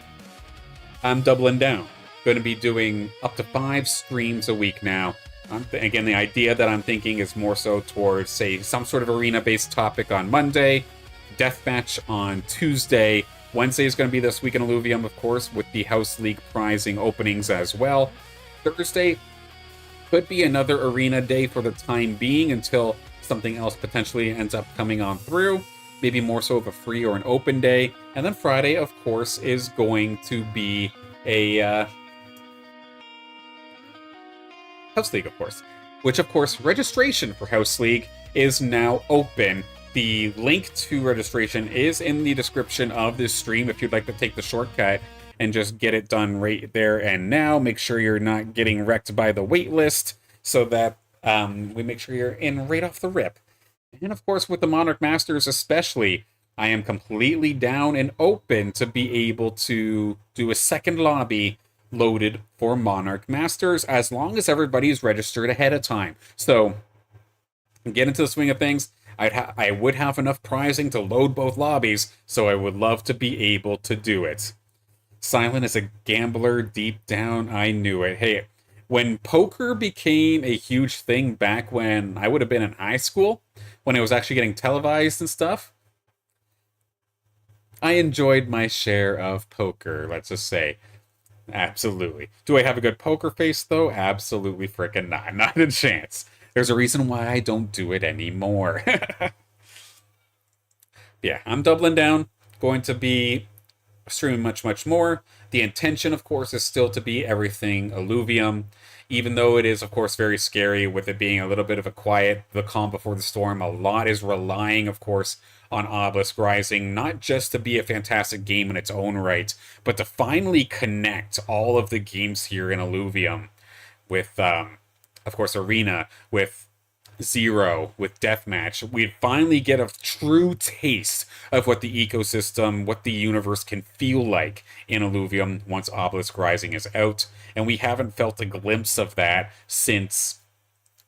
I'm doubling down. Going to be doing up to 5 streams a week now. Again, the idea that I'm thinking is more so towards, say, some sort of arena-based topic on Monday, deathmatch on Tuesday. Wednesday is going to be This Week in Illuvium, of course, with the House League prizing openings as well. Thursday could be another arena day for the time being until something else potentially ends up coming on through. Maybe more so of a free or an open day. And then Friday, of course, is going to be a House League, of course. Which, of course, registration for House League is now open. The link to registration is in the description of this stream if you'd like to take the shortcut and just get it done right there and now. Make sure you're not getting wrecked by the waitlist so that we make sure you're in right off the rip. And of course, with the Monarch Masters especially, I am completely down and open to be able to do a second lobby loaded for Monarch Masters as long as everybody's registered ahead of time. So, get into the swing of things. I would have enough prizing to load both lobbies, so I would love to be able to do it. Silent is a gambler deep down, I knew it. Hey, when poker became a huge thing back when I would have been in high school, when it was actually getting televised and stuff, I enjoyed my share of poker, let's just say. Absolutely. Do I have a good poker face, though? Absolutely frickin' not. Not a chance. There's a reason why I don't do it anymore. Yeah, I'm doubling down. Going to be streaming much more. The intention, of course, is still to be everything Illuvium, even though it is, of course, very scary with it being a little bit of a quiet, the calm before the storm. A lot is relying, of course, on Obelisk Rising, not just to be a fantastic game in its own right, but to finally connect all of the games here in Illuvium with of course, Arena, with Zero, with Deathmatch, we'd finally get a true taste of what the ecosystem, what the universe can feel like in Illuvium once Obelisk Rising is out. And we haven't felt a glimpse of that since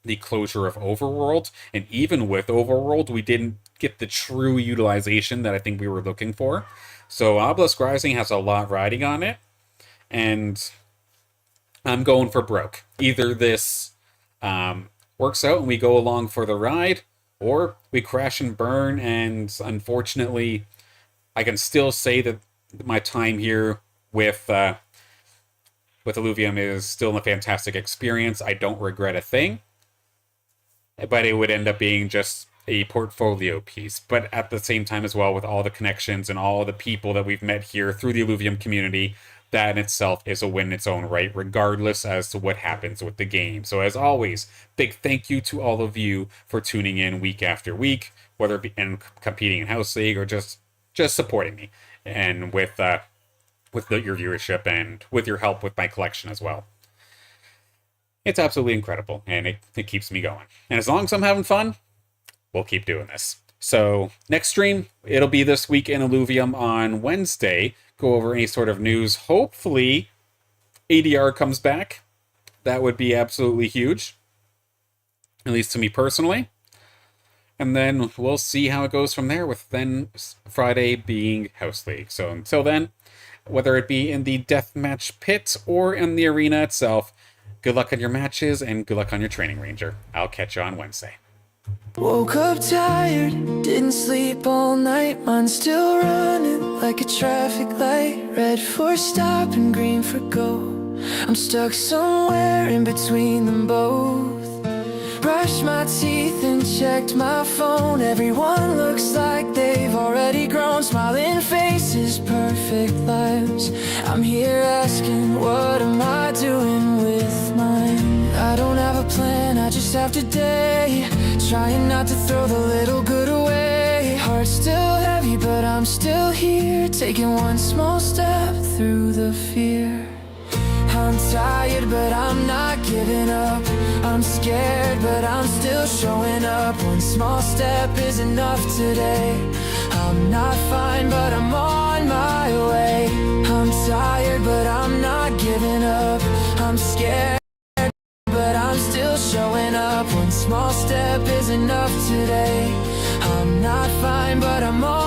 the closure of Overworld. And even with Overworld, we didn't get the true utilization that I think we were looking for. So Obelisk Rising has a lot riding on it. And I'm going for broke. Either this works out and we go along for the ride, or we crash and burn, and unfortunately, I can still say that my time here with Illuvium is still a fantastic experience. I don't regret a thing, but it would end up being just a portfolio piece. But at the same time as well, with all the connections and all the people that we've met here through the Illuvium community, that in itself is a win in its own right, regardless as to what happens with the game. So as always, big thank you to all of you for tuning in week after week, whether it be in competing in House League or just supporting me, and with your viewership and with your help with my collection as well. It's absolutely incredible, and it keeps me going. And as long as I'm having fun, we'll keep doing this. So next stream, it'll be this week in Illuvium on Wednesday. Go over any sort of news. Hopefully, ADR comes back. That would be absolutely huge, at least to me personally. And then we'll see how it goes from there, with then Friday being House League. So until then, whether it be in the deathmatch pit or in the arena itself, good luck on your matches and good luck on your training, Ranger. I'll catch you on Wednesday. Woke up tired, didn't sleep all night. Mine's still running like a traffic light. Red for stop and green for go. I'm stuck somewhere in between them both. Brushed my teeth and checked my phone. Everyone looks like they've already grown. Smiling faces, perfect lives. I'm here asking, what am I doing with mine? I don't have a plan, I just have today. Trying not to throw the little good away. Heart's still heavy, but I'm still here. Taking one small step through the fear. I'm tired, but I'm not giving up. I'm scared, but I'm still showing up. One small step is enough today. I'm not fine, but I'm on my way. I'm tired, but I'm not giving up. I'm scared, but I'm still showing up. One small step is enough today. I'm not fine, but I'm on